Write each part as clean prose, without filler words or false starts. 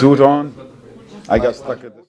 suit on. I got stuck at this.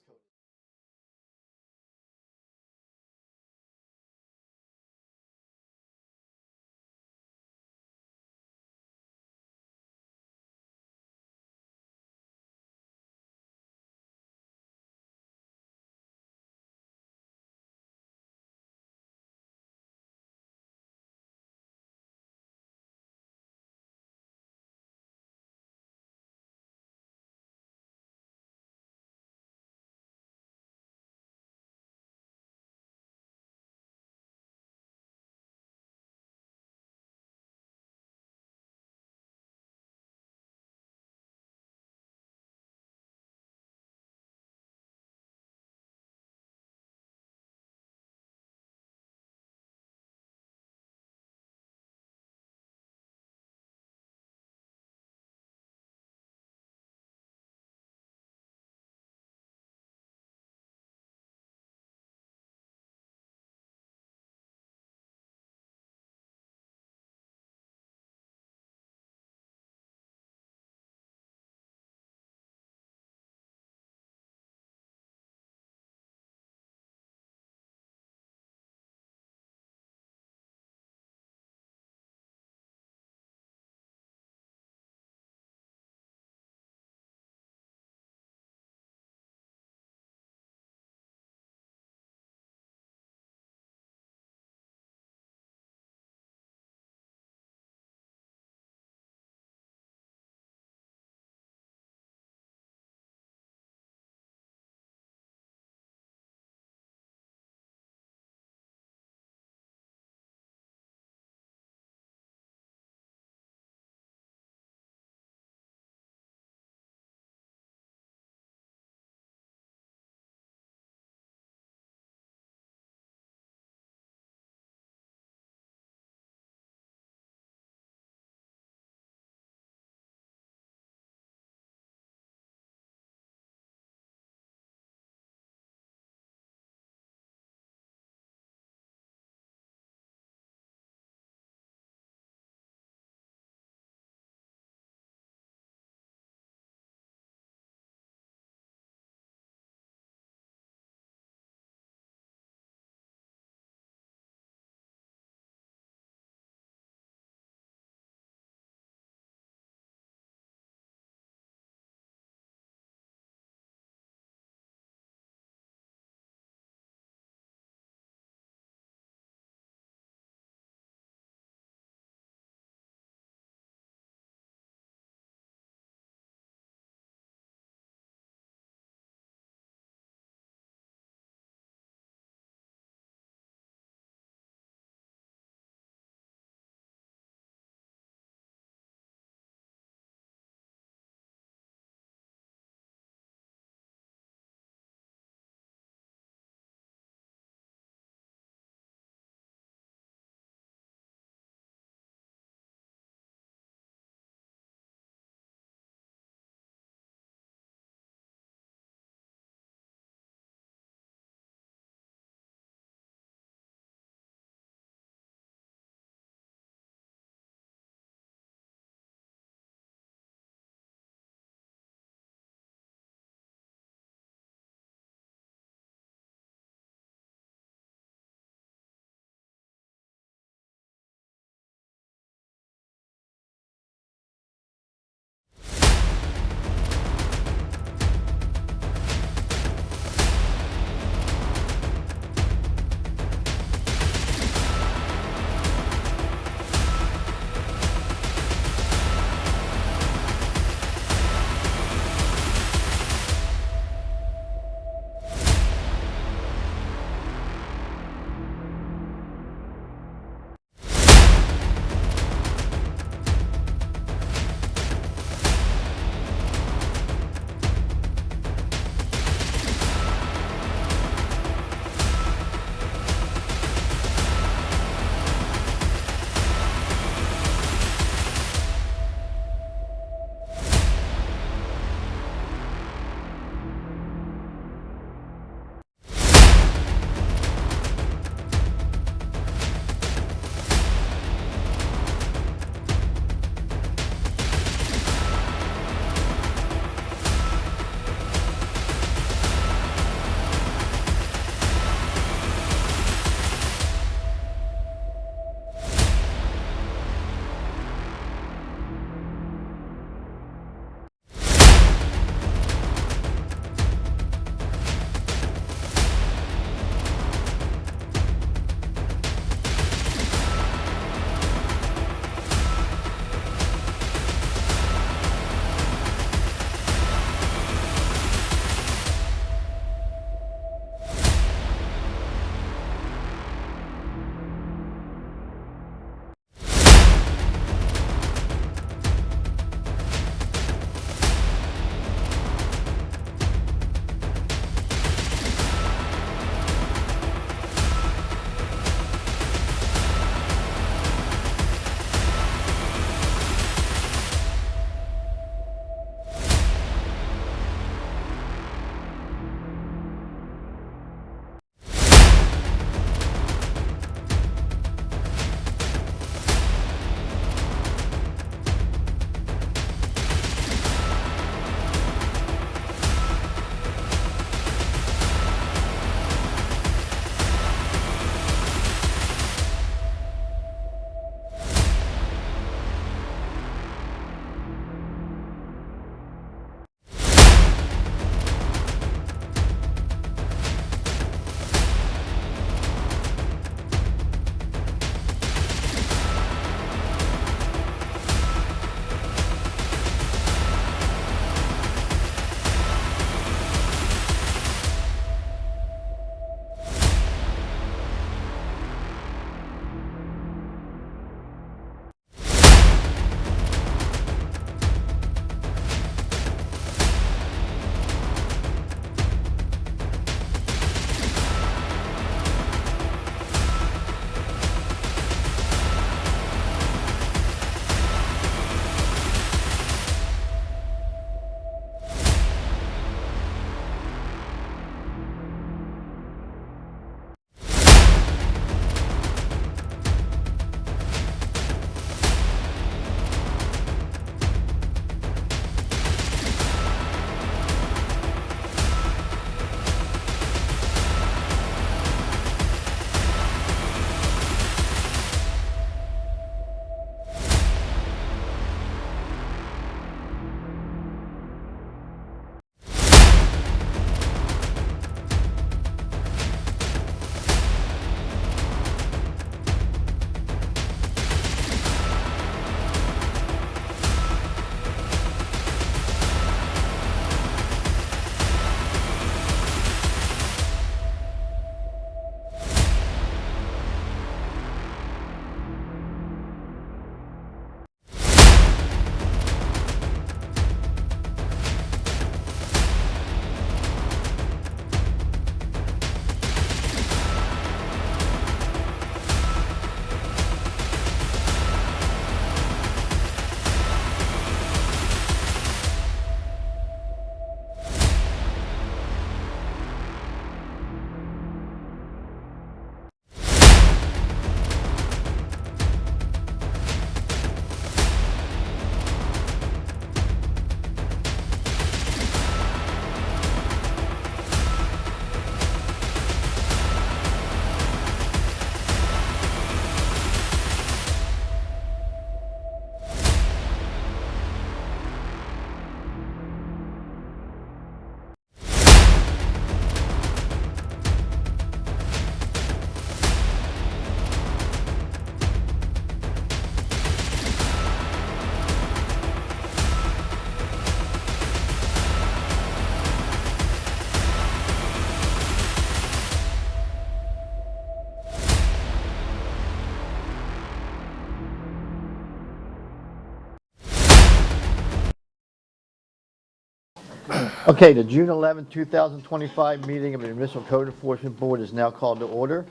Okay, the June 11, 2025 meeting of the Municipal Code Enforcement Board is now called to order.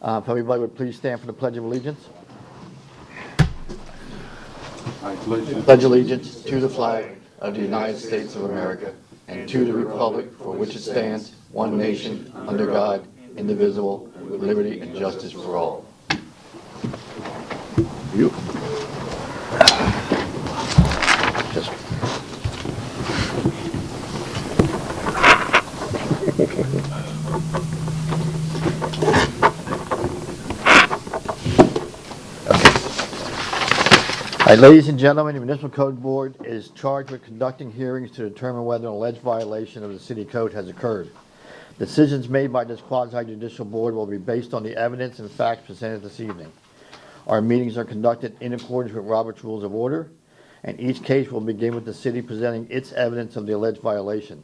If everybody would please stand for the Pledge of Allegiance. Pledge allegiance to the flag of the United States of America and to the republic for which it stands, one nation, under God, indivisible, with liberty and justice for all. You. Just. All right, ladies and gentlemen, the Municipal Code Board is charged with conducting hearings to determine whether an alleged violation of the city code has occurred. Decisions made by this quasi-judicial board will be based on the evidence and facts presented this evening. Our meetings are conducted in accordance with Robert's Rules of Order, and each case will begin with the city presenting its evidence of the alleged violation.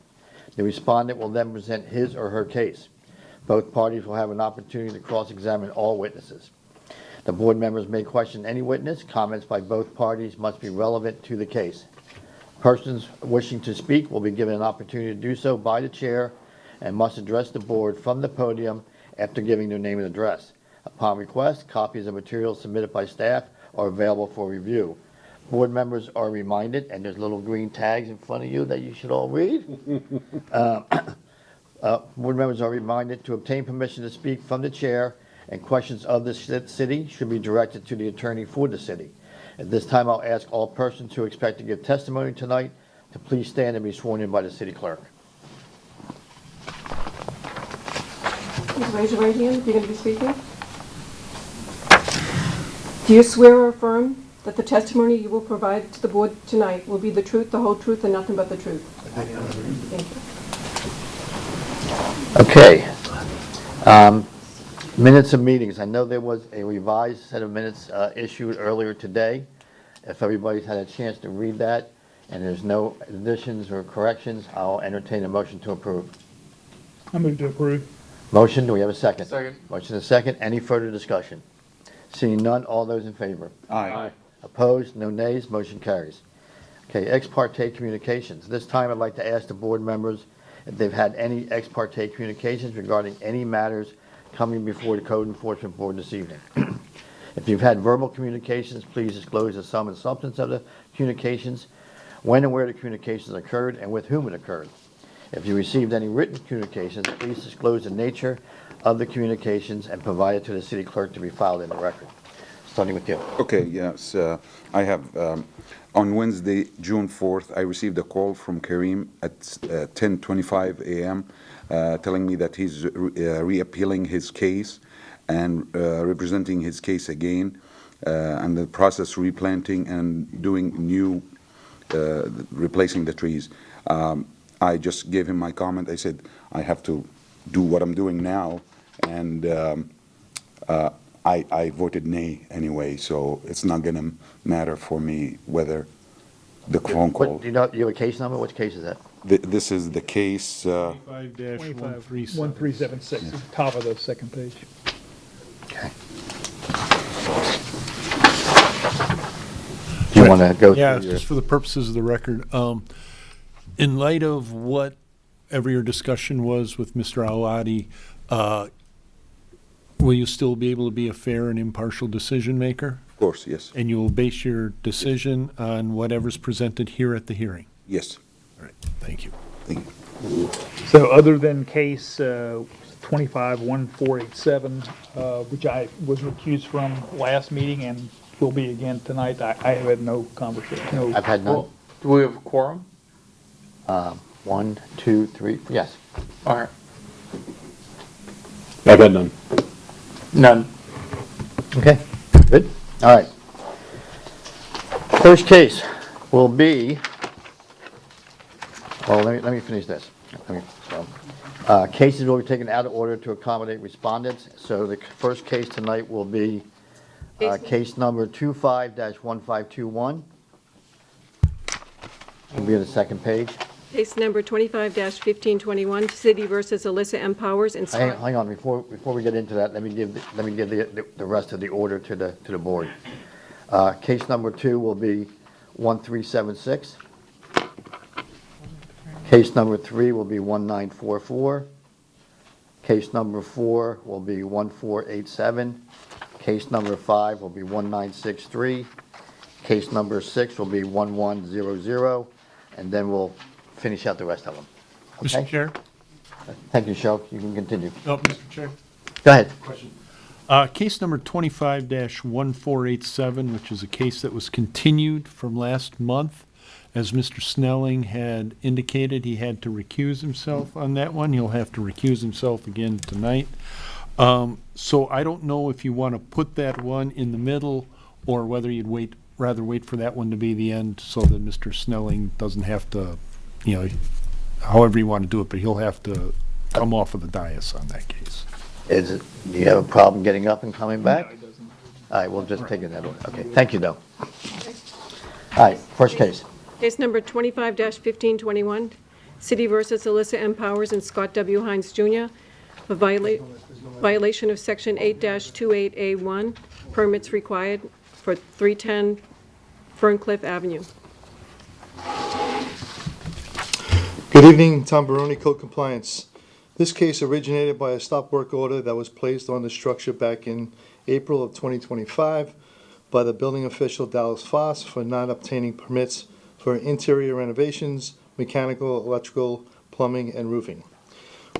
The respondent will then present his or her case. Both parties will have an opportunity to cross-examine all witnesses. The board members may question any witness. Comments by both parties must be relevant to the case. Persons wishing to speak will be given an opportunity to do so by the chair and must address the board from the podium after giving their name and address. Upon request, copies of materials submitted by staff are available for review. Board members are reminded, and there's little green tags in front of you that you should all read. Board members are reminded to obtain permission to speak from the chair, and questions of the city should be directed to the attorney for the city. At this time, I'll ask all persons who expect to give testimony tonight to please stand and be sworn in by the city clerk. Please raise your right hand if you're going to be speaking. Do you swear or affirm that the testimony you will provide to the board tonight will be the truth, the whole truth, and nothing but the truth? Thank you. Okay. Minutes of meetings. I know there was a revised set of minutes issued earlier today. If everybody's had a chance to read that and there's no additions or corrections, I'll entertain a motion to approve. I move to approve. Motion, do we have a second? Second. Motion and a second. Any further discussion? Seeing none, all those in favor? Aye. Opposed? No nays? Motion carries. Okay, ex parte communications. This time I'd like to ask the board members if they've had any ex parte communications regarding any matters coming before the Code Enforcement Board this evening. If you've had verbal communications, please disclose the sum and substance of the communications, when and where the communications occurred, and with whom it occurred. If you received any written communications, please disclose the nature of the communications and provide it to the city clerk to be filed in the record. Starting with you. Okay, yes, I have, on Wednesday, June 4th, I received a call from Kareem at 10:25 a.m. Telling me that he's reappealing his case and representing his case again, and the process replanting and doing new, replacing the trees. I just gave him my comment. I said, I have to do what I'm doing now, and I voted nay anyway, so it's not going to matter for me whether the phone call. Do you know, you have a case number? Which case is that? This is the case. 25-1376, at the top of the second page. Okay. Do you want to go Yeah, through your... just for the purposes of the record, in light of whatever your discussion was with Mr. Alwadi, will you still be able to be a fair and impartial decision maker? Of course, yes. And you will base your decision on whatever's presented here at the hearing? Yes. All right, thank you. Thank you. So other than case 25-1487, which I was recused from last meeting and will be again tonight, I have had no conversation. No. I've had none. Well, do we have a quorum? 1, 2, 3, yes. All right. I've had none. None. Okay, good. All right. First case will be, well, let me finish this. Cases will be taken out of order to accommodate respondents. So the first case tonight will be case number 25-1521. It'll be on the second page. Case number 25-1521, City versus Alyssa M. Powers and Scott. Hang on, before we get into that, let me give the rest of the order to the board. Case number 2 will be 1376. Case number 3 will be 1944. Case number 4 will be 1487. Case number 5 will be 1963. Case number 6 will be 1100, and then we'll finish out the rest of them. Mr. Okay? Chair? Thank you, Cheryl. You can continue. No, Mr. Chair. Go ahead. Case number 25-1487, which is a case that was continued from last month. As Mr. Snelling had indicated, he had to recuse himself on that one. He'll have to recuse himself again tonight. So I don't know if you want to put that one in the middle or whether you'd rather wait for that one to be the end so that Mr. Snelling doesn't have to, however you want to do it, but he'll have to come off of the dais on that case. Do you have a problem getting up and coming back? All right, we'll just take it that way. Okay, thank you, though. All right, first case. Case number 25-1521, City versus Alyssa M. Powers and Scott W. Hines Jr. for violation of Section 8-28A1, permits required for 310 Ferncliff Avenue. Good evening, Tom Baroni, Code Compliance. This case originated by a stop work order that was placed on the structure back in April of 2025 by the building official Dallas Foss for not obtaining permits for interior renovations, mechanical, electrical, plumbing, and roofing.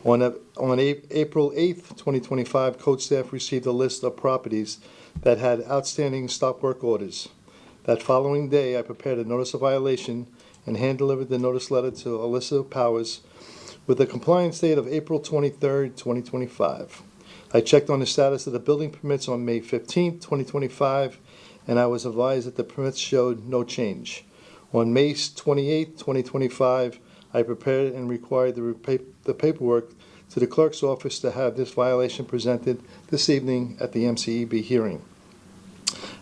On April 8th, 2025, code staff received a list of properties that had outstanding stop work orders. That following day, I prepared a notice of violation and hand-delivered the notice letter to Alyssa Powers with a compliance date of April 23rd, 2025. I checked on the status of the building permits on May 15th, 2025, and I was advised that the permits showed no change. On May 28th, 2025, I prepared and required the paperwork to the clerk's office to have this violation presented this evening at the MCEB hearing.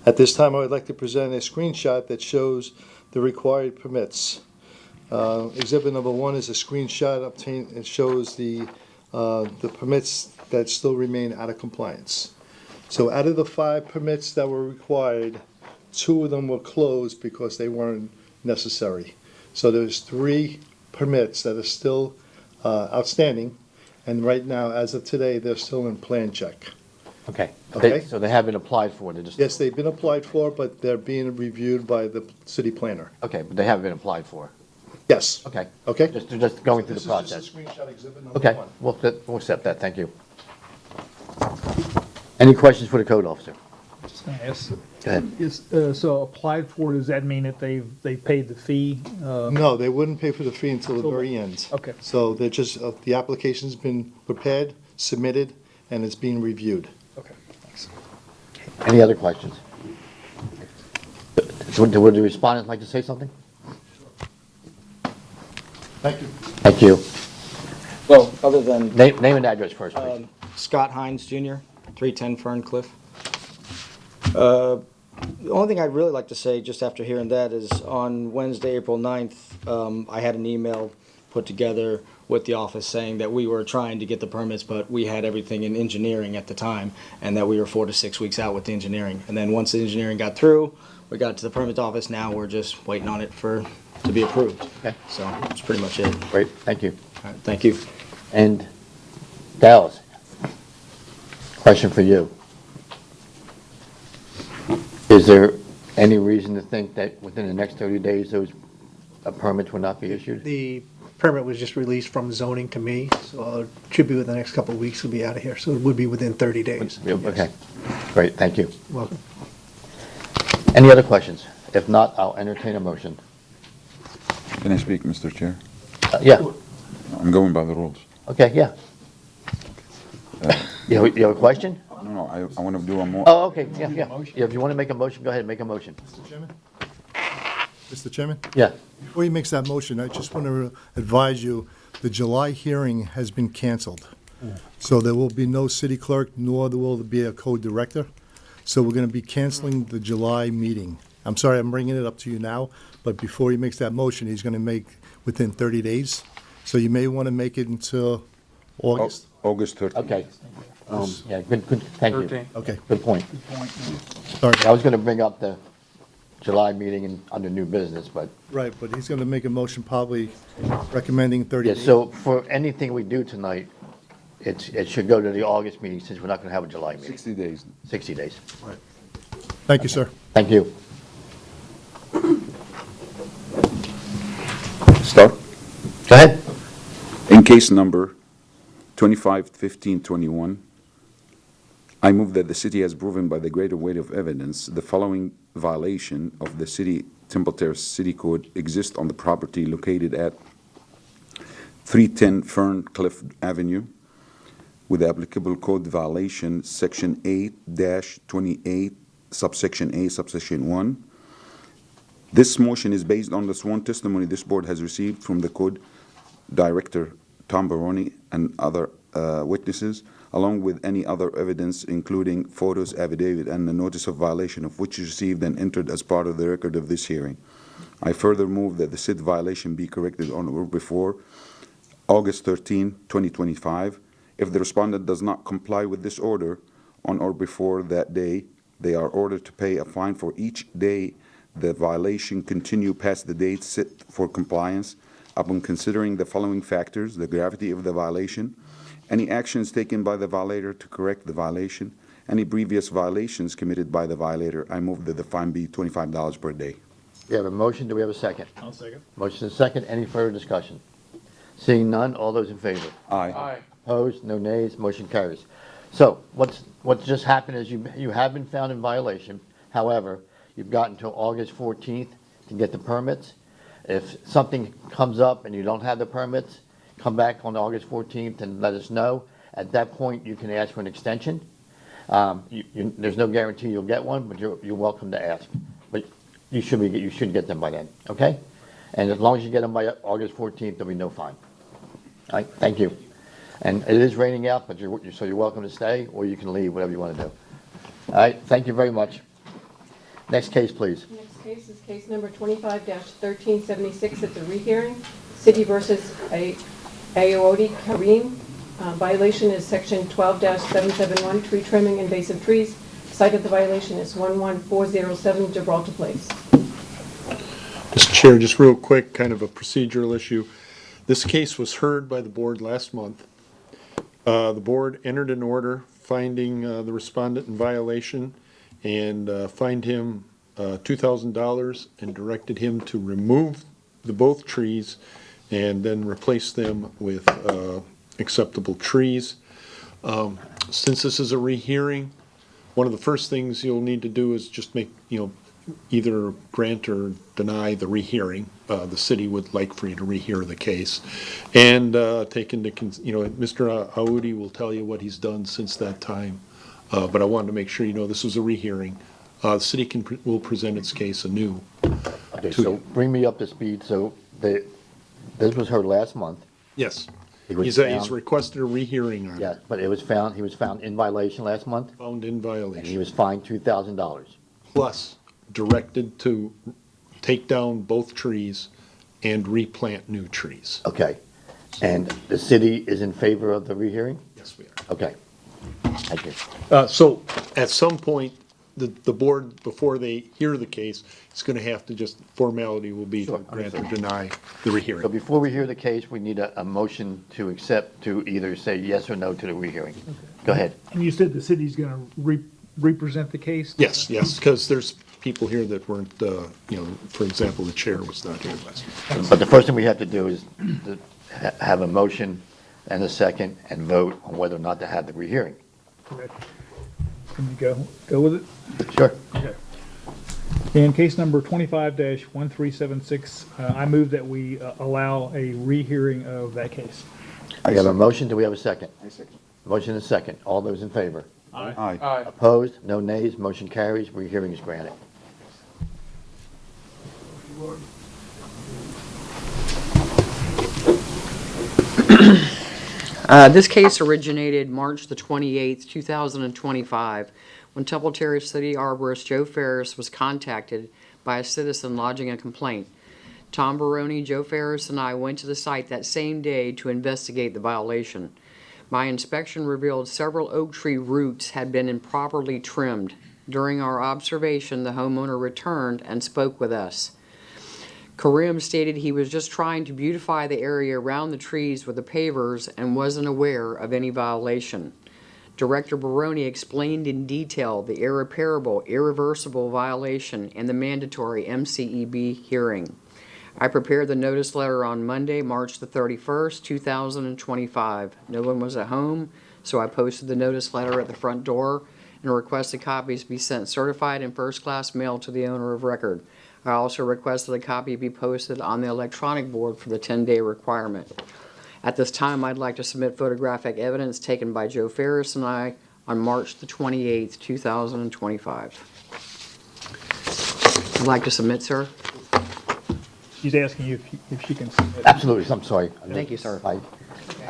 At this time, I would like to present a screenshot that shows the required permits. Exhibit number 1 is a screenshot obtained. It shows the permits that still remain out of compliance. So out of the 5 permits that were required, 2 of them were closed because they weren't necessary. So there's 3 permits that are still outstanding, and right now, as of today, they're still in plan check. Okay. Okay. So they have been applied for, they're just... Yes, they've been applied for, but they're being reviewed by the city planner. Okay, but they haven't been applied for. Yes. Okay. Okay. Just going through the process. This is just a screenshot exhibit number Okay, 1. we'll accept that, thank you. Any questions for the code officer? Just gonna ask, Go ahead. so applied for, does that mean that they paid the fee? No, they wouldn't pay for the fee until the very end. Okay. So they're just, the application's been prepared, submitted, and it's being reviewed. Okay, thanks. Any other questions? Would the respondent like to say something? Thank you. Thank you. Well, other than Name and address first, please. Scott Hines Jr., 310 Ferncliff. The only thing I'd really like to say, just after hearing that, is on Wednesday, April 9th, I had an email put together with the office saying that we were trying to get the permits, but we had everything in engineering at the time, and that we were 4 to 6 weeks out with the engineering. And then once the engineering got through, we got to the permit office. Now we're just waiting on it to be approved. Okay. So that's pretty much it. Great, thank you. All right, thank you. And Dallas, question for you. Is there any reason to think that within the next 30 days, those permits will not be issued? The permit was just released from zoning to me, so it should be within the next couple of weeks, we'll be out of here. So it would be within 30 days. Okay, great, thank you. Welcome. Any other questions? If not, I'll entertain a motion. Can I speak, Mr. Chair? Yeah, I'm going by the rules. okay, yeah. You have a question? No, I want to do a more. Oh, okay, yeah. Yeah, if you want to make a motion, go ahead and make a motion. Mr. Chairman? Mr. Chairman? Yeah, Before he makes that motion, I just want to advise you, the July hearing has been canceled. So there will be no city clerk, nor there will be a code director. So we're going to be canceling the July meeting. I'm sorry, I'm bringing it up to you now, but before he makes that motion, he's going to make within 30 days. So you may want to make it until August. August 13th. okay. Yeah, good, thank you. 13. Okay, Good point. sorry. I was going to bring up July meeting and under new business, but, Right, but he's gonna make a motion probably recommending 30 yeah, days. so for anything we do tonight, it should go to the August meeting since we're not going to have a July meeting. 60 days. 60 days. Thank you, sir. Thank you. Start. Go ahead. In case number 251521, I move that the city has proven by the greater weight of evidence the following violation of the city Temple Terrace City Code exists on the property located at 310 Ferncliff Avenue with the applicable code violation, section 8-28, subsection A, subsection 1. This motion is based on the sworn testimony this board has received from the code director, Tom Baroni, and other witnesses, along with any other evidence, including photos, affidavit, and the notice of violation of which is received and entered as part of the record of this hearing. I further move that the said violation be corrected on or before August 13, 2025. If the respondent does not comply with this order on or before that day, they are ordered to pay a fine for each day the violation continue past the date set for compliance. Upon considering the following factors: the gravity of the violation, any actions taken by the violator to correct the violation, any previous violations committed by the violator, I move that the fine be $25 per day. We have a motion. Do we have a second? I'll second. Motion is second. Any further discussion? Seeing none, all those in favor? Aye. Opposed? No nays? Motion carries. So what's just happened is you have been found in violation. However, you've got until August 14th to get the permits. If something comes up and you don't have the permits, come back on August 14th and let us know. At that point, you can ask for an extension. There's no guarantee you'll get one, but you're welcome to ask. But you should get them by then, okay? And as long as you get them by August 14th, there'll be no fine. All right, thank you. And it is raining out, but so you're welcome to stay, or you can leave, whatever you want to do. All right, thank you very much. Next case, please. Next case is case number 25-1376. It's a rehearing. City versus Ayoade Kareem. Violation is section 12-771, tree trimming, invasive trees. Site of the violation is 11407 Gibraltar Place. Mr. Chair, just real quick, kind of a procedural issue. This case was heard by the board last month. The board entered an order finding the respondent in violation and fined him $2,000 and directed him to remove both trees and then replace them with acceptable trees. Since this is a rehearing, one of the first things you'll need to do is just make, either grant or deny the rehearing. The city would like for you to rehear the case. And take into, Mr. Aoudi will tell you what he's done since that time. But I wanted to make sure you know this was a rehearing. The city will present its case anew. Okay, so bring me up to speed. So this was heard last month. Yes. He was He's found- requested a rehearing on Yeah, it. but he was found in violation last month, Found in and he violation. was fined $2,000. Plus directed to take down both trees and replant new trees. Okay. And the city is in favor of the rehearing? Yes, we are. Okay. Thank you. So at some point, the board, before they hear the case, it's going to have to just, formality will be to Sure, grant or understood. deny the So rehearing. before we hear the case, we need a motion to accept, to either say yes or no to the rehearing. Go ahead. And you said the city's gonna represent the case? Yes, because there's people here that weren't, for example, the chair was not here last week. But the first thing we have to do is to have a motion and a second and vote on whether or not to have the rehearing. Correct. Can you go with it? Sure. Okay. In case number 25-1376, I move that we allow a rehearing of that case. We have a motion. Do we have a second? I second. Motion and a second. All those in favor? Aye. Aye. Opposed? No nays? Motion carries. Rehearing is granted. This case originated March the 28th, 2025, when Temple Terrace City Arborist Joe Ferris was contacted by a citizen lodging a complaint. Tom Baroni, Joe Ferris, and I went to the site that same day to investigate the violation. My inspection revealed several oak tree roots had been improperly trimmed. During our observation, the homeowner returned and spoke with us. Karim stated he was just trying to beautify the area around the trees with the pavers and wasn't aware of any violation. Director Baroni explained in detail the irreparable, irreversible violation in the mandatory MCEB hearing. I prepared the notice letter on Monday, March the 31st, 2025. No one was at home, so I posted the notice letter at the front door and requested copies be sent certified in first-class mail to the owner of record. I also requested a copy be posted on the electronic board for the 10-day requirement. At this time, I'd like to submit photographic evidence taken by Joe Ferris and I on March the 28th, 2025. Would like to submit, sir? She's asking you if she can submit. Absolutely, I'm sorry. Thank you, sir. I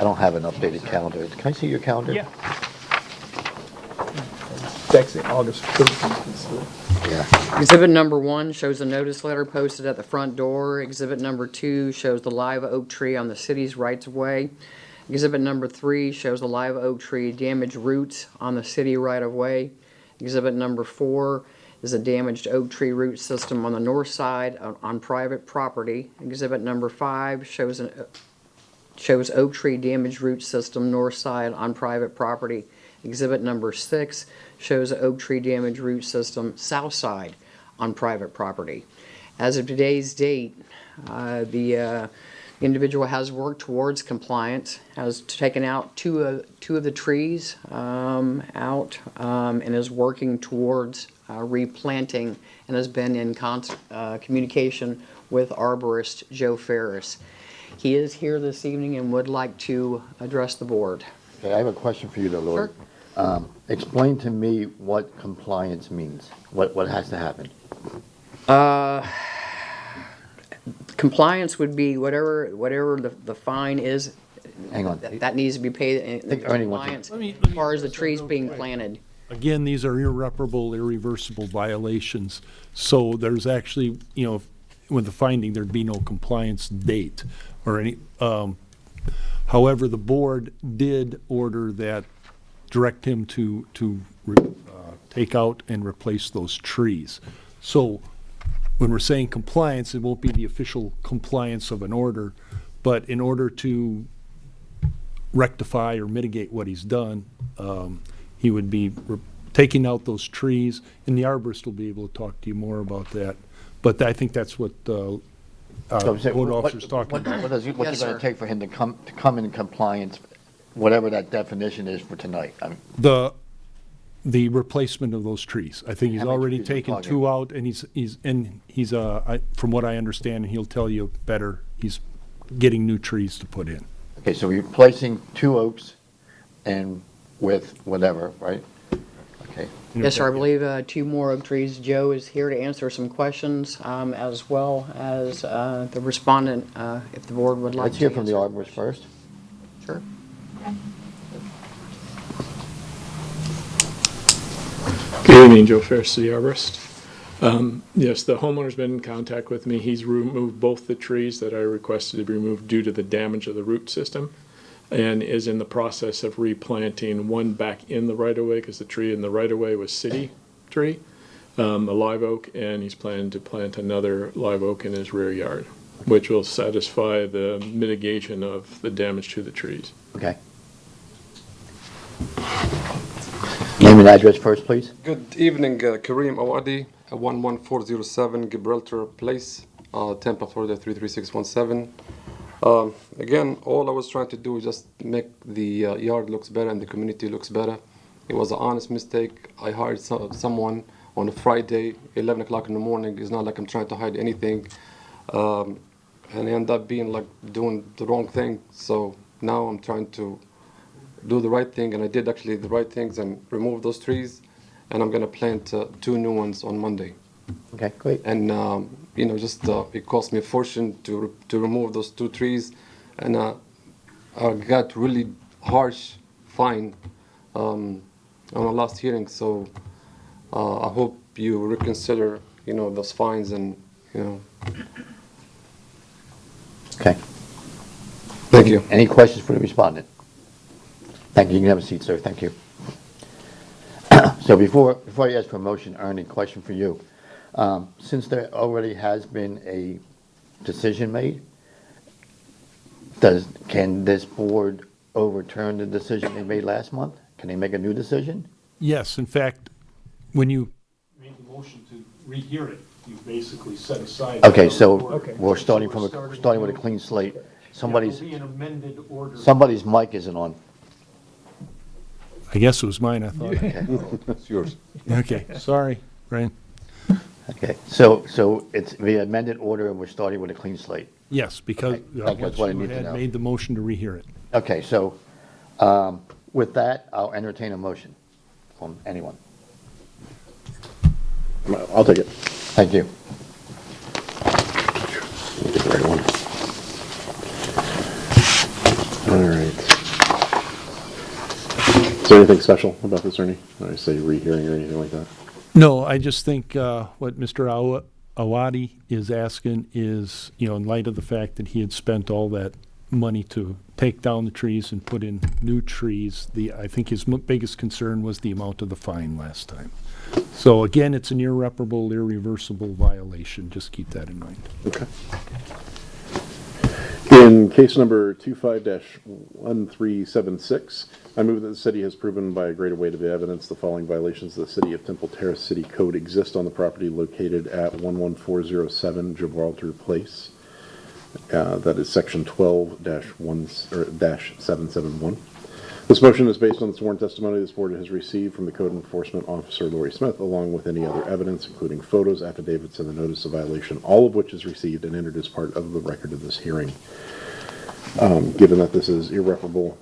don't have an updated calendar. Can I see your calendar? Yeah. It's actually August 13th. Yeah. Exhibit number 1 shows a notice letter posted at the front door. Exhibit number 2 shows the live oak tree on the city's rights-of-way. Exhibit number 3 shows the live oak tree damaged roots on the city right-of-way. Exhibit number 4 is a damaged oak tree root system on the north side on private property. Exhibit number 5 shows oak tree damaged root system north side on private property. Exhibit number 6 shows an oak tree damaged root system south side on private property. As of today's date, the individual has worked towards compliance, has taken out two of the trees out, and is working towards replanting, and has been in communication with arborist Joe Ferris. He is here this evening and would like to address the board. Okay, I have a question for you though, Lord. Explain to me what compliance means. What has to happen? Compliance would be whatever the fine is. Hang on. That needs to be paid in think Ernie wants compliance as far as the trees being planted. Again, these are irreparable, irreversible violations. So there's actually, with the finding, there'd be no compliance date or any. However, the board did order that, direct him to take out and replace those trees. So when we're saying compliance, it won't be the official compliance of an order, but in order to rectify or mitigate what he's done, he would be taking out those trees, and the arborist will be able to talk to you more about that. But I think that's what So I'm saying, code officer's talking about. What's it Yes, going sir. to take for him to come in compliance, whatever that definition is for tonight? I mean, The replacement of those trees. I think he's How many already trees are we taken talking? 2 out, and he's from what I understand, and he'll tell you better, he's getting new trees to put in. okay, so we're replacing 2 oaks and with whatever, right? Okay. Yes, sir, I believe 2 more oak trees. Joe is here to answer some questions, as well as the respondent, if the board would like Let's to hear from the answer. arborist first. Sure. Good evening, Joe Ferris, City Arborist. Yes, the homeowner's been in contact with me. He's removed both the trees that I requested to be removed due to the damage of the root system, and is in the process of replanting one back in the right-of-way, because the tree in the right-of-way was city tree, a live oak, and he's planning to plant another live oak in his rear yard, which will satisfy the mitigation of the damage to the trees. Okay. Name and address first, please. Good evening, Kareem Awadi, 11407 Gibraltar Place, Tampa, Florida 33617. Again, all I was trying to do is just make the yard looks better and the community looks better. It was an honest mistake. I hired someone on a Friday, 11 o'clock in the morning. It's not like I'm trying to hide anything. And I ended up being like doing the wrong thing. So now I'm trying to do the right thing, and I did actually the right things and remove those trees, and I'm gonna plant 2 new ones on Monday. Okay, great. And just it cost me a fortune to remove those 2 trees, and I got really harsh fine on our last hearing. So I hope you reconsider those fines and Okay. Thank you. Any questions for the respondent? Thank you. You can have a seat, sir. Thank you. So before I ask for a motion, Ernie, question for you. Since there already has been a decision made, can this board overturn the decision they made last month? Can they make a new decision? Yes, in fact, when you made the motion to rehear it, you basically set aside. Okay, so Okay. we're starting So we're starting with a new. clean slate. Yeah, there'll be an amended order. Somebody's mic isn't on. I guess it was mine, I thought. Okay, It's yours. Okay, sorry, Brian. okay. So it's the amended order and we're starting with a clean slate. Yes, because Okay, thank you. That's what I you need to had know. made the motion to rehear it. Okay, so with that, I'll entertain a motion from anyone. I'll take it. Thank you. Get the right one. All right. Is there anything special about this, Ernie? I say rehearing or anything like that? No, I just think what Mr. Awadi is asking is, in light of the fact that he had spent all that money to take down the trees and put in new trees, I think his biggest concern was the amount of the fine last time. So again, it's an irreparable, irreversible violation. Just keep that in mind. Okay. In case number 25-1376, I move that the city has proven by a greater weight of the evidence the following violations of the City of Temple Terrace City Code exist on the property located at 11407 Gibraltar Place. That is section 12-771. This motion is based on the sworn testimony this board has received from the Code Enforcement Officer Lori Smith, along with any other evidence, including photos, affidavits, and the notice of violation, all of which is received and entered as part of the record of this hearing. Given that this is irreversible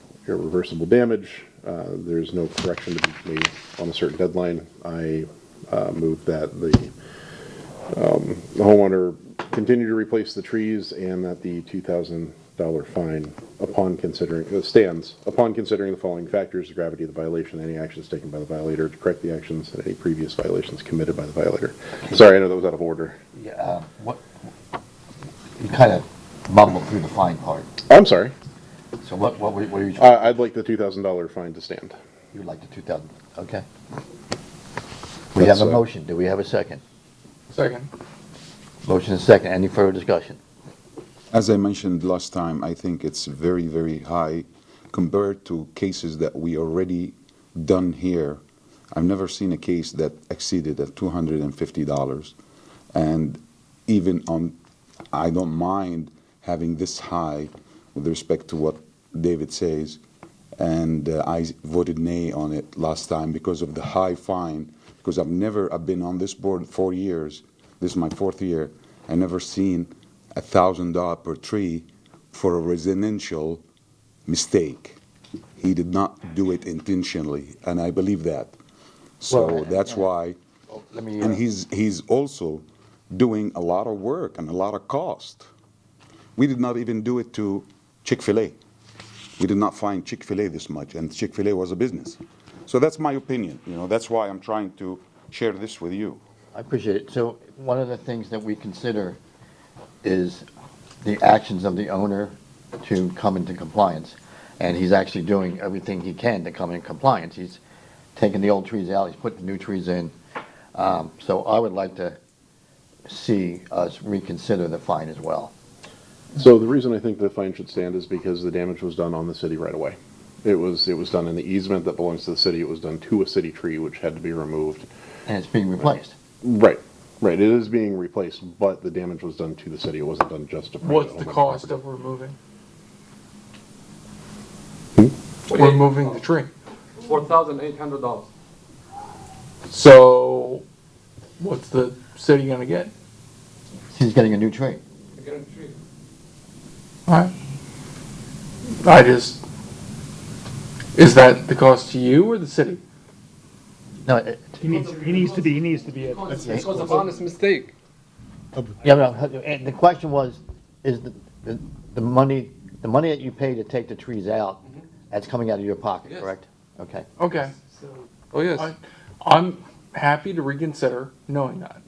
damage, there's no correction to be made on a certain deadline. I move that the homeowner continue to replace the trees and that the $2,000 fine stands upon considering the following factors: the gravity of the violation, any actions taken by the violator to correct the actions, and any previous violations committed by the violator. Sorry, I know that was out of order. Yeah, you kind of mumbled through the fine part. I'm sorry. So what were you trying? I'd like the $2,000 fine to stand. You'd like the 2,000, okay. We have a motion, do we have a second? Second. Motion is second, any further discussion? As I mentioned last time, I think it's very, very high compared to cases that we already done here. I've never seen a case that exceeded at $250. And even I don't mind having this high with respect to what David says. And I voted nay on it last time because of the high fine, because I've been on this board 4 years. This is my 4th year. I never seen $1,000 per tree for a residential mistake. He did not do it intentionally, and I believe that. So Well, that's why. Let me, And he's also doing a lot of work and a lot of cost. We did not even do it to Chick-fil-A. We did not find Chick-fil-A this much, and Chick-fil-A was a business. So that's my opinion. That's why I'm trying to share this with you. I appreciate it. So one of the things that we consider is the actions of the owner to come into compliance. And he's actually doing everything he can to come in compliance. He's taking the old trees out, he's putting new trees in. So I would like to see us reconsider the fine as well. So the reason I think the fine should stand is because the damage was done on the city right away. It was done in the easement that belongs to the city. It was done to a city tree, which had to be removed. And it's being replaced. Right. It is being replaced, but the damage was done to the city. It wasn't done just to private What's the homeowner cost property. of removing? Removing the tree. $4,800. So, what's the city gonna get? He's getting a new tree. Alright. Is that the cost to you or the city? No, He needs to be a. It was an honest mistake. yeah, no, and the question was, is the money that you pay to take the trees out, that's coming out of your pocket, Yes. correct? Okay. Okay. Oh, yes. I'm happy to reconsider knowing that.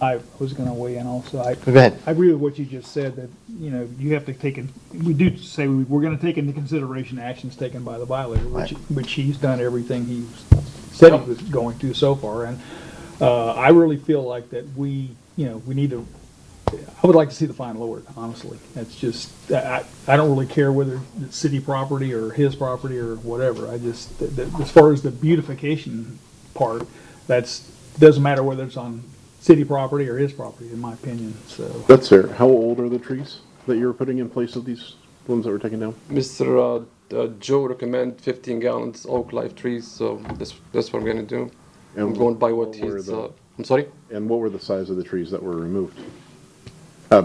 I was gonna weigh in also. Go ahead. I agree with what you just said, that, you have to we do say we're gonna take into consideration actions taken by the violator, which he's done everything he said he was going to so far, and, I really feel like that we need to, I would like to see the fine lowered, honestly. It's just, I don't really care whether it's city property or his property or whatever. I just, as far as the beautification part, doesn't matter whether it's on city property or his property, in my opinion, so. That's fair. How old are the trees that you were putting in place of these ones that were taken down? Mr. Joe recommend 15 gallons oak live trees, so that's what I'm gonna do. I'm going by what he's, I'm sorry? And what were the size of the trees that were removed?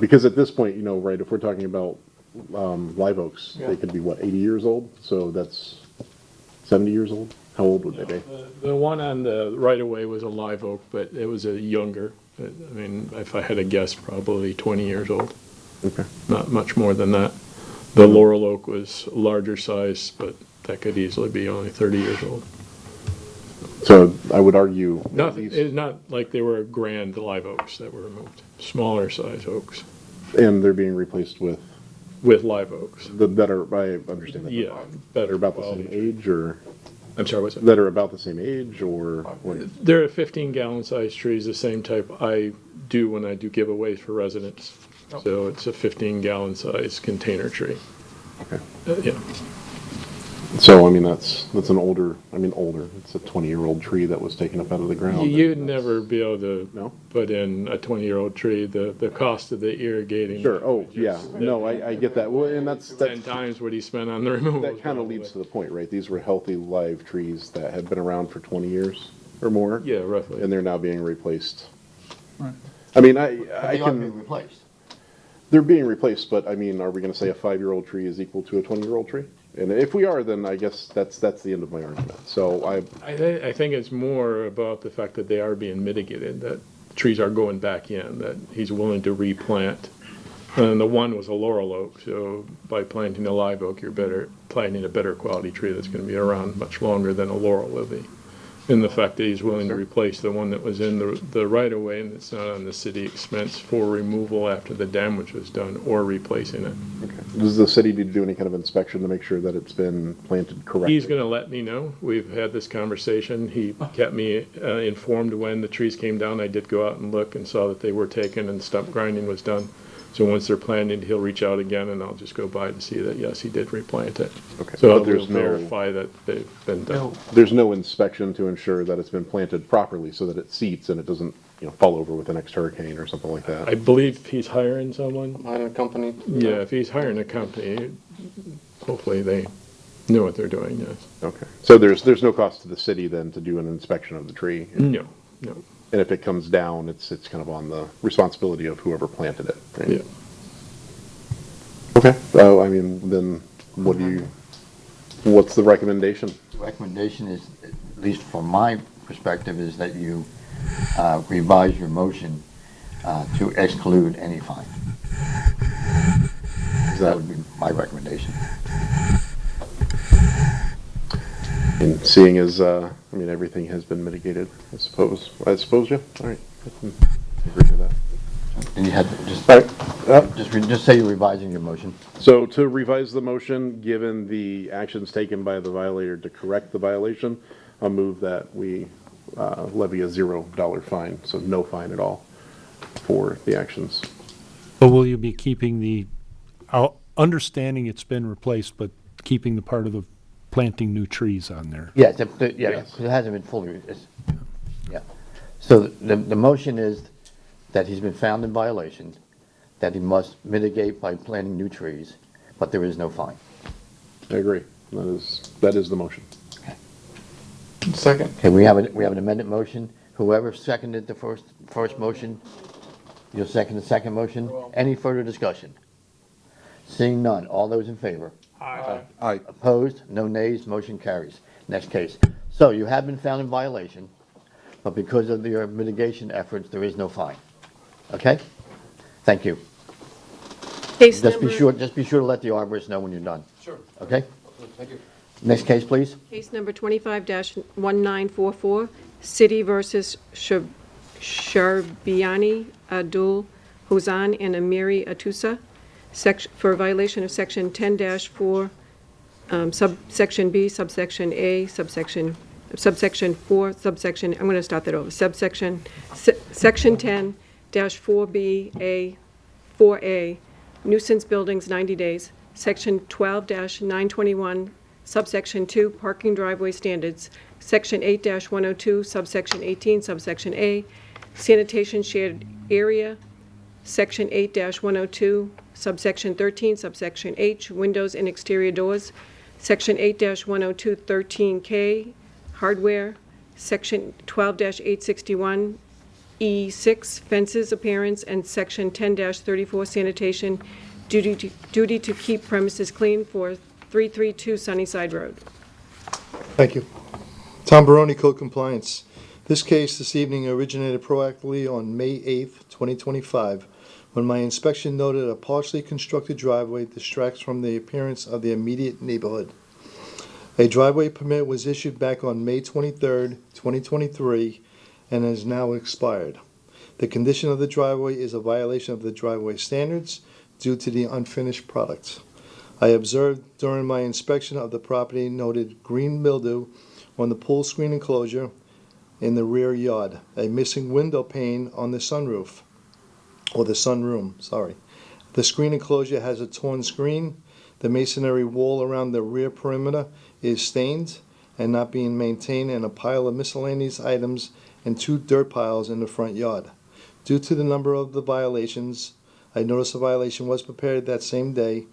Because at this point, right, if we're talking about live oaks, they could be, 80 years old? So that's 70 years old? How old would they be? The one on the right-of-way was a live oak, but it was a younger. I mean, if I had to guess, probably 20 years old. Okay. Not much more than that. The laurel oak was larger size, but that could easily be only 30 years old. So I would argue. It's not like they were grand live oaks that were removed. Smaller size oaks. And they're being replaced with? With live oaks. That are, I understand that. Yeah. Better about the same age, or? I'm sorry, what's that? That are about the same age, or? They're 15-gallon size trees, the same type I do when I do giveaways for residents. So it's a 15-gallon size container tree. Okay. Yeah. So, I mean, that's an older, it's a 20-year-old tree that was taken up out of the ground. You'd never be able to put in a 20-year-old tree. The cost of the irrigating. Sure, yeah, no, I get that. Well, and that's 10 times what he spent on the removal. That kind of leads to the point, right? These were healthy live trees that had been around for 20 years or more. Yeah, roughly. And they're now being replaced. Right. I mean, They are being replaced. They're being replaced, but I mean, are we gonna say a 5-year-old tree is equal to a 20-year-old tree? And if we are, then I guess that's the end of my argument. So I think it's more about the fact that they are being mitigated, that trees are going back in, that he's willing to replant. And the one was a laurel oak, so by planting a live oak, you're planting a better quality tree that's going to be around much longer than a laurel will be. And the fact that he's willing to replace the one that was in the right-of-way and it's not on the city expense for removal after the damage was done or replacing it. Okay. Does the city need to do any kind of inspection to make sure that it's been planted correctly? He's going to let me know. We've had this conversation. He kept me informed when the trees came down. I did go out and look and saw that they were taken and stump grinding was done. So once they're planted, he'll reach out again and I'll just go by to see that, yes, he did replant it. Okay. So But there's verify that they've been done. There's no inspection to ensure that it's been planted properly so that it seats and it doesn't, fall over with the next hurricane or something like that. I believe he's hiring someone. Hiring a company. Yeah, if he's hiring a company, hopefully they know what they're doing, yes. Okay. So there's no cost to the city then to do an inspection of the tree? No. And if it comes down, it's kind of on the responsibility of whoever planted it, right? Yeah. Okay. I mean, then what's the recommendation? The recommendation is, at least from my perspective, is that you revise your motion to exclude any fine. That would be my recommendation. And seeing as, everything has been mitigated, I suppose, yeah, all right. I can agree to that. And you had to just, All right. just say you're revising your motion. So to revise the motion, given the actions taken by the violator to correct the violation, I'll move that we levy a $0 fine, so no fine at all for the actions. But will you be keeping understanding it's been replaced, but keeping the part of the planting new trees on there? Yes, yes. It hasn't been fully, yeah. So the motion is that he's been found in violation, that he must mitigate by planting new trees, but there is no fine. I agree. That is the motion. Second. Okay, we have an amended motion. Whoever seconded the first motion, you'll second the second motion. Any further discussion? Seeing none, all those in favor? Aye. Opposed? No nays, motion carries. Next case. So you have been found in violation, but because of your mitigation efforts, there is no fine. Okay? Thank you. Case Just be number, sure to let the arborist know when you're done. Sure. Okay? Thank you. Next case, please. case number 25-1944, City versus Sharbiani Abdul Hozan and Amiri Atusa for violation of Section 10-4, subsection B, subsection A, subsection 4, subsection, I'm going to start that over, section 10-4B, 4A, nuisance buildings, 90 days, Section 12-921, subsection 2, parking driveway standards, Section 8-102, subsection 18, subsection A, sanitation shared area, Section 8-102, subsection 13, subsection H, windows and exterior doors, Section 8-102, 13K, hardware, Section 12-861, E6, fences appearance, and Section 10-34, sanitation, duty to keep premises clean for 332 Sunnyside Road. Thank you. Tom Baroni, Code Compliance. This case this evening originated proactively on May 8th, 2025, when my inspection noted a partially constructed driveway distracts from the appearance of the immediate neighborhood. A driveway permit was issued back on May 23rd, 2023, and has now expired. The condition of the driveway is a violation of the driveway standards due to the unfinished product. I observed during my inspection of the property noted green mildew on the pool screen enclosure in the rear yard, a missing window pane on the sunroof, or the sunroom, sorry. The screen enclosure has a torn screen. The masonry wall around the rear perimeter is stained and not being maintained, and a pile of miscellaneous items and 2 dirt piles in the front yard. Due to the number of the violations, a notice of violation was prepared that same day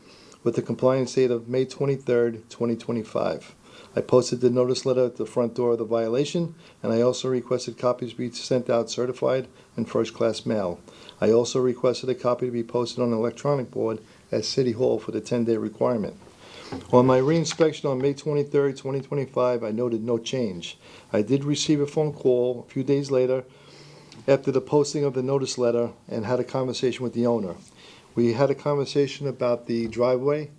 with the compliance date of May 23rd, 2025. I posted the notice letter at the front door of the violation, and I also requested copies be sent out certified and first-class mail. I also requested a copy to be posted on an electronic board at City Hall for the 10-day requirement. On my reinspection on May 23rd, 2025, I noted no change. I did receive a phone call a few days later after the posting of the notice letter and had a conversation with the owner. We had a conversation about the driveway.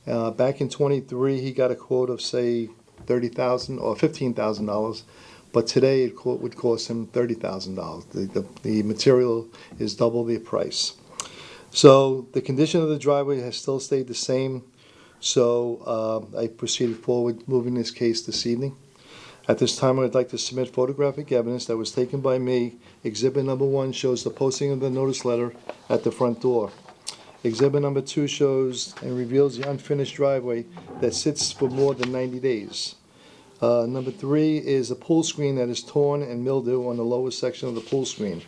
Back in '23, he got a quote of, say, $30,000 or $15,000, but today it would cost him $30,000. The material is double the price. So the condition of the driveway has still stayed the same, so I proceeded forward moving this case this evening. At this time, I would like to submit photographic evidence that was taken by me. Exhibit number 1 shows the posting of the notice letter at the front door. Exhibit number 2 shows and reveals the unfinished driveway that sits for more than 90 days. Number 3 is a pool screen that is torn and mildew on the lower section of the pool screen.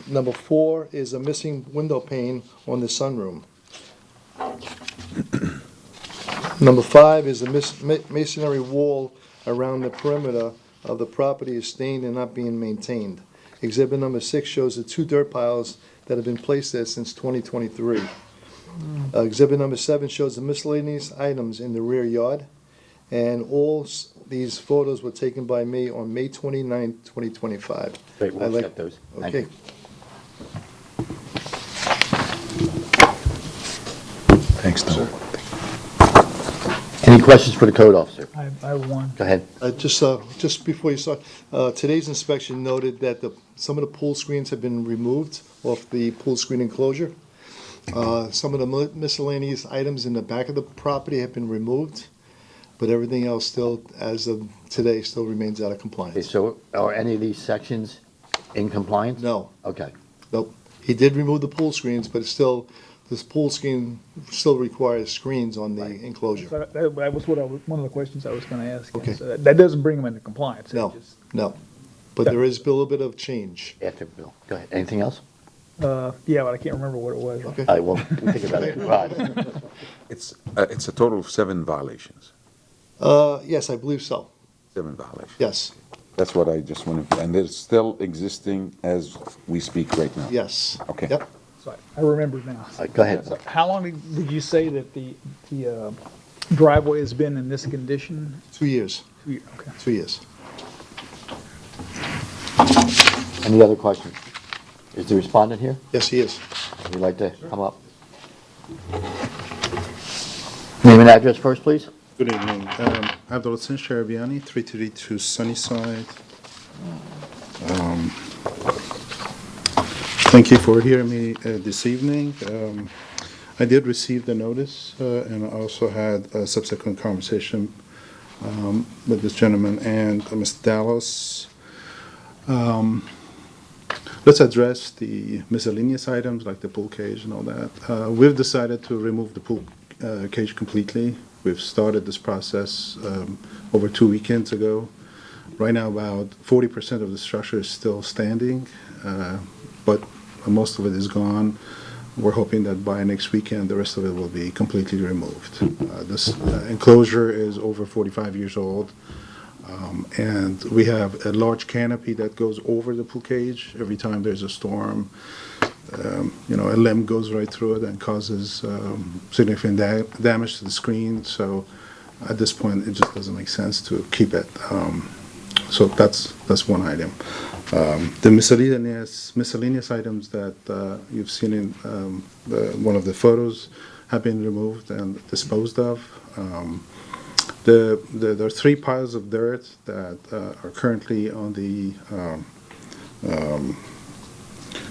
Number 4 is a missing window pane on the sunroom. Number 5 is the masonry wall around the perimeter of the property is stained and not being maintained. Exhibit number 6 shows the 2 dirt piles that have been placed there since 2023. Exhibit number 7 shows the miscellaneous items in the rear yard, and all these photos were taken by me on May 29, 2025. Great, we'll accept those. Thank Okay. you. Thanks, Tom. Any questions for the code officer? I have one. Go ahead. Just before you start, today's inspection noted that some of the pool screens have been removed off the pool screen enclosure. Some of the miscellaneous items in the back of the property have been removed, but everything else still, as of today, still remains out of Okay, compliance. so are any of these sections in compliance? No, Okay. nope. He did remove the pool screens, but it's still, this pool screen still requires screens on the enclosure. So that was one of the questions I was gonna ask. Okay. So that doesn't bring them into compliance. It No. just- No, but there is a little bit of change. After Bill. Go ahead. Anything else? Yeah, but I can't remember what it was. Okay. I will think about it. Right. It's a total of 7 violations. Yes, I believe so. 7 violations. Yes, That's what I just wanted, and it's still existing as we speak right now. yes. Okay. Yep. So I remember now. Go ahead. So how long did you say that the driveway has been in this condition? 2 years, Okay. 2 years. Any other questions? Is the respondent here? Yes, he is. Would you like to come up? Name and address first, please. Good evening. Abdulhassan Sharabiani, 332 Sunnyside. Thank you for hearing me this evening. I did receive the notice, and I also had a subsequent conversation with this gentleman and Mr. Dallas. Let's address the miscellaneous items like the pool cage and all that. We've decided to remove the pool cage completely. We've started this process over 2 weekends ago. Right now, about 40% of the structure is still standing, but most of it is gone. We're hoping that by next weekend, the rest of it will be completely removed. This enclosure is over 45 years old, and we have a large canopy that goes over the pool cage. Every time there's a storm, a limb goes right through it and causes significant damage to the screen. So at this point, it just doesn't make sense to keep it. So that's one item. The miscellaneous items that you've seen in one of the photos have been removed and disposed of. There are 3 piles of dirt that are currently on the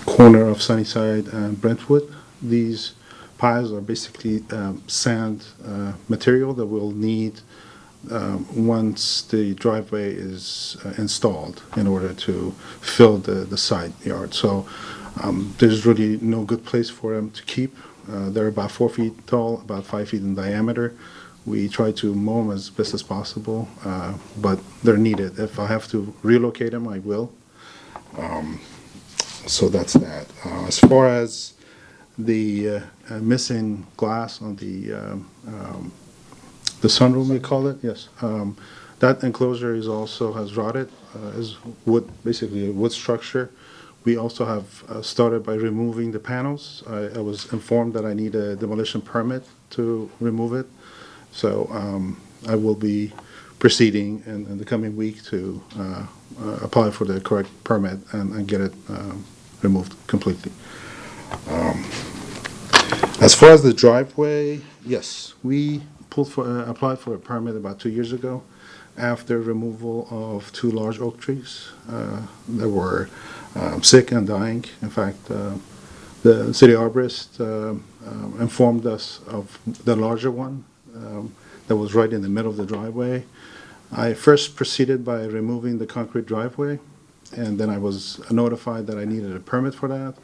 corner of Sunnyside and Brentwood. These piles are basically sand material that we'll need once the driveway is installed in order to fill the side yard. So there's really no good place for them to keep. They're about 4 feet tall, about 5 feet in diameter. We try to mow them as best as possible, but they're needed. If I have to relocate them, I will. So that's that. As far as the missing glass on the sunroom, we call it, yes. That enclosure is also has rotted, is wood, basically a wood structure. We also have started by removing the panels. I was informed that I need a demolition permit to remove it. So I will be proceeding in the coming week to apply for the correct permit and get it removed completely. As far as the driveway, yes, we applied for a permit about 2 years ago after removal of 2 large oak trees that were sick and dying. In fact, the city arborist informed us of the larger one that was right in the middle of the driveway. I first proceeded by removing the concrete driveway, and then I was notified that I needed a permit for that.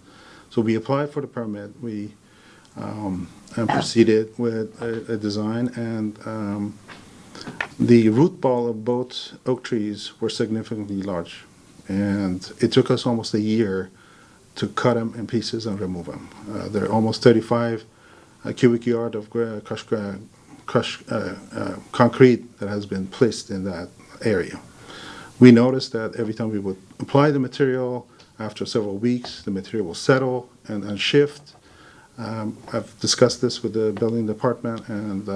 So we applied for the permit. We and proceeded with a design, and the root ball of both oak trees were significantly large, and it took us almost a year to cut them in pieces and remove them. There are almost 35 cubic yard of crushed concrete that has been placed in that area. We noticed that every time we would apply the material, after several weeks, the material will settle and shift. I've discussed this with the building department, and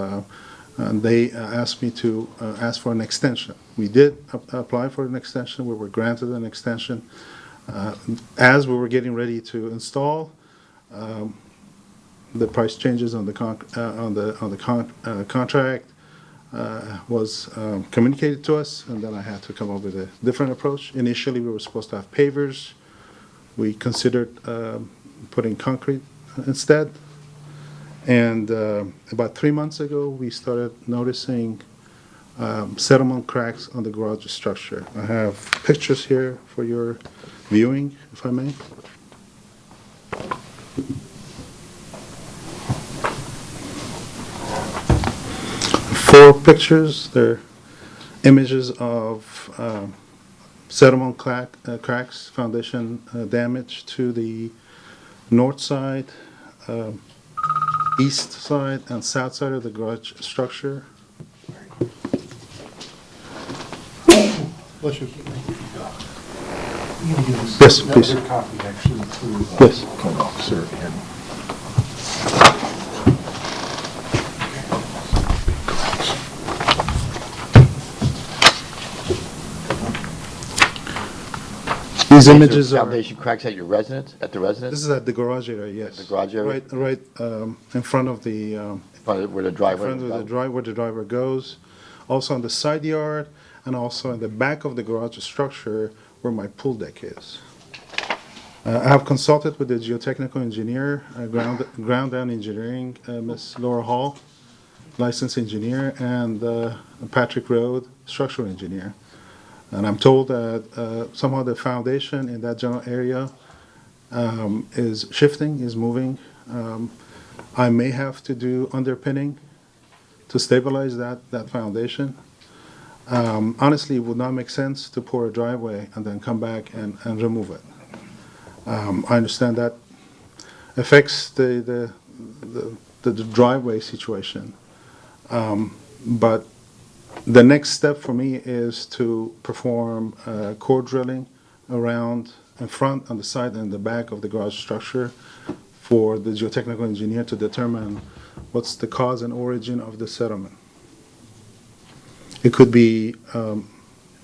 they asked me to ask for an extension. We did apply for an extension. We were granted an extension. As we were getting ready to install, the price changes on the contract was communicated to us, and then I had to come up with a different approach. Initially, we were supposed to have pavers. We considered putting concrete instead. And about 3 months ago, we started noticing settlement cracks on the garage structure. I have pictures here for your viewing, if I may. Four pictures. They're images of settlement cracks, foundation damage to the north side, east side, and south side of the garage structure. Bless you. Yes, please. Copy actually through Yes. code officer and These images are. Foundation cracks at your residence, at the residence? This is at the garage area, yes. The garage area? Right, in front of the. Where the driveway In front of where the driver goes. Also on the side yard, and also in the back of the garage structure where my pool deck is. I have consulted with the geotechnical engineer, ground down engineering, Ms. Laura Hall, licensed engineer, and Patrick Road, structural engineer. And I'm told that somehow the foundation in that general area is shifting, is moving. I may have to do underpinning to stabilize that foundation. Honestly, it would not make sense to pour a driveway and then come back and remove it. I understand that affects the driveway situation. But the next step for me is to perform core drilling around in front, on the side, and the back of the garage structure for the geotechnical engineer to determine what's the cause and origin of the settlement. It could be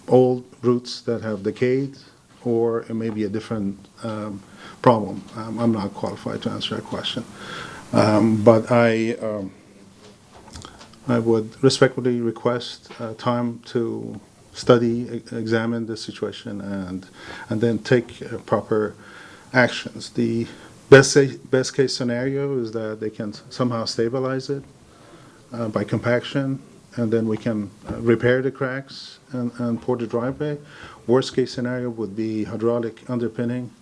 old roots that have decayed, or it may be a different problem. I'm not qualified to answer that question. But I would respectfully request time to study, examine the situation, and then take proper actions. The best case scenario is that they can somehow stabilize it by compaction, and then we can repair the cracks and pour the driveway. Worst case scenario would be hydraulic underpinning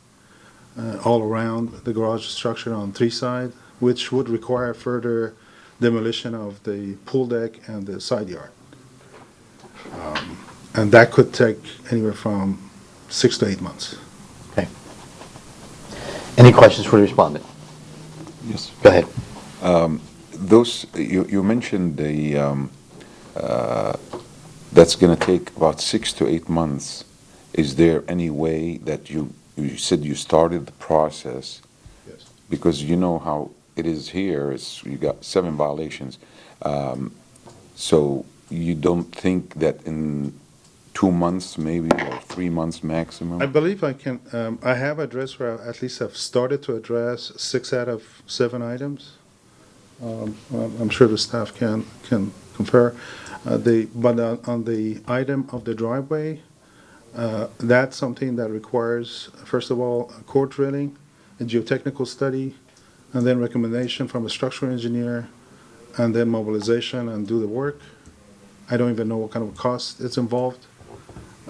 all around the garage structure on 3 sides, which would require further demolition of the pool deck and the side yard. And that could take anywhere from 6 to 8 months. Okay. Any questions for the respondent? Yes. Go ahead. Those, you mentioned that's going to take about 6 to 8 months. Is there any way that you said you started the process? Yes. Because you know how it is here, you got 7 violations. So you don't think that in 2 months maybe, or 3 months maximum? I believe I can, I have addressed, where at least I've started to address 6 out of 7 items. I'm sure the staff can compare. But on the item of the driveway, that's something that requires, first of all, core drilling, a geotechnical study, and then recommendation from a structural engineer, and then mobilization and do the work. I don't even know what kind of cost it's involved.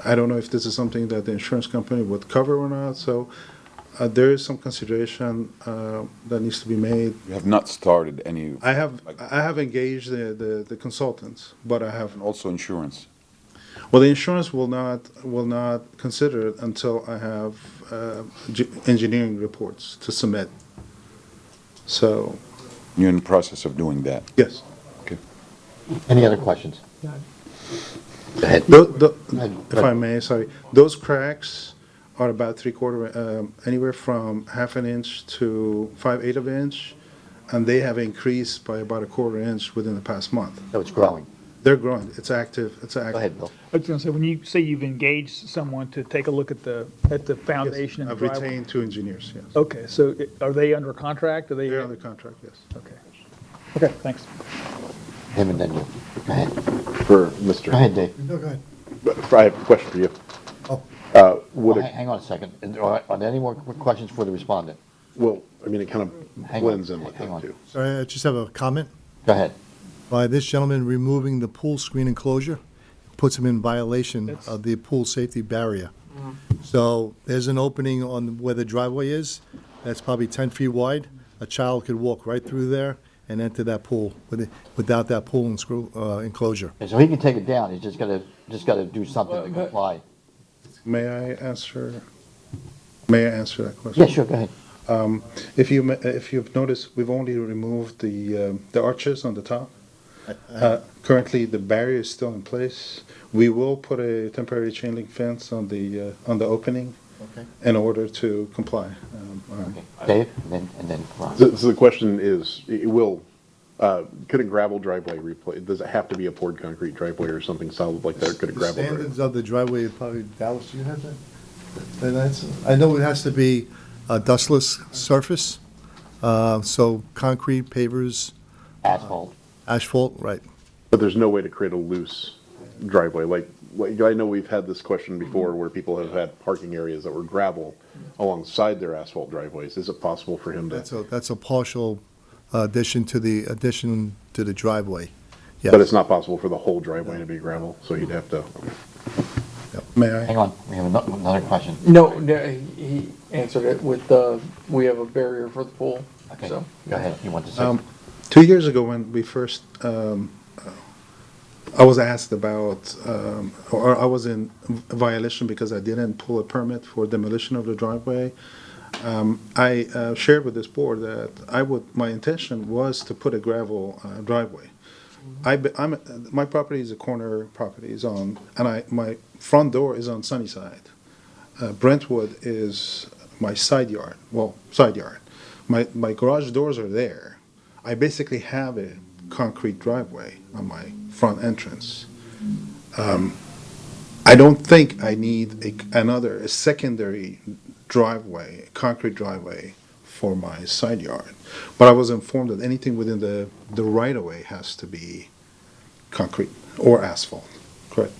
I don't know if this is something that the insurance company would cover or not. So there is some consideration that needs to be made. You have not started any? I have engaged the consultants, but I have also insurance. Well, the insurance will not consider it until I have engineering reports to submit. So You're in the process of doing that? Yes. Okay. Any other questions? Go ahead. If I may, sorry. Those cracks are about 3/4, anywhere from 1/2 inch to 5/8 of an inch, and they have increased by about 1/4 inch within the past month. So it's growing. They're growing. It's active. Go ahead, Bill. I was gonna say, when you say you've engaged someone to take a look at the foundation and the I've driveway. retained 2 engineers, yes. Okay, so are they under contract? Are they? They're under contract, yes. Okay. Okay, thanks. Him and then you. Go ahead. For Mr. Go ahead, Dave. No, go ahead. I have a question for you. Oh. Hang on a second. Are there any more questions for the respondent? Well, I mean, it kind of Hang blends on, in with hang that on. too. Sorry, I just have a comment. Go ahead. By this gentleman removing the pool screen enclosure, puts him in violation of the pool safety barrier. So there's an opening on where the driveway is, that's probably 10 feet wide. A child could walk right through there and enter that pool without that pool enclosure. So he can take it down, he's just gotta do something to comply. May I answer that question? Yeah, sure, go ahead. If you've noticed, we've only removed the arches on the top. Currently, the barrier is still in place. We will put a temporary chain link fence on the opening in order to comply. Okay. Dave, and then Ron. So the question is, could a gravel driveway replace, does it have to be a poured concrete driveway or something solid like that? Could a gravel driveway? Standards of the driveway, probably, Dallas, do you have that answer? I know it has to be a dustless surface, so concrete, pavers. Asphalt. Asphalt, right. But there's no way to create a loose driveway? Like I know we've had this question before where people have had parking areas that were gravel alongside their asphalt driveways. Is it possible for him to? That's a partial addition to the driveway. Yes. But it's not possible for the whole driveway to be gravel, so he'd have to. May I? Hang on, we have another question. No, he answered it with we have a barrier for the pool, Okay, so. go ahead, you want to say? 2 years ago, when we first, I was asked about, or I was in violation because I didn't pull a permit for demolition of the driveway. I shared with this board that my intention was to put a gravel driveway. My property is a corner property, my front door is on Sunnyside. Brentwood is my side yard. My garage doors are there. I basically have a concrete driveway on my front entrance. I don't think I need a secondary driveway, concrete driveway for my side yard. But I was informed that anything within the right-of-way has to be concrete or asphalt, correct?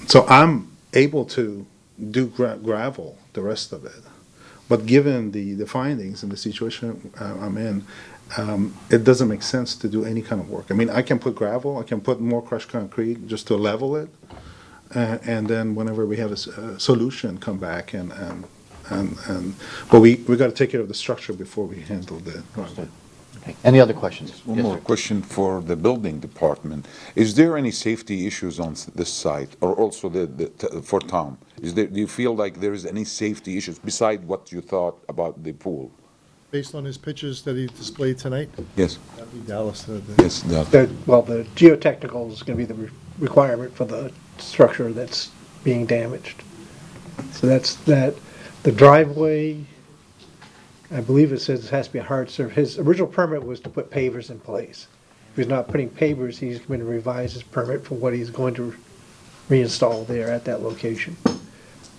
So I'm able to do gravel, the rest of it. But given the findings and the situation I'm in, it doesn't make sense to do any kind of work. I mean, I can put gravel, I can put more crushed concrete just to level it, and then whenever we have a solution, come back but we got to take care of the structure before we handle the driveway. Okay. Any other questions? One Yes, more sir. question for the building department. Is there any safety issues on this site, or also for town? Do you feel like there is any safety issues beside what you thought about the pool? Based on his pictures that he displayed tonight? Yes. That'd be Dallas. Yes, that. Well, the geotechnical is going to be the requirement for the structure that's being damaged. So that's that. The driveway, I believe it says it has to be a hard surface. His original permit was to put pavers in place. If he's not putting pavers, he's going to revise his permit for what he's going to reinstall there at that location.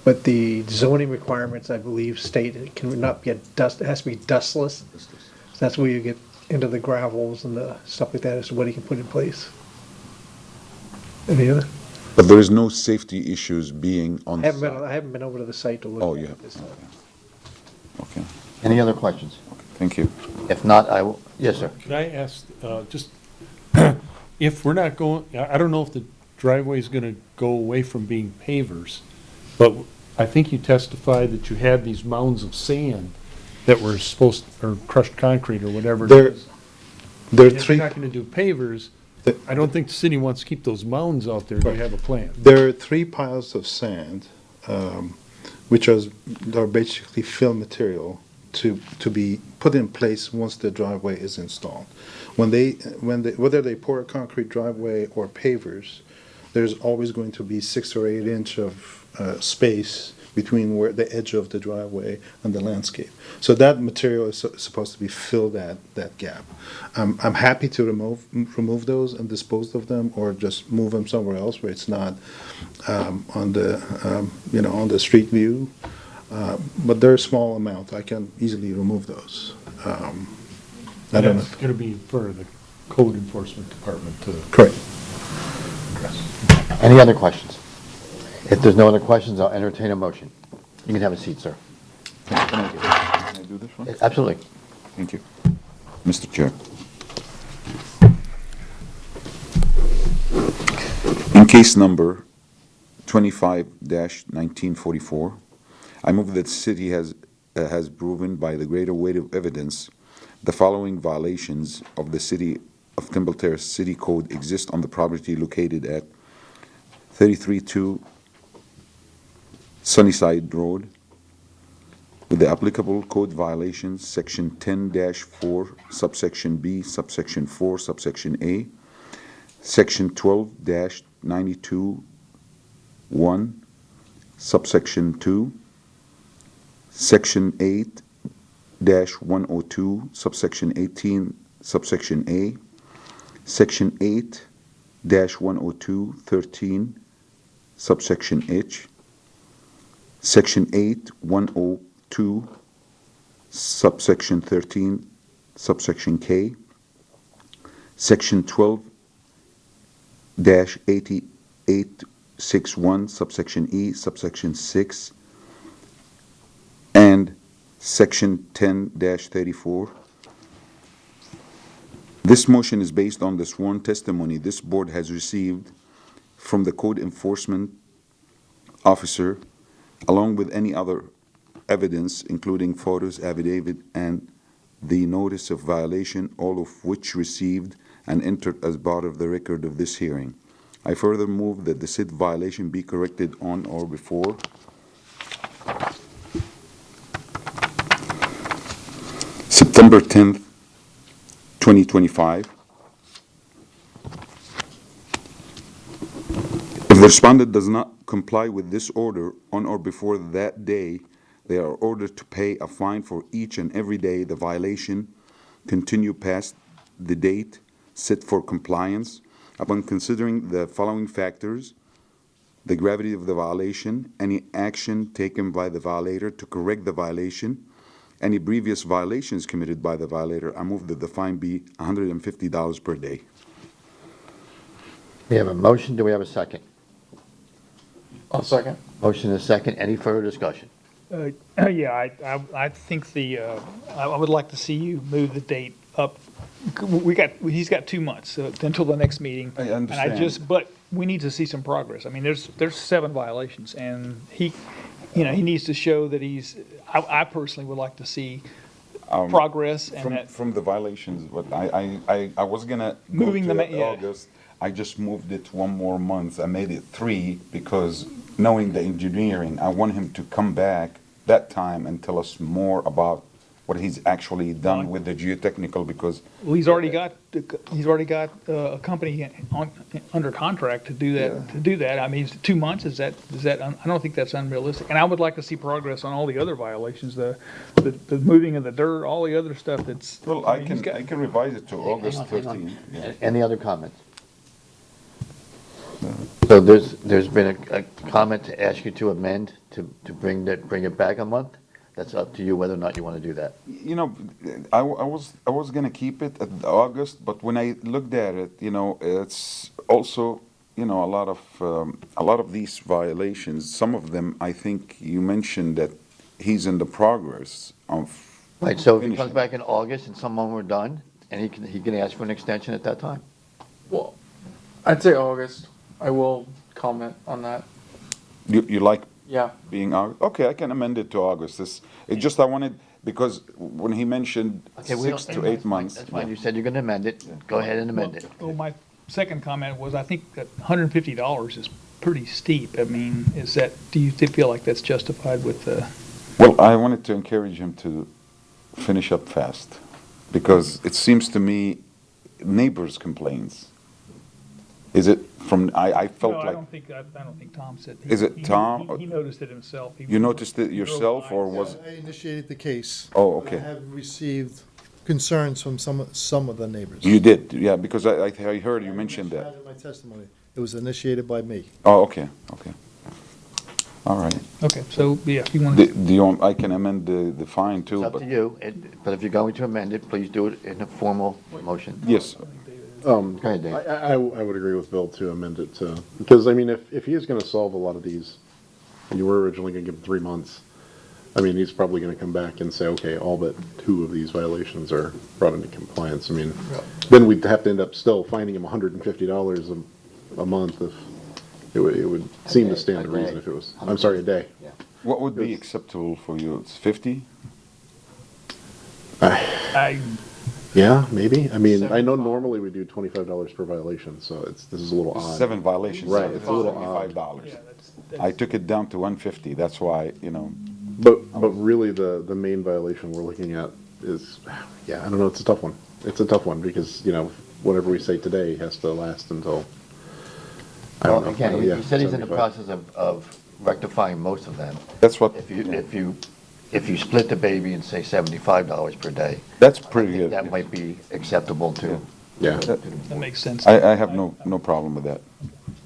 But the zoning requirements, I believe, state it cannot be it has to be dustless. So that's where you get into the gravels and the stuff like that as to what he can put in place. Any other? But there is no safety issues being on. I haven't been over to the site to look Oh, at yeah. it this time. Okay. Any other questions? Thank you. If not, I will, yes, sir. Could I ask, just, if we're not going, I don't know if the driveway's gonna go away from being pavers, but I think you testified that you had these mounds of sand that were or crushed concrete or whatever it is. There are If three. you're not gonna do pavers, I don't think the city wants to keep those mounds out there. Do you have a plan? There are 3 piles of sand, which are basically fill material to be put in place once the driveway is installed. Whether they pour a concrete driveway or pavers, there's always going to be 6 or 8 inch of space between where the edge of the driveway and the landscape. So that material is supposed to be fill that gap. I'm happy to remove those and dispose of them, or just move them somewhere else where it's not on the street view. But they're a small amount. I can easily remove those. I don't know. That's gonna be for the code enforcement department to. Correct. Any other questions? If there's no other questions, I'll entertain a motion. You can have a seat, sir. Can I do this one? Absolutely. Thank you. Mr. Chair. In case number 25-1944, I move that the city has proven by the greater weight of evidence the following violations of the City of Temple Terrace City Code exist on the property located at 332 Sunnyside Road, with the applicable code violations, section 10-4, subsection B, subsection 4, subsection A, section 12-92, 1, subsection 2, section 8-102, subsection 18, subsection A, section 8-102, 13, subsection H, section 8-102, subsection 13, subsection K, section 12-80 861, subsection E, subsection 6, and section 10-34. This motion is based on the sworn testimony this board has received from the code enforcement officer, along with any other evidence, including photos, affidavit, and the notice of violation, all of which received and entered as part of the record of this hearing. I further move that the said violation be corrected on or before September 10th, 2025. If the respondent does not comply with this order on or before that day, they are ordered to pay a fine for each and every day the violation continue past the date set for compliance. Upon considering the following factors: the gravity of the violation, any action taken by the violator to correct the violation, any previous violations committed by the violator, I move that the fine be $150 per day. We have a motion, do we have a second? I'll second. Motion is second, any further discussion? Yeah, I think I would like to see you move the date up. He's got 2 months until the next meeting. I understand. But we need to see some progress. I mean, there's 7 violations, and he needs to show that I personally would like to see progress and that. From the violations, but I was gonna go Moving them, to yeah. August. I just moved it 1 more month. I made it 3 because knowing the engineering, I want him to come back that time and tell us more about what he's actually done with the geotechnical, because Well, he's already got a company under contract to do that. Yeah. To do that, I mean, 2 months. Is that? I don't think that's unrealistic. And I would like to see progress on all the other violations, the moving of the dirt, all the other stuff that's. well, I can revise it to August Hang on. 13th. Yeah. Any other comments? So there's been a comment to ask you to amend, to bring it back a month? That's up to you whether or not you want to do that. You know, I was gonna keep it at August, but when I looked at it, it's also, a lot of these violations. Some of them, I think you mentioned that he's in the progress of. Right, so if he finishing. comes back in August and some of them are done, and he can ask for an extension at that time? Well, I'd say August. I will comment on that. You like Yeah. being August? Okay, I can amend it to August. It just I wanted, because when he mentioned Okay, 6 to 8 months. That's fine, you said you're going to amend it, go ahead and amend it. Well, my second comment was, I think that $150 is pretty steep. I mean, do you feel like that's justified with the? Well, I wanted to encourage him to finish up fast, because it seems to me neighbors complains. Is it from, I felt No, like. I don't think Tom said. Is it Tom? He noticed it himself. You noticed it yourself, or was? I initiated the case. Oh, okay. I have received concerns from some of the neighbors. You did, yeah, because I heard you mentioned Mentioned that. in my testimony. It was initiated by me. Oh, okay. All right. Okay, so, yeah, if you want to. I can amend the fine too, It's up but. to you, but if you're going to amend it, please do it in a formal motion. Yes, Go ahead, Dave. I would agree with Bill to amend it to, because, I mean, if he is gonna solve a lot of these, and you were originally gonna give him 3 months, I mean, he's probably gonna come back and say, okay, all but 2 of these violations are brought into compliance. I mean, then we'd have to end up still fining him $150 a month if, it would seem to stand to A day. reason if it was, I'm sorry, a day. what would be acceptable for you? It's 50? Yeah, maybe. I mean, I know normally we do $25 per violation, so this is a little odd. 7 violations. Right, it's a little odd. $75. I took it down to 150, that's why, But really, the main violation we're looking at is, yeah, I don't know, it's a tough one. It's a tough one, because, whatever we say today has to last until, I don't know. Again, yeah, he said he's in the 75. process of rectifying most of them. that's what. If you split the baby and say $75 per day, That's pretty good. that might be acceptable to. Yeah. That makes sense. I have no problem with that.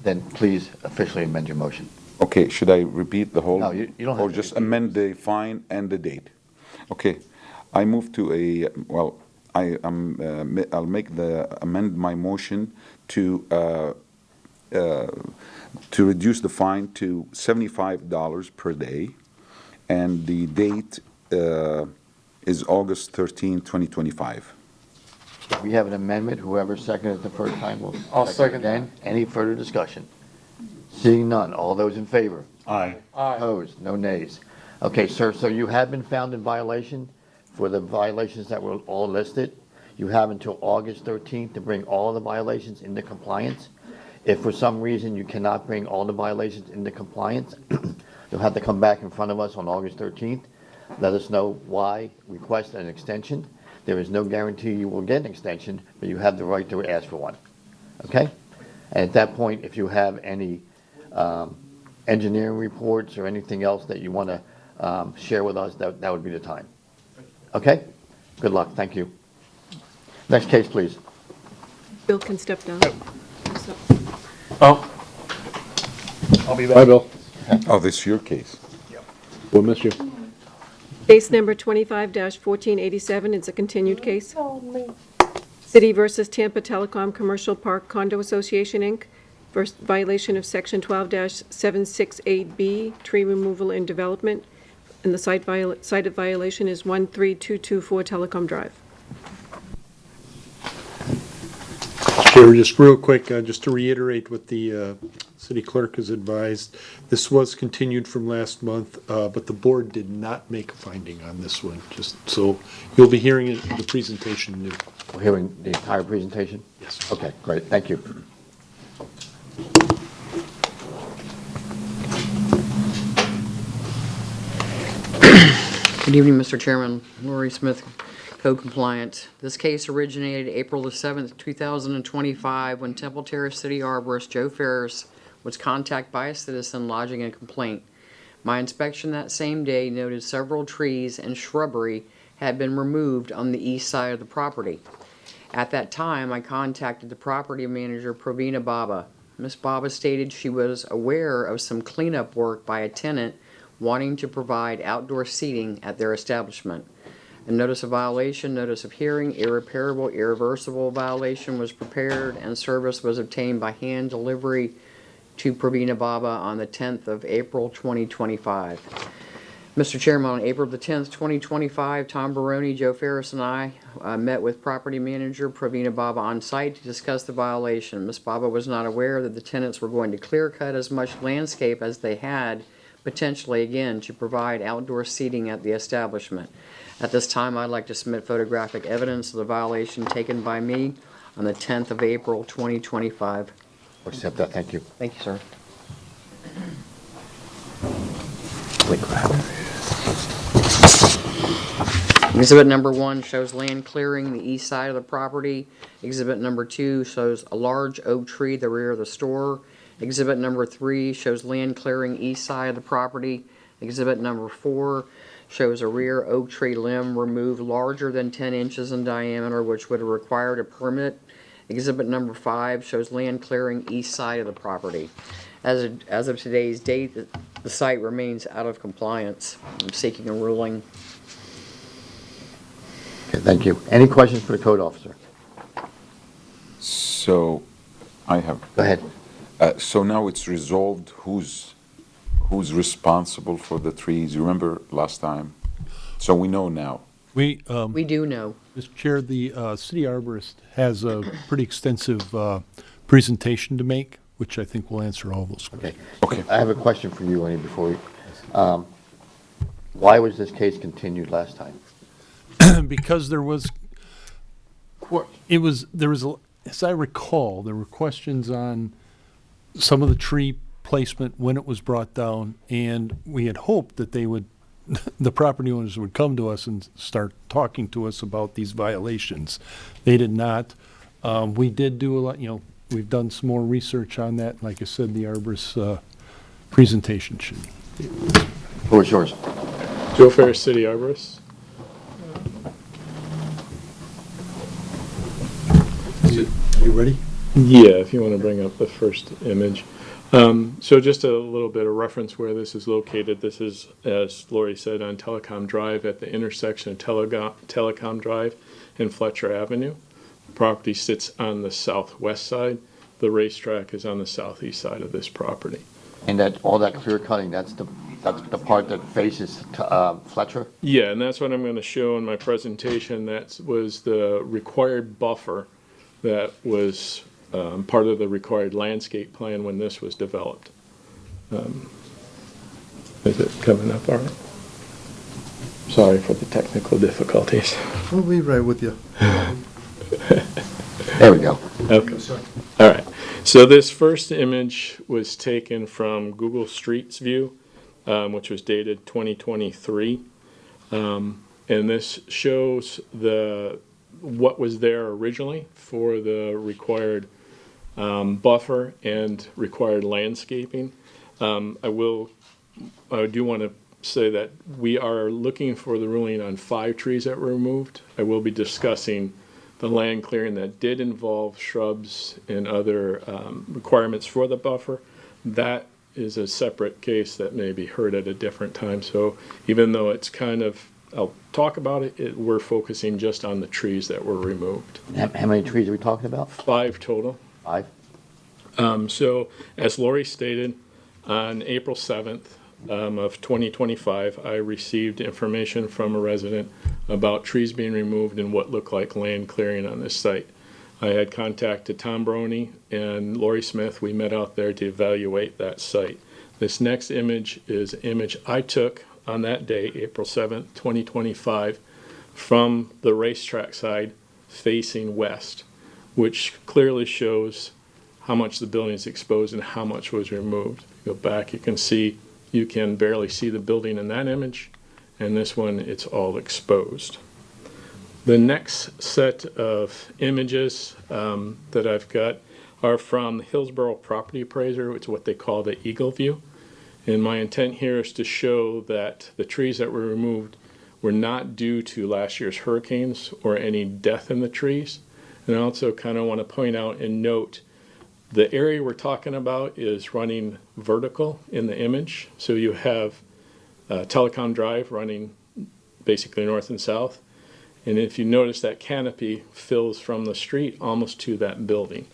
Then please officially amend your motion. Okay, should I repeat the whole? No, you don't have Or to just repeat it. amend the fine and the date? Okay, I move to I'll amend my motion to to reduce the fine to $75 per day, and the date is August 13, 2025. We have an amendment. Whoever seconded it the first time will I'll second second again. Any further discussion? Seeing none. All those in favor? Aye. Aye. Opposed? No nays. Okay, sir, so you have been found in violation for the violations that were all listed. You have until August 13th to bring all of the violations into compliance. If for some reason you cannot bring all the violations into compliance, you'll have to come back in front of us on August 13th. Let us know why, request an extension. There is no guarantee you will get an extension, but you have the right to ask for one. Okay? And at that point, if you have any engineering reports or anything else that you want to share with us, that would be the time. Okay? Good luck. Thank you. Next case, please. Bill can step down. Oh. I'll be back. Bye, Bill. Oh, this is your case. We'll miss you. Case number 25-1487 is a continued case. City versus Tampa Telecom Commercial Park Condo Association, Inc. First violation of Section 12-768B, tree removal and development. And the site of violation is 13224 Telecom Drive. Chair, just real quick, just to reiterate what the city clerk has advised, this was continued from last month, but the board did not make a finding on this one, just so you'll be hearing the presentation new. We're hearing the entire presentation? Yes. Okay, great. Thank you. Good evening, Mr. Chairman. Lori Smith, Code Compliance. This case originated April the 7th, 2025, when Temple Terrace City Arborist Joe Ferris was contacted by a citizen lodging a complaint. My inspection that same day noted several trees and shrubbery had been removed on the east side of the property. At that time, I contacted the property manager, Pravina Baba. Ms. Baba stated she was aware of some cleanup work by a tenant wanting to provide outdoor seating at their establishment. A notice of violation, notice of hearing, irreparable, irreversible violation was prepared, and service was obtained by hand delivery to Pravina Baba on the 10th of April 2025. Mr. Chairman, on April the 10th, 2025, Tom Baroni, Joe Ferris, and I met with property manager Pravina Baba on site to discuss the violation. Ms. Baba was not aware that the tenants were going to clear cut as much landscape as they had, potentially again to provide outdoor seating at the establishment. At this time, I'd like to submit photographic evidence of the violation taken by me on the 10th of April 2025. Accept that. Thank you. Thank you, sir. Exhibit number 1 shows land clearing the east side of the property. Exhibit number 2 shows a large oak tree at the rear of the store. Exhibit number 3 shows land clearing east side of the property. Exhibit number 4 shows a rear oak tree limb removed larger than 10 inches in diameter, which would have required a permit. Exhibit number 5 shows land clearing east side of the property. As of today's date, the site remains out of compliance. I'm seeking a ruling. Okay, thank you. Any questions for the code officer? So, I have. Go ahead. So now it's resolved who's responsible for the trees. You remember last time? So we know now. We do know. Mr. Chair, the city arborist has a pretty extensive presentation to make, which I think will answer all those questions. Okay. I have a question for you, Lenny, before we, why was this case continued last time? Because there was, as I recall, there were questions on some of the tree placement when it was brought down, and we had hoped that they would, the property owners would come to us and start talking to us about these violations. They did not. We did do a lot, we've done some more research on that. Like I said, the arborist's presentation should. Who is yours? Joe Ferris, City Arborist. You ready? Yeah, if you want to bring up the first image. So just a little bit of reference where this is located. This is, as Lori said, on Telecom Drive at the intersection of Telecom Drive and Fletcher Avenue. The property sits on the southwest side. the racetrack is on the southeast side of this property. And that, all that clear cutting, that's the part that faces Fletcher? Yeah, and that's what I'm going to show in my presentation. That was the required buffer that was part of the required landscape plan when this was developed. Is it coming up all right? Sorry for the technical difficulties. We'll be right with you. There we go. Okay. All right. So this first image was taken from Google Streets View, which was dated 2023. And this shows what was there originally for the required buffer and required landscaping. I do want to say that we are looking for the ruling on 5 trees that were removed. I will be discussing the land clearing that did involve shrubs and other requirements for the buffer. That is a separate case that may be heard at a different time. So even though it's kind of, I'll talk about it, we're focusing just on the trees that were removed. How many trees are we talking about? 5 total. 5? So as Lori stated, on April 7th of 2025, I received information from a resident about trees being removed and what looked like land clearing on this site. I had contacted Tom Baroni and Lori Smith. We met out there to evaluate that site. This next image is an image I took on that day, April 7th, 2025, from the racetrack side facing west, which clearly shows how much the building is exposed and how much was removed. Go back, you can barely see the building in that image, and this one, it's all exposed. The next set of images that I've got are from the Hillsborough Property Appraiser, which is what they call the Eagle View. And my intent here is to show that the trees that were removed were not due to last year's hurricanes or any death in the trees. And I also kind of want to point out and note the area we're talking about is running vertical in the image. So you have Telecom Drive running basically north and south. And if you notice, that canopy fills from the street almost to that building.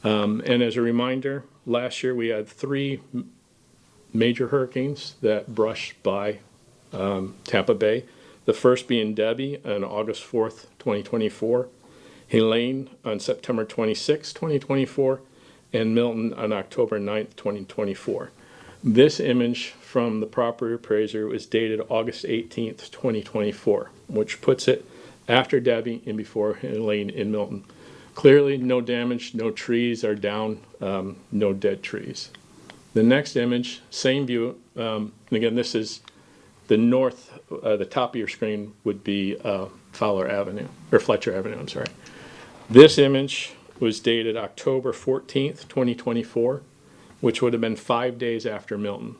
And as a reminder, last year we had 3 major hurricanes that brushed by Tampa Bay. The first being Debbie on August 4th, 2024, Helene on September 26, 2024, and Milton on October 9th, 2024. This image from the property appraiser was dated August 18th, 2024, which puts it after Debbie and before Helene in Milton. Clearly, no damage, no trees are down, no dead trees. The next image, same view, and again, this is the north, the top of your screen would be Fowler Avenue, or Fletcher Avenue, I'm sorry. This image was dated October 14th, 2024, which would have been 5 days after Milton.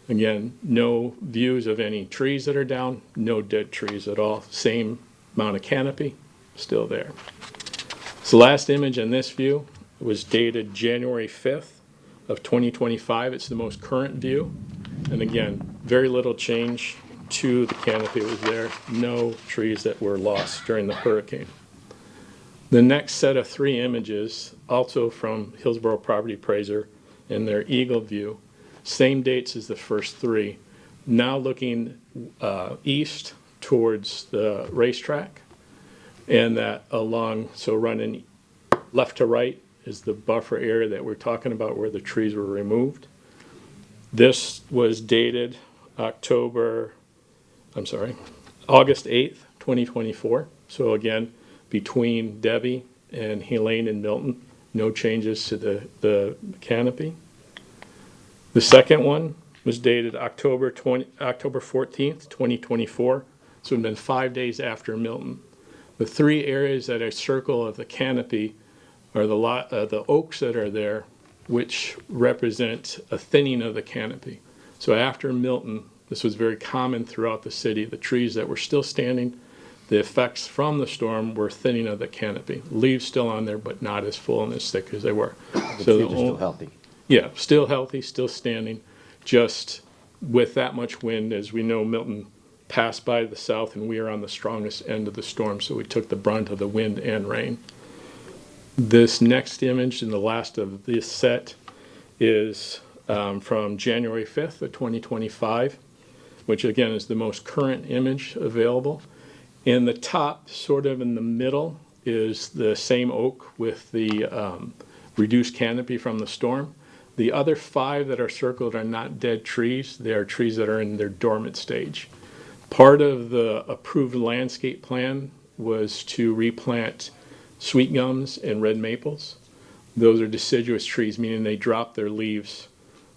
Again, no views of any trees that are down, no dead trees at all. Same amount of canopy, still there. So the last image in this view was dated January 5th of 2025. It's the most current view. And again, very little change to the canopy that was there. No trees that were lost during the hurricane. The next set of 3 images, also from Hillsborough Property Appraiser in their Eagle View, same dates as the first 3, now looking east towards the racetrack, and that along, so running left to right is the buffer area that we're talking about where the trees were removed. This was dated August 8th, 2024. So again, between Debbie and Helene and Milton, no changes to the canopy. The second one was dated October 14th, 2024. So it had been 5 days after Milton. The 3 areas that I circle of the canopy are the oaks that are there, which represent a thinning of the canopy. So after Milton, this was very common throughout the city. The trees that were still standing, the effects from the storm were thinning of the canopy. Leaves still on there, but not as full and as thick as they were. The trees are still healthy. Yeah, still healthy, still standing. Just with that much wind, as we know, Milton passed by the south and we are on the strongest end of the storm, so we took the brunt of the wind and rain. This next image and the last of this set is from January 5th of 2025, which again is the most current image available. In the top, sort of in the middle, is the same oak with the reduced canopy from the storm. The other 5 that are circled are not dead trees. They are trees that are in their dormant stage. Part of the approved landscape plan was to replant sweet gums and red maples. Those are deciduous trees, meaning they drop their leaves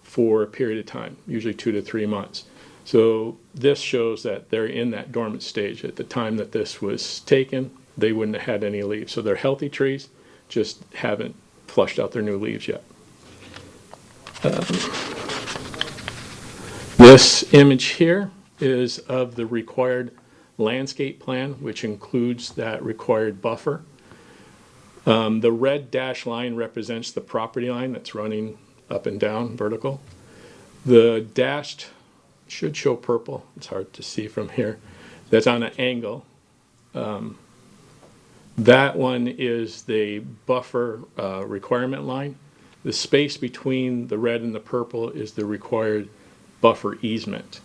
for a period of time, usually 2 to 3 months. So this shows that they're in that dormant stage. At the time that this was taken, they wouldn't have had any leaves. So they're healthy trees, just haven't flushed out their new leaves yet. This image here is of the required landscape plan, which includes that required buffer. The red dashed line represents the property line that's running up and down vertical. The dashed should show purple. It's hard to see from here. That's on an angle. That one is the buffer requirement line. The space between the red and the purple is the required buffer easement.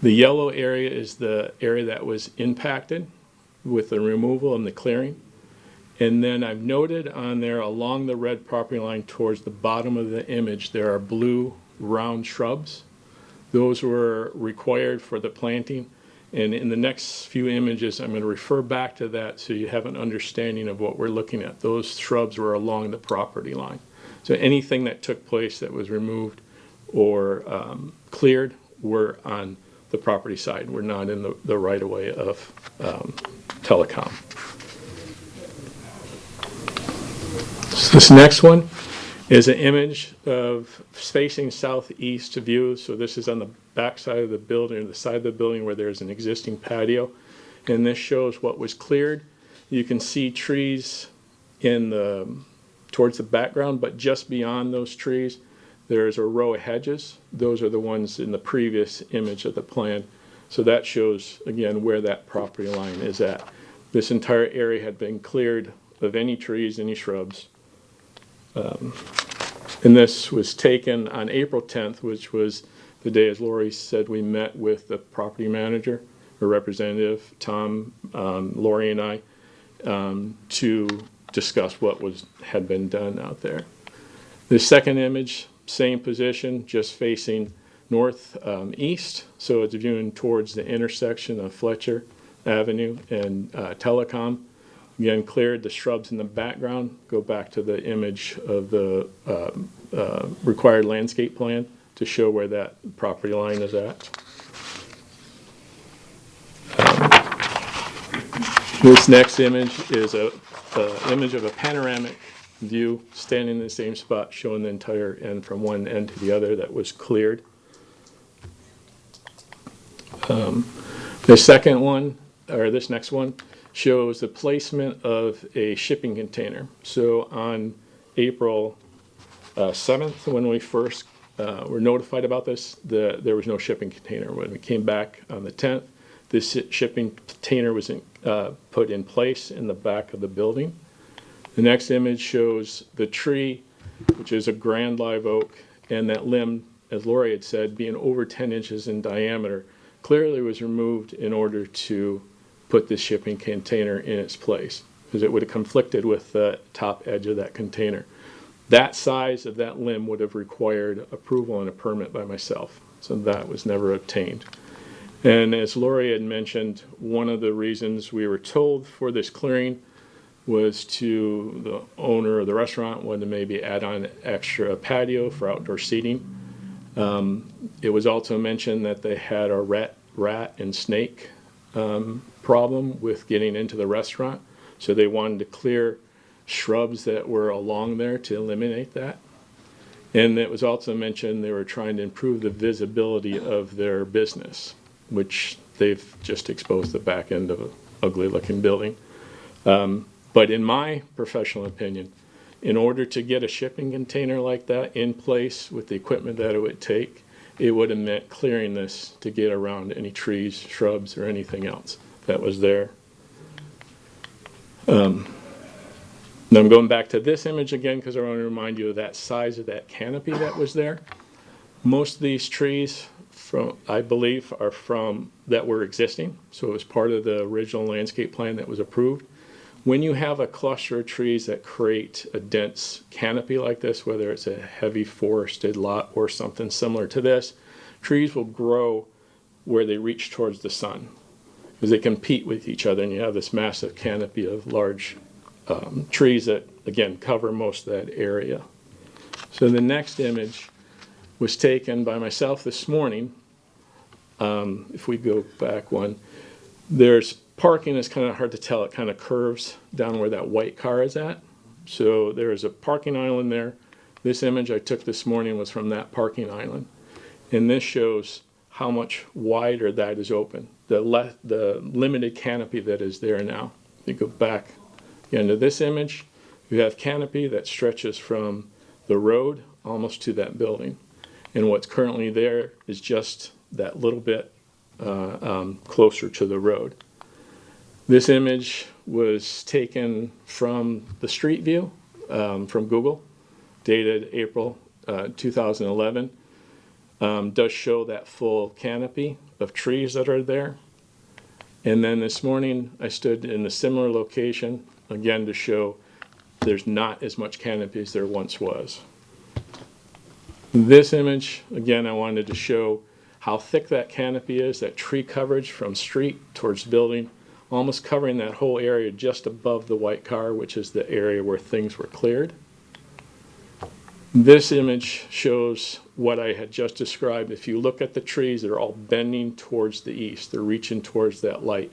The yellow area is the area that was impacted with the removal and the clearing. And then I've noted on there along the red property line towards the bottom of the image, there are blue round shrubs. Those were required for the planting. And in the next few images, I'm going to refer back to that so you have an understanding of what we're looking at. Those shrubs were along the property line. So anything that took place that was removed or cleared were on the property side. We're not in the right-of-way of telecom. So this next one is an image of facing southeast view. So this is on the back side of the building, or the side of the building where there's an existing patio. And this shows what was cleared. You can see trees in the towards the background, but just beyond those trees, there's a row of hedges. Those are the ones in the previous image of the plan. So that shows, again, where that property line is at. This entire area had been cleared of any trees, any shrubs. And this was taken on April 10th, which was the day, as Lori said, we met with the property manager, or representative, Tom, Lori, and I, to discuss what had been done out there. The second image, same position, just facing north east, so it's viewing towards the intersection of Fletcher Avenue and Telecom. Again, cleared. The shrubs in the background go back to the image of the required landscape plan to show where that property line is at. This next image is an image of a panoramic view standing in the same spot, showing the entire end from one end to the other that was cleared. The second one, or this next one, shows the placement of a shipping container. So on April 7th, when we first were notified about this, there was no shipping container. When we came back on the 10th, this shipping container was put in place in the back of the building. The next image shows the tree, which is a grand live oak, and that limb, as Lori had said, being over 10 inches in diameter, clearly was removed in order to put this shipping container in its place, because it would have conflicted with the top edge of that container. That size of that limb would have required approval and a permit by myself, so that was never obtained. And as Lori had mentioned, one of the reasons we were told for this clearing was to the owner of the restaurant wanted to maybe add on extra patio for outdoor seating. It was also mentioned that they had a rat and snake problem with getting into the restaurant, so they wanted to clear shrubs that were along there to eliminate that. And it was also mentioned they were trying to improve the visibility of their business, which they've just exposed the back end of an ugly looking building. But in my professional opinion, in order to get a shipping container like that in place with the equipment that it would take, it would have meant clearing this to get around any trees, shrubs, or anything else that was there. Now I'm going back to this image again because I want to remind you of that size of that canopy that was there. Most of these trees, I believe, are from that were existing, so it was part of the original landscape plan that was approved. When you have a cluster of trees that create a dense canopy like this, whether it's a heavy forested lot or something similar to this, trees will grow where they reach towards the sun because they compete with each other, and you have this massive canopy of large trees that, again, cover most of that area. So the next image was taken by myself this morning. If we go back one, there's parking is kind of hard to tell. It kind of curves down where that white car is at. So there is a parking island there. This image I took this morning was from that parking island. And this shows how much wider that is open. The limited canopy that is there now. If you go back again to this image, you have canopy that stretches from the road almost to that building. And what's currently there is just that little bit closer to the road. This image was taken from the street view from Google, dated April 2011. Does show that full canopy of trees that are there. And then this morning I stood in a similar location, again to show there's not as much canopy as there once was. This image, again, I wanted to show how thick that canopy is, that tree coverage from street towards building, almost covering that whole area just above the white car, which is the area where things were cleared. This image shows what I had just described. If you look at the trees, they're all bending towards the east. They're reaching towards that light.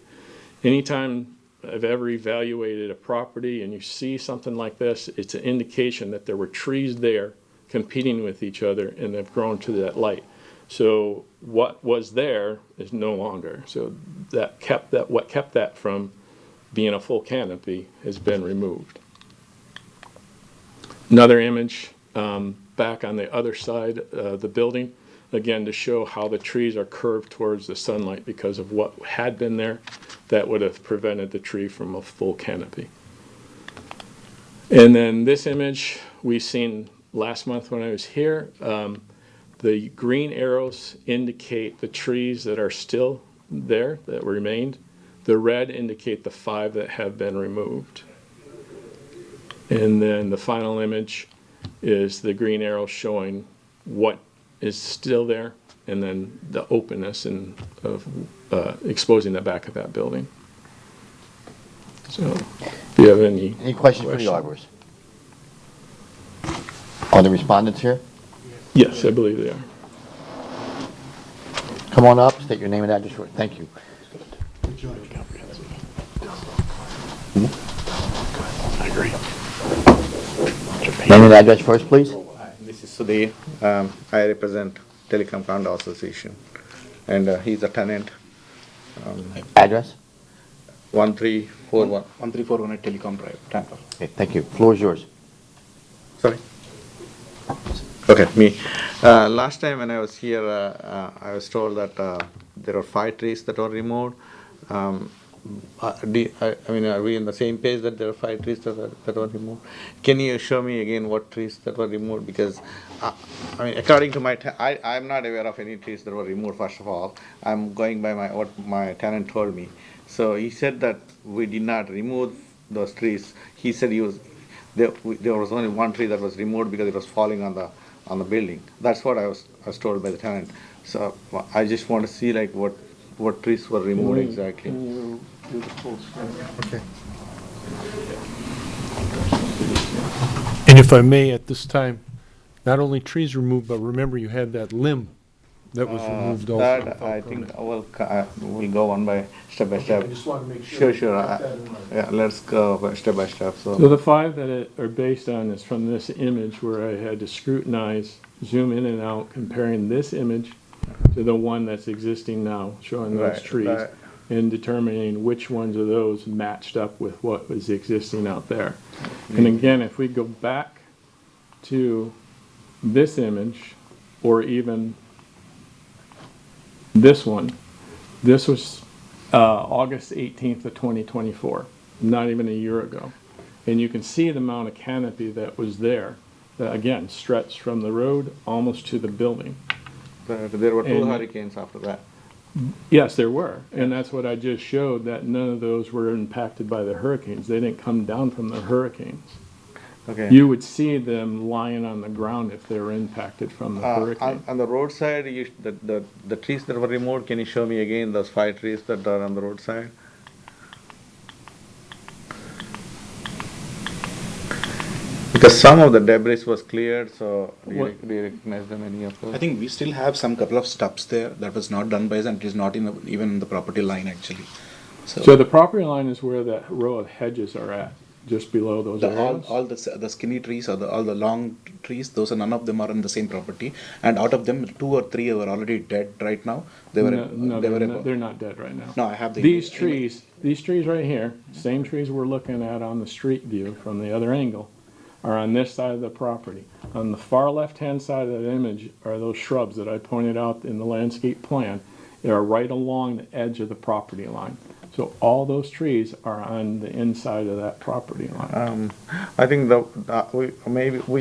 Anytime I've ever evaluated a property and you see something like this, it's an indication that there were trees there competing with each other and they've grown to that light. So what was there is no longer. So what kept that from being a full canopy has been removed. Another image back on the other side of the building, again to show how the trees are curved towards the sunlight because of what had been there that would have prevented the tree from a full canopy. And then this image we seen last month when I was here. The green arrows indicate the trees that are still there, that remained. The red indicate the 5 that have been removed. And then the final image is the green arrow showing what is still there, and then the openness and of exposing the back of that building. So, do you have any questions for the arborist? Are the respondents here? Yes, I believe they are. Come on up, state your name and address. Thank you. I agree. Name and address first, please. This is Sudhir. I represent Telecom Condo Association, and he's a tenant. Address? 1341. 1341 at Telecom Drive, Tampa. Okay, thank you. Floor is yours. Sorry. Okay, me. Last time when I was here, I was told that there are 5 trees that were removed. I mean, are we in the same page that there are 5 trees that were removed? Can you show me again what trees that were removed? Because, I mean, according to my, I'm not aware of any trees that were removed, first of all. I'm going by what my tenant told me. So he said that we did not remove those trees. He said there was only 1 tree that was removed because it was falling on the building. That's what I was told by the tenant. So I just want to see like what trees were removed exactly. Can you do the full screen? Okay. And if I may, at this time, not only trees removed, but remember you had that limb that was removed also. That I think we'll go one by step. I just want to make sure. Sure. Yeah, let's go step by step. So the 5 that are based on is from this image where I had to scrutinize, zoom in and out, comparing this image to the one that's existing now, showing those trees, and determining which ones of those matched up with what was existing out there. And again, if we go back to this image, or even this one, was August 18th of 2024, not even a year ago. And you can see the amount of canopy that was there, that again, stretched from the road almost to the building. But there were two And- hurricanes after that. Yes, there were, and that's what I just showed, that none of those were impacted by the hurricanes. They didn't come down from the hurricanes. Okay. You would see them lying on the ground if they were impacted from the hurricane. On the roadside, the trees that were removed, can you show me again those 5 trees that are on the roadside? Because some of the debris was cleared, so do you recognize them, any of those? I think we still have some couple of stubs there that was not done by us, and it is not even in the property line actually. So the property line is where that row of hedges are at, just below those areas? All the skinny trees or all the long trees, those are, none of them are in the same property, and out of them 2 or 3 are already dead right now. They're not dead right now. No, I have the These trees right here, same trees we're looking at on the street view from the other angle, are on this side of the property. On the far left-hand side of that image are those shrubs that I pointed out in the landscape plan. They are right along the edge of the property line. So all those trees are on the inside of that property line. I think the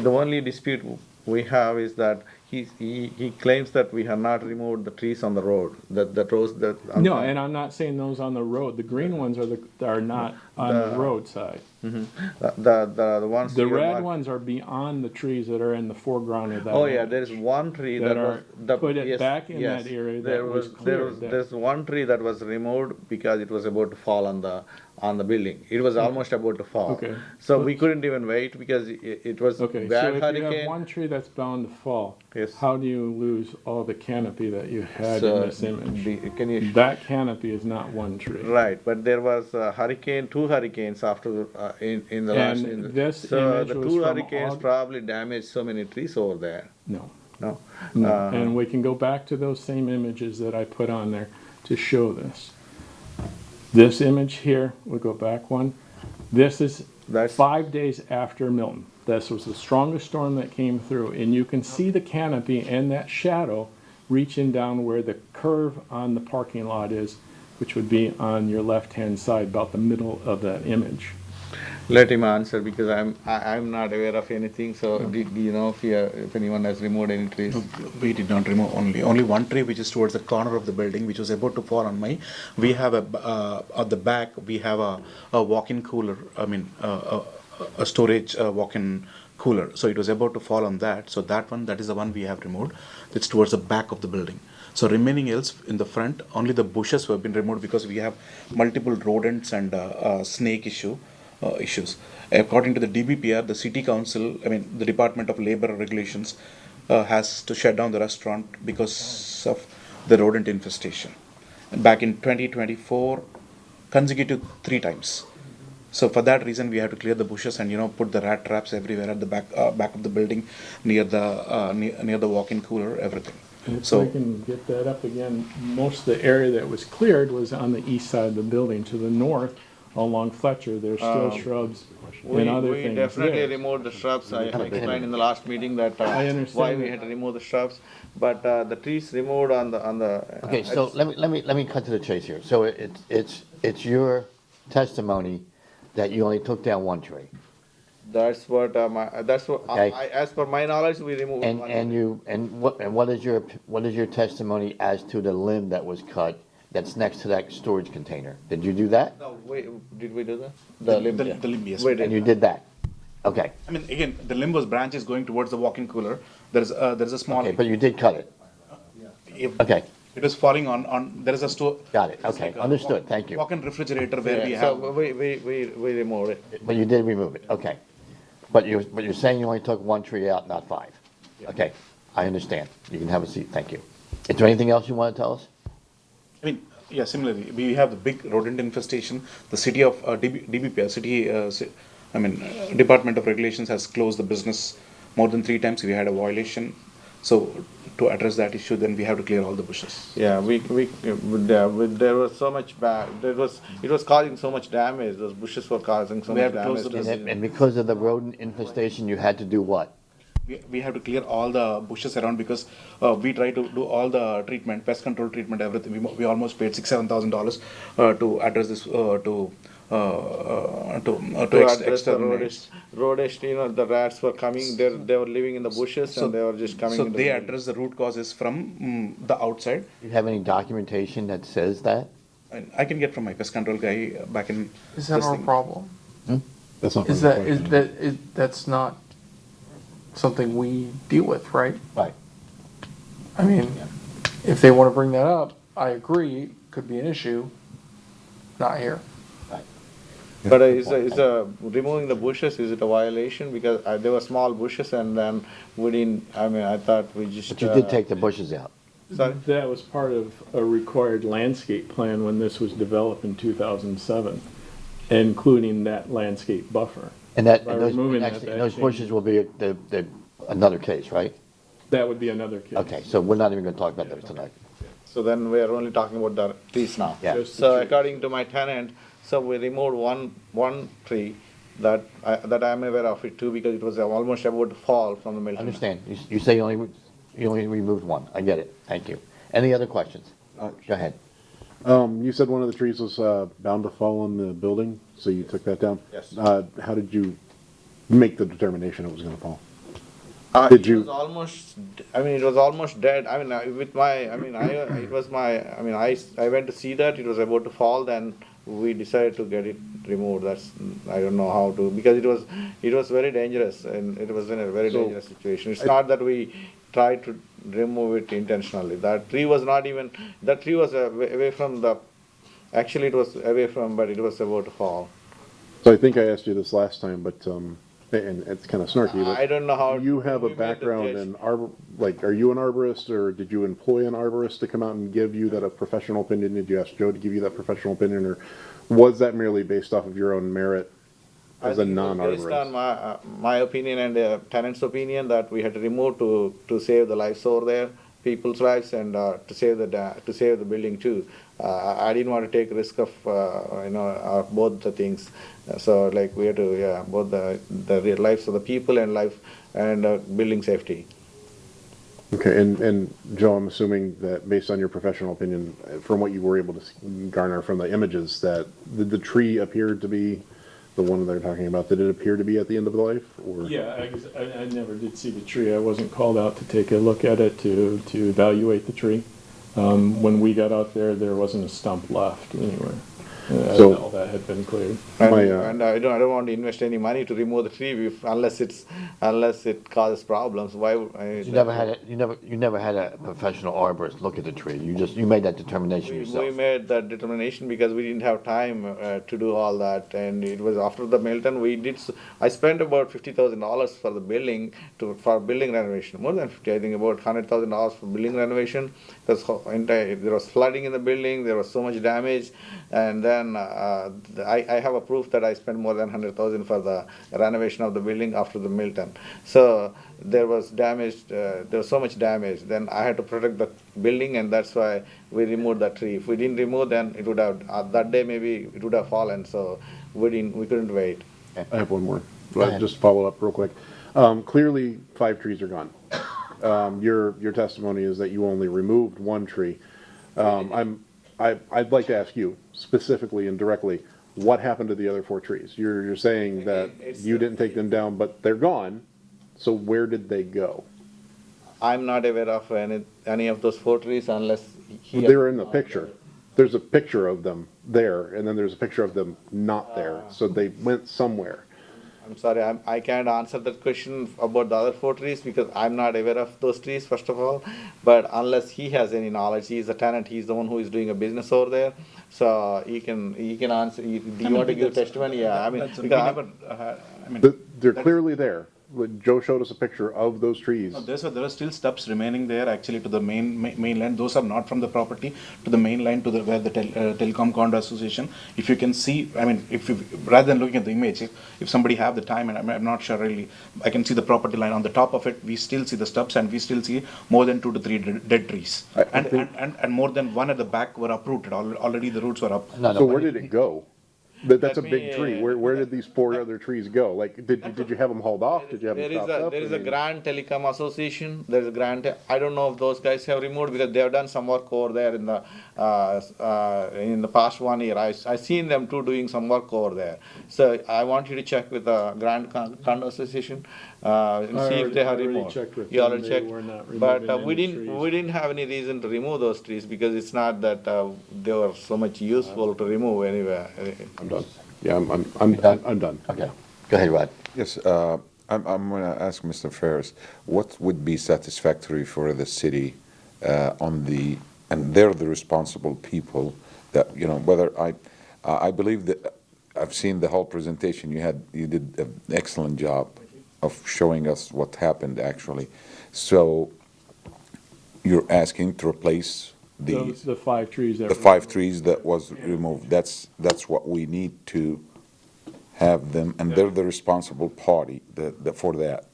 only dispute we have is that he claims that we have not removed the trees on the road, that rows that. No, and I'm not saying those on the road. The green ones are not on the roadside. The ones. The red ones are beyond the trees that are in the foreground of that. Oh yeah, there is one tree that was put it back in that area that was cleared. There's one tree that was removed because it was about to fall on the building. It was almost about to fall. Okay. So we couldn't even wait because it was Okay, bad so if hurricane. you have one tree that's bound to fall, Yes. how do you lose all the canopy that you had So, in this image? That That canopy is not one tree. right, but there was a hurricane, 2 hurricanes after in the last. And this so image the was 2 from hurricanes probably damaged so many trees over there. No. No. No. And we can go back to those same images that I put on there to show this. This image here, we'll go back one. This is 5 days after Milton. This was the strongest storm that came through, and you can see the canopy and that shadow reaching down where the curve on the parking lot is, which would be on your left-hand side, about the middle of that image. Let him answer because I'm not aware of anything. So do you know if anyone has removed any trees? No, we did not remove only one tree, which is towards the corner of the building, which was about to fall on my. We have at the back we have a walk-in cooler. I mean a storage walk-in cooler. So it was about to fall on that. So that is the one we have removed. It's towards the back of the building. So remaining else in the front, only the bushes have been removed because we have multiple rodents and snake issues. According to the DBPR, the City Council, the Department of Labor Regulations, has to shut down the restaurant because of the rodent infestation. Back in 2024, consecutive 3 times. So for that reason, we have to clear the bushes and put the rat traps everywhere at the back of the building, near the walk-in cooler, everything. If we can get that up again, most of the area that was cleared was on the east side of the building. To the north, along Fletcher, there's still shrubs and other things. We definitely there. removed the shrubs. I explained in the last meeting that I understand why we had to remove the shrubs, but the trees removed on the. Okay, so let me cut to the chase here. So it's your testimony that you only took down one tree. That's what Okay. as per my knowledge, we removed. What is your testimony as to the limb that was cut that's next to that storage container? Did you do that? No, did we do that? The limb, yes. And you did that? Okay. Again, the limb was branches going towards the walk-in cooler. There's a small. Okay, but you did cut it? Okay. It was falling on. There is a store. Got it, okay, like understood, thank you. Walk-in refrigerator where we have. So we removed it. But you did remove it, okay. But you're saying you only took one tree out, not 5? Okay, I understand. You can have a seat, thank you. Is there anything else you want to tell us? Yeah, similarly, we have the big rodent infestation. The city of DBPR, Department of Regulations has closed the business more than 3 times. We had a violation. So to address that issue, then we have to clear all the bushes. Yeah, there was so much it was causing so much damage. Those bushes were causing so much damage. And because of the rodent infestation, you had to do what? We have to clear all the bushes around because we try to do all the treatment, pest control treatment, everything. We almost paid $6,000-7,000 to address this, to address the exterminate. the rats were coming, they were living in the bushes and they were just coming So into they the address the root causes from the outside. You have any documentation that says that? And I can get from my pest control guy back in. Is that this our thing. problem? That's not. Is that's not something we deal with, right? Right. I mean, if they want to bring that up, I agree, could be an issue. Not here. But removing the bushes, is it a violation? Because there were small bushes and then we didn't, I thought we just. But you did take the bushes out. Sorry? That was part of a required landscape plan when this was developed in 2007, including that landscape buffer. And that, By and those, removing that, actually, that and those changes- bushes will be another case, right? That would be another case. Okay, so we're not even gonna talk about those tonight. So then we are only talking about the trees now. Yeah. Just the So trees. according to my tenant, so we removed one tree that I'm aware of it too, because it was almost about to fall from the I Milton. understand. You say you only removed one. I get it. Thank you. Any other questions? Go ahead. You said one of the trees was bound to fall on the building, so you took that down? Yes. How did you make the determination it was going to fall? Did you? It was almost dead. I went to see that it was about to fall, then we decided to get it removed. I don't know how to, because it was very dangerous and it was in a very dangerous situation. It's not that we tried to remove it intentionally. That tree was away from actually it was away from, but it was about to fall. So I think I asked you this last time, but and it's kind of snarky. But I don't know how. You have a we made the background judge- in are you an arborist, or did you employ an arborist to come out and give you that a professional opinion? Did you ask Joe to give you that professional opinion, or was that merely based off of your own merit as a non-arborist? Based on my opinion and the tenant's opinion that we had to remove to save the lives over there, people's lives, and to save the building too. I didn't want to take risk of both the things. So like we had to both the real lives of the people and life and building safety. Okay, and Joe, I'm assuming that based on your professional opinion, from what you were able to garner from the images, that the tree appeared to be the one they're talking about. Did it appear to be at the end of the life? Or? Yeah, I never did see the tree. I wasn't called out to take a look at it to evaluate the tree. When we got out there, there wasn't a stump left anywhere. So- all that had been cleared. And I don't want to invest any money to remove the tree unless it causes problems. Why? You never had a professional arborist look at the tree. You made that determination We yourself. made that determination because we didn't have time to do all that, and it was after the Milton. I spent about $50,000 for the building for building renovation. More than 50, I think about $100,000 for building renovation. There was flooding in the building. There was so much damage, and then I have a proof that I spent more than $100,000 for the renovation of the building after the Milton. So there was damage. There was so much damage. Then I had to protect the building, and that's why we removed that tree. If we didn't remove, then it would have that day maybe it would have fallen. So we couldn't wait. I have one more. Go ahead. Just follow up real quick. Clearly, 5 trees are gone. Your testimony is that you only removed 1 tree. I'd like to ask you specifically and directly, what happened to the other 4 trees? You're saying that you didn't take them down, but they're gone. So where did they go? I'm not aware of any of those 4 trees unless They're in the picture. There's a picture of them there, and then there's a picture of them not there. So they went somewhere. I'm sorry, I can't answer that question about the other 4 trees because I'm not aware of those trees, first of all. But unless he has any knowledge, he's a tenant, he's the one who is doing a business over there. So he can answer. Do you want to give testimony? Yeah, They're clearly there. Joe showed us a picture of those trees. No, there are still stubs remaining there actually to the main line. Those are not from the property to the main line to where the Telecom Condo Association. If you can see, rather than looking at the image, if somebody have the time, and I'm not sure really, I can see the property line on the top of it. We still see the stubs, and we still see more than 2 to 3 dead trees, and more than 1 at the back were uprooted. Already the roots were up. So where did it go? That's a Let big me, tree. Where did these four other trees go? Like, did you have them hauled off? Did you have them chopped up? there is I a mean- Grand Telecom Association. There is a Grand. I don't know if those guys have removed because they have done some work over there in the past 1 year. I seen them too doing some work over there. So I want you to check with the Grand Condo Association and see if they have removed. You already checked. But we didn't have any reason to remove those trees because it's not that they were so much useful to remove anywhere. I'm done. Yeah, I'm done. Okay, go ahead, Rod. Yes, I'm going to ask Mr. Ferris, what would be satisfactory for the city and they're the responsible people that, whether I believe that I've seen the whole presentation. You did an excellent job of showing us what happened actually. So you're asking to replace The 5 trees that the 5 trees that was removed. That's what we need to have them, and they're the responsible party for that.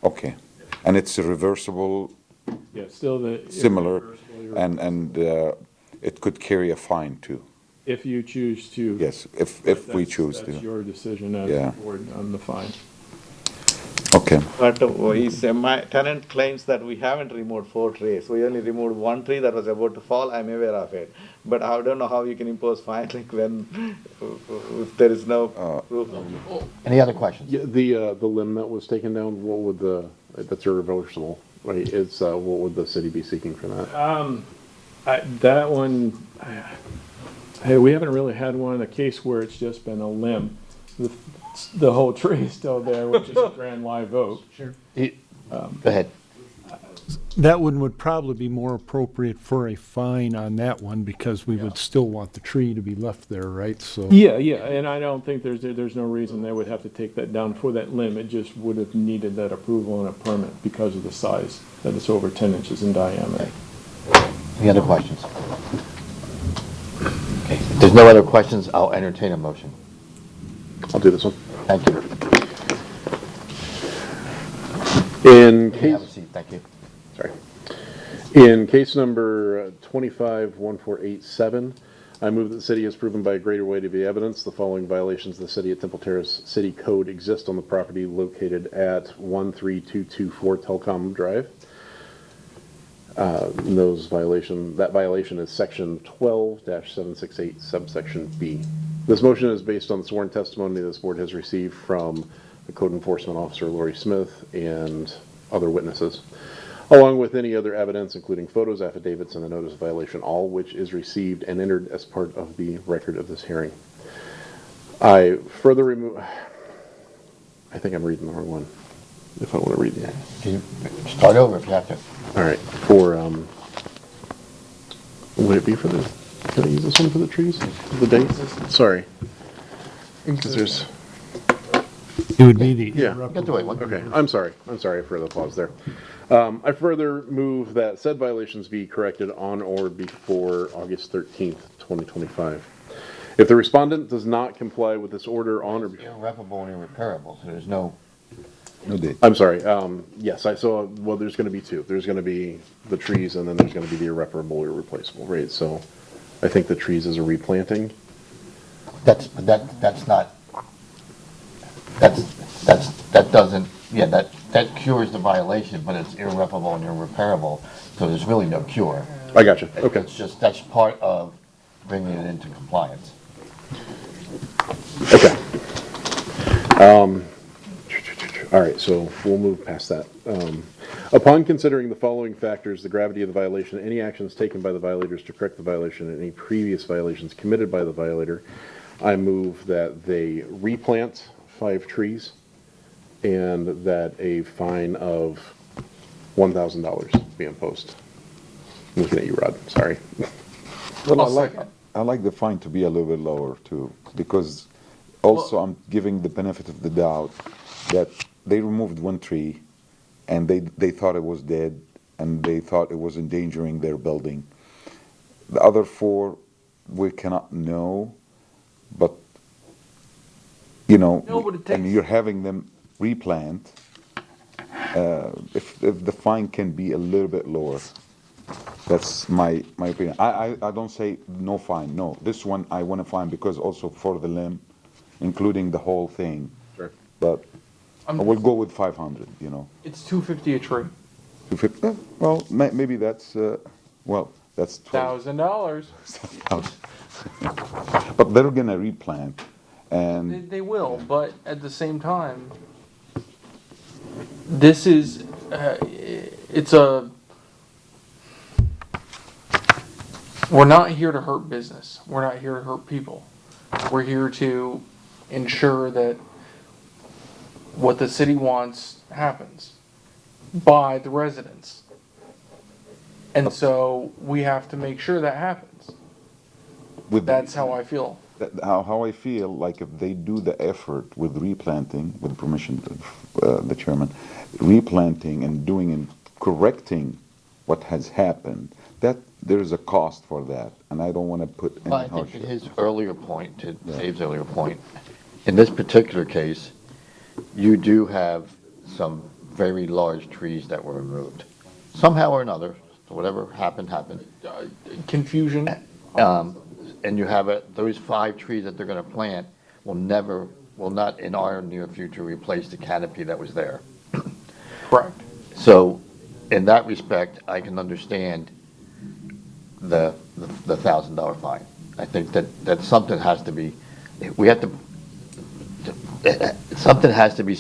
Okay, and it's a reversible, Yeah, still similar, irreversible, and it could carry a fine too. if you choose to. Yes, if we choose to. That's your decision as Yeah. a board on the fine. Okay. But my tenant claims that we haven't removed 4 trees. We only removed 1 tree that was about to fall. I'm aware of it. But I don't know how you can impose fine like when if there is no proof. Any other questions? Yeah, the limb that was taken down, what would that's irreversible, right? It's, what would the city be seeking for that? That one, hey, we haven't really had a case where it's just been a limb. The whole tree is still there, which is a grand live oak. Sure. Go ahead. That one would probably be more appropriate for a fine on that one because we would still want the tree to be left there, right? So. Yeah, and I don't think there's no reason they would have to take that down for that limb. It just would have needed that approval and a permit because of the size, that it's over 10 inches in diameter. Any other questions? Okay, if there's no other questions, I'll entertain a motion. I'll do this one. Thank you. In You can have a case, seat, thank you. sorry. In case number 251487, I move that the city has proven by a greater weight of the evidence the following violations of the city at Temple Terrace City Code exist on the property located at 13224 Telcom Drive. That violation is section 12-768 subsection B. This motion is based on the sworn testimony this board has received from the Code Enforcement Officer Lori Smith and other witnesses, along with any other evidence, including photos, affidavits, and the notice of violation, all which is received and entered as part of the record of this hearing. I further remove, I think I'm reading the wrong one, if I want to read the. Can you start over if you have to? All right, for, would it be for the, can I use this one for the trees? The dates? Sorry. Because there's. It would be the. Yeah. Get the way one. Okay, I'm sorry for the pause there. I further move that said violations be corrected on or before August 13th, 2025. If the respondent does not comply with this order on or before. Irreparable and irreparable, so there's no date. I'm sorry, yes, I saw, well, there's gonna be 2. There's gonna be the trees and then there's gonna be the irreparable or replaceable, right? So I think the trees is a replanting. that's not, that doesn't, yeah, that cures the violation, but it's irreparable and irreparable, so there's really no cure. I got you, okay. It's just, that's part of bringing it into compliance. Okay. All right, so we'll move past that. Upon considering the following factors, the gravity of the violation, any actions taken by the violators to correct the violation, and any previous violations committed by the violator, I move that they replant 5 trees and that a fine of $1,000 be imposed. I'm looking at you, Rod, sorry. Well, I like the fine to be a little bit lower too, because also I'm giving the benefit of the doubt that they removed 1 tree and they thought it was dead and they thought it was endangering their building. The other 4, we cannot know, but and you're having them replant, if the fine can be a little bit lower. That's my opinion. I don't say no fine, no. This one I want to fine because also for the limb, including the whole thing. Sure. But I will go with 500, It's $250 a tree. 250, well, maybe that's, well, that's 12. $1,000. But they're gonna replant and, They will, but at the same time, this is, we're not here to hurt business. We're not here to hurt people. We're here to ensure that what the city wants happens by the residents. And so we have to make sure that happens. That's how I feel. how I feel, like if they do the effort with replanting, with permission of the chairman, replanting and doing and correcting what has happened, that there's a cost for that, and I don't want to put any Well, I think hardship. to his earlier point, to Dave's earlier point, in this particular case, you do have some very large trees that were removed. Somehow or another, whatever happened, happened. Confusion. And you have those 5 trees that they're gonna plant will not in our near future replace the canopy that was there. Correct. So, in that respect, I can understand the $1,000 fine. I think that something has to be, something has to be,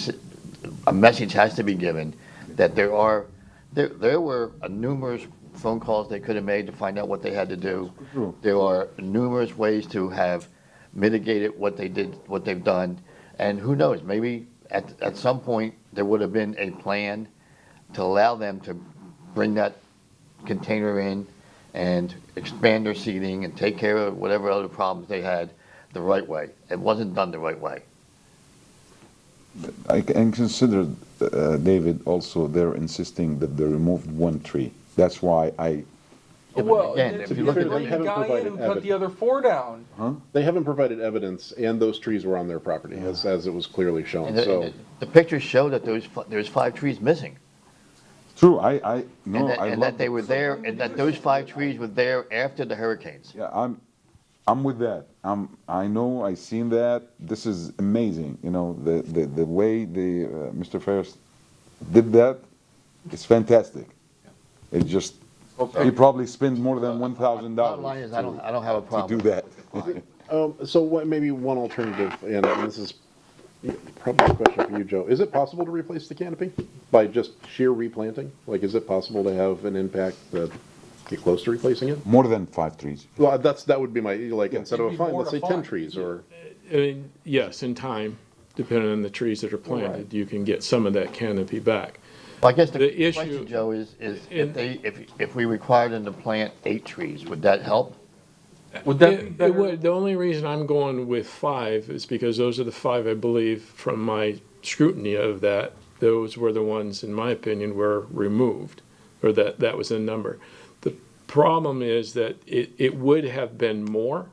a message has to be given that there were numerous phone calls they could have made to find out what they had to do. There are numerous ways to have mitigated what they've done, and who knows, maybe at some point there would have been a plan to allow them to bring that container in and expand their seating and take care of whatever other problems they had the right way. It wasn't done the right way. I can consider, David, also they're insisting that they removed 1 tree. That's why I, Well, again, if you look at bring the guy in who cut the other 4 down. They haven't provided evidence, and those trees were on their property, as it was clearly shown, And so. the pictures show that there's 5 trees missing. true, I no, I And love that they were there, and that those 5 trees were there after the hurricanes. Yeah, I'm with that. I know, I seen that. This is amazing. The way Mr. Ferris did that is fantastic. It just, he probably spent more than Bottom line $1,000 is, I don't have a to problem. do that. So maybe one alternative, and this is probably a question for you, Joe. Is it possible to replace the canopy by just sheer replanting? Like, is it possible to have an impact that get close to replacing it? More than 5 trees. Well, that would be my, instead of a fine, let's say 10 trees, or. I mean, yes, in time, depending on the trees that are planted, you can get some of that canopy back. Well, I guess the The issue- question, Joe, is if we required them to plant 8 trees, would that help? Would that be It better? would. The only reason I'm going with 5 is because those are the 5, I believe, from my scrutiny of that, those were the ones, in my opinion, were removed, or that was the number. The problem is that it would have been more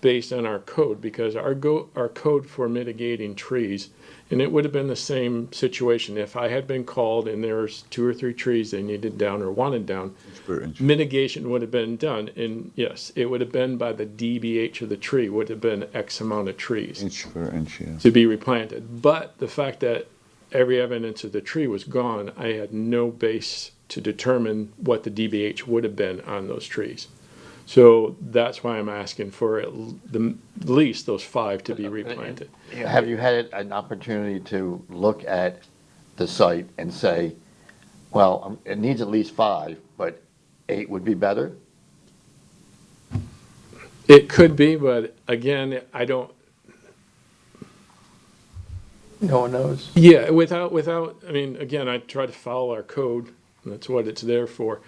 based on our code, because our code for mitigating trees, and it would have been the same situation. If I had been called and there's 2 or 3 trees they needed down or wanted down, mitigation would have been done. And yes, it would have been by the DBH of the tree, would have been X amount of trees Inch per inch, yeah. to be replanted. But the fact that every evidence of the tree was gone, I had no base to determine what the DBH would have been on those trees. So that's why I'm asking for at least those 5 to be replanted. Have you had an opportunity to look at the site and say, well, it needs at least 5, but 8 would be better? It could be, but again, I don't. No one knows. Yeah, without, I mean, again, I try to follow our code, and that's what it's there for.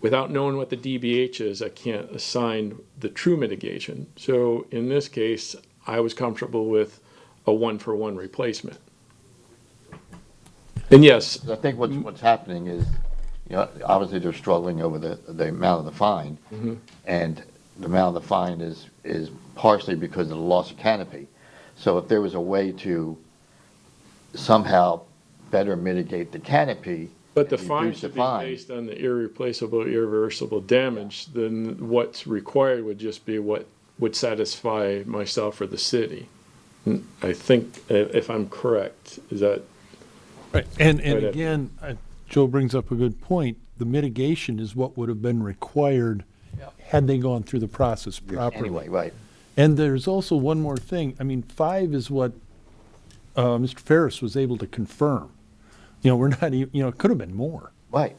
Without knowing what the DBH is, I can't assign the true mitigation. So in this case, I was comfortable with a 1-for-1 replacement. And yes. I think what's happening is, obviously they're struggling over the amount of the fine, and the amount of the fine is partially because of the loss of canopy. So if there was a way to somehow better mitigate the canopy, But the and fine reduce the should be fine. based on the irreplaceable, irreversible damage, then what's required would just be what would satisfy myself or the city. I think, if I'm correct, is that? Right, and Right. again, Joe brings up a good point. The mitigation is what would have been required had they gone through the process properly. Anyway, right. And there's also one more thing. I mean, 5 is what Mr. Ferris was able to confirm. You know, we're not even, you know, it could have been more. Right.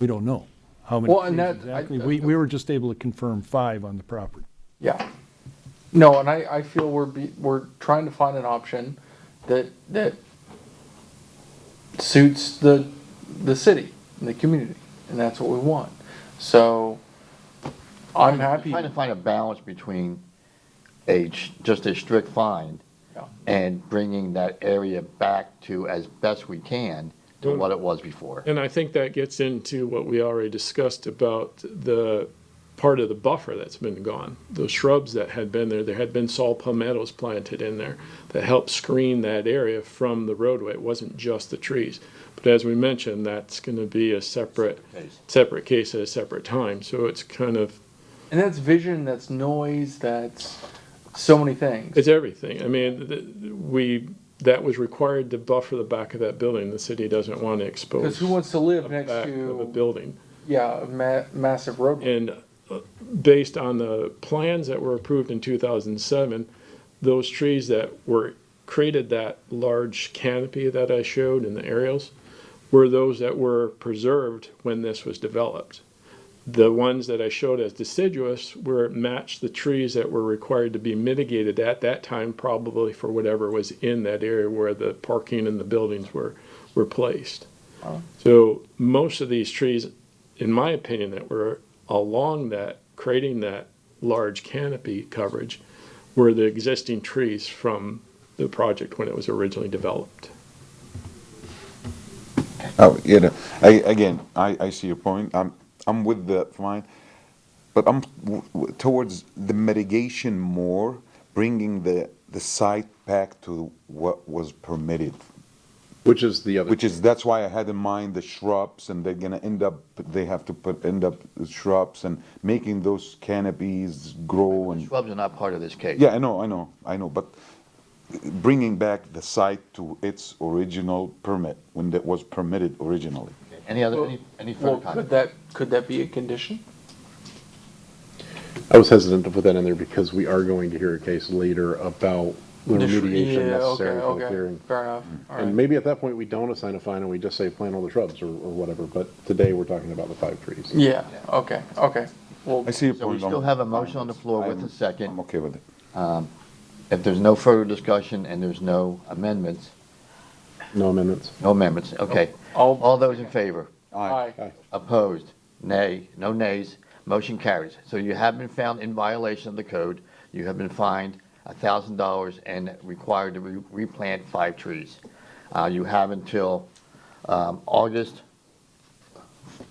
We don't know how many Well, and trees that- exactly. We were just able to confirm 5 on the property. Yeah. No, and I feel we're trying to find an option that suits the city and the community, and that's what we want. So I'm happy. Trying to find a balance between just a strict fine Yeah. and bringing that area back to, as best we can, to what it was before. And I think that gets into what we already discussed about the part of the buffer that's been gone. Those shrubs that had been there had been saw palmettos planted in there that helped screen that area from the roadway. It wasn't just the trees. But as we mentioned, that's going to be a separate case at a separate time. So it's kind of... And that's vision, that's noise, that's so many things. It's everything. I mean, that was required to buffer the back of that building. The city doesn't want to expose. Because who wants to live the next back to of a building? Yeah, a massive roadway. And based on the plans that were approved in 2007, those trees that created that large canopy that I showed in the aerials were those that were preserved when this was developed. The ones that I showed as deciduous matched the trees that were required to be mitigated at that time, probably for whatever was in that area where the parking and the buildings were placed. So most of these trees, in my opinion, that were along that, creating that large canopy coverage, were the existing trees from the project when it was originally developed. Oh, you know, I see your point. I'm with the fine, but I'm towards the mitigation more, bringing the site back to what was permitted. Which is the other. That's why I had in mind the shrubs, and they're gonna they have to end up the shrubs and making those canopies grow and. Shrubs are not part of this case. Yeah, I know, but bringing back the site to its original permit, when that was permitted originally. Any further comments? Could that be a condition? I was hesitant to put that in there because we are going to hear a case later about the remediation necessary for the clearing. Fair enough. All right. And maybe at that point, we don't assign a fine and we just say plant all the shrubs or whatever, but today we're talking about the 5 trees. Yeah, okay. Well, I see your So we point. still have a motion on the floor with a second. I'm okay with it. If there's no further discussion and there's no amendments, No amendments? no amendments, okay. All those in favor? Aye. Opposed? Nay. No nays. Motion carries. So you have been found in violation of the code. You have been fined $1,000 and required to replant 5 trees. You have until August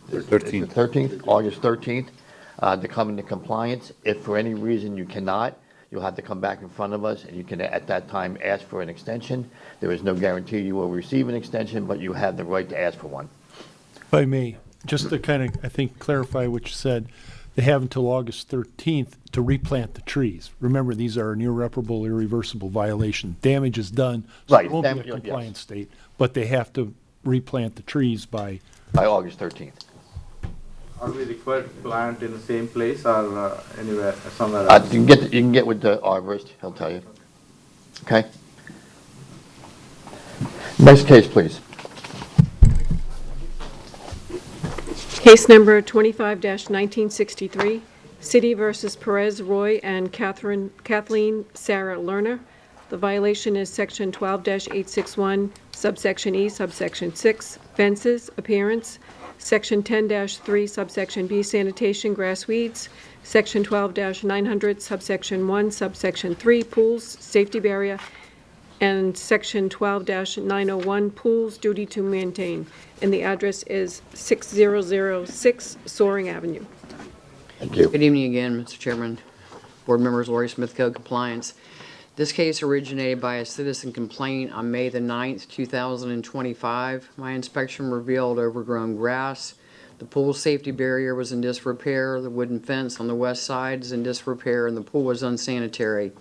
13th, August 13th, to come into compliance. If for any reason you cannot, you'll have to come back in front of us, and you can, at that time, ask for an extension. There is no guarantee you will receive an extension, but you have the right to ask for one. If I may, just to kind of, I think, clarify what you said, they have until August 13th to replant the trees. Remember, these are an irreparable, irreversible violation. Damage is done, so Right, it won't damage, be a yes. compliant state, but they have to replant the trees by... August 13th. Are we required to plant in the same place or anywhere, somewhere else? You can get with the arborist, he'll tell you. Okay? Next case, please. Case number 25-1963, City versus Perez Roy and Kathleen Sarah Lerner. The violation is section 12-861, subsection E, subsection 6, fences, appearance, section 10-3, subsection B, sanitation, grass, weeds, section 12-900, subsection 1, subsection 3, pools, safety barrier, and section 12-901, pools, duty to maintain. And the address is 6006 Soaring Avenue. Thank you. Good evening again, Mr. Chairman, board members, Lori Smith, Code Compliance. This case originated by a citizen complaint on May the 9th, 2025. My inspection revealed overgrown grass. The pool safety barrier was in disrepair. The wooden fence on the west side is in disrepair, and the pool was unsanitary.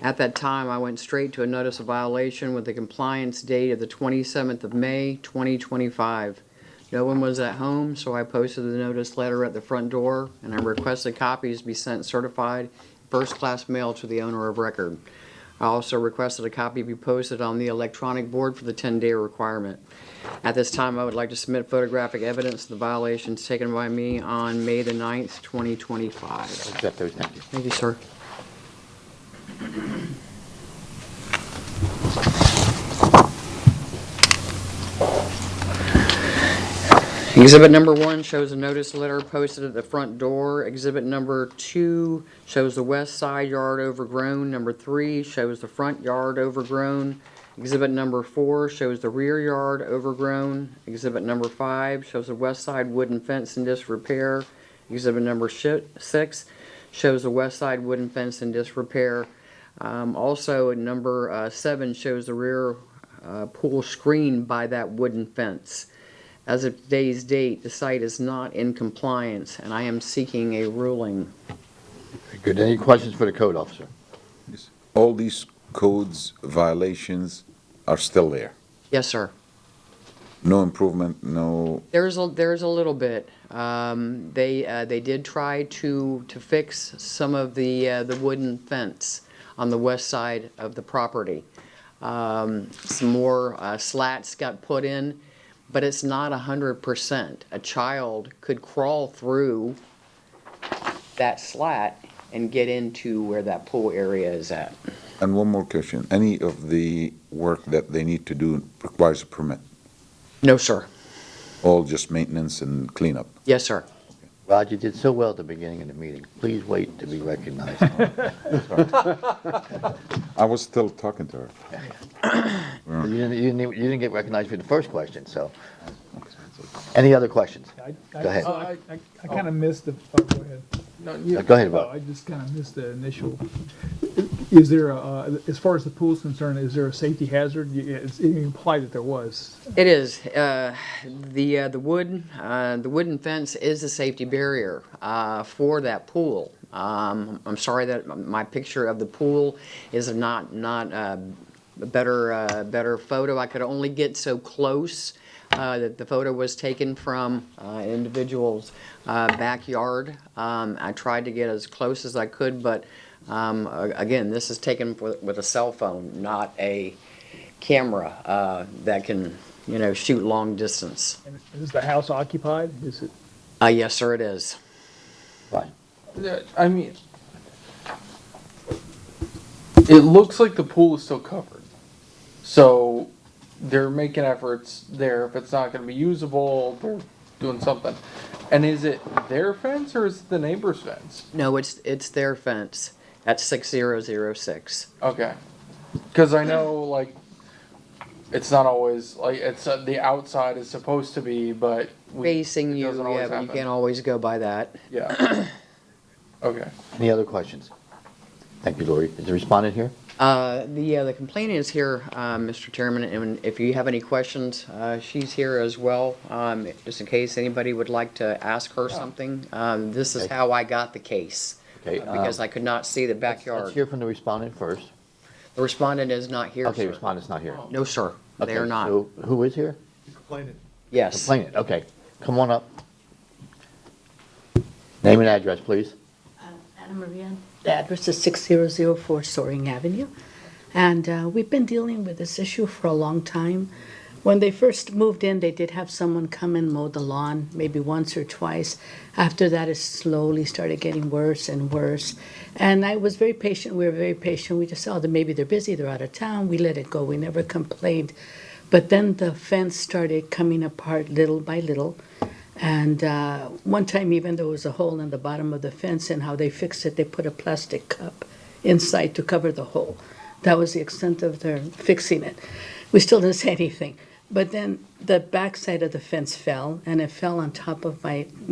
At that time, I went straight to a notice of violation with the compliance date of the 27th of May, 2025. No one was at home, so I posted the notice letter at the front door, and I requested copies be sent certified first-class mail to the owner of record. I also requested a copy be posted on the electronic board for the 10-day requirement. At this time, I would like to submit photographic evidence of the violations taken by me on May the 9th, 2025. Accept those, thank you. Thank you, sir. Exhibit number 1 shows a notice letter posted at the front door. Exhibit number 2 shows the west side yard overgrown. Number 3 shows the front yard overgrown. Exhibit number 4 shows the rear yard overgrown. Exhibit number 5 shows the west side wooden fence in disrepair. Exhibit number 6 shows the west side wooden fence in disrepair. Also, number 7 shows the rear pool screen by that wooden fence. As of today's date, the site is not in compliance, and I am seeking a ruling. Very good. Any questions for the code officer? All these codes violations are still there. Yes, sir. No improvement, no. There's a little bit. They did try to fix some of the wooden fence on the west side of the property. Some more slats got put in, but it's not 100%. A child could crawl through that slat and get into where that pool area is at. And one more question. Any of the work that they need to do requires a permit? No, sir. All just maintenance and cleanup? Yes, sir. Rod, you did so well at the beginning of the meeting. Please wait to be recognized. I was still talking to her. You didn't get recognized for the first question, so. Any other questions? Go ahead. I kind of missed the, oh, go ahead. No, go ahead, Bob. I just kind of missed the initial. Is there, as far as the pool's concerned, is there a safety hazard? It implied that there was. It is. The wooden fence is a safety barrier for that pool. I'm sorry that my picture of the pool is not a better photo. I could only get so close. That the photo was taken from an individual's backyard. I tried to get as close as I could, but again, this is taken with a cell phone, not a camera that can, shoot long distance. And is the house occupied? Is it? Yes, sir, it is. Fine. I mean, it looks like the pool is still covered. So they're making efforts there. If it's not going to be usable, they're doing something. And is it their fence or is it the neighbor's fence? No, it's their fence at 6006. Okay. Because I know, like, it's not always, like, it's the outside is supposed to be, but Facing you, yeah, but you can't always go by that. Yeah. Okay. Any other questions? Thank you, Lori. Is the respondent here? The complainant is here, Mr. Chairman, and if you have any questions, she's here as well, just in case anybody would like to ask her something. This is how I got the case, because I could not see the backyard. Let's hear from the respondent first. The respondent is not here, Okay, sir. respondent's not here. No, sir, they are not. So who is here? Complainant. Yes. Complainant, okay. Come on up. Name and address, please. Anna Maria. The address is 6004 Soaring Avenue. And we've been dealing with this issue for a long time. When they first moved in, they did have someone come and mow the lawn, maybe once or twice. After that, it slowly started getting worse and worse. And I was very patient. We were very patient. We just saw that maybe they're busy, they're out of town. We let it go. We never complained. But then the fence started coming apart little by little. And one time even there was a hole in the bottom of the fence, and how they fixed it, they put a plastic cup inside to cover the hole. That was the extent of their fixing it. We still didn't say anything. But then the backside of the fence fell, and it fell on top of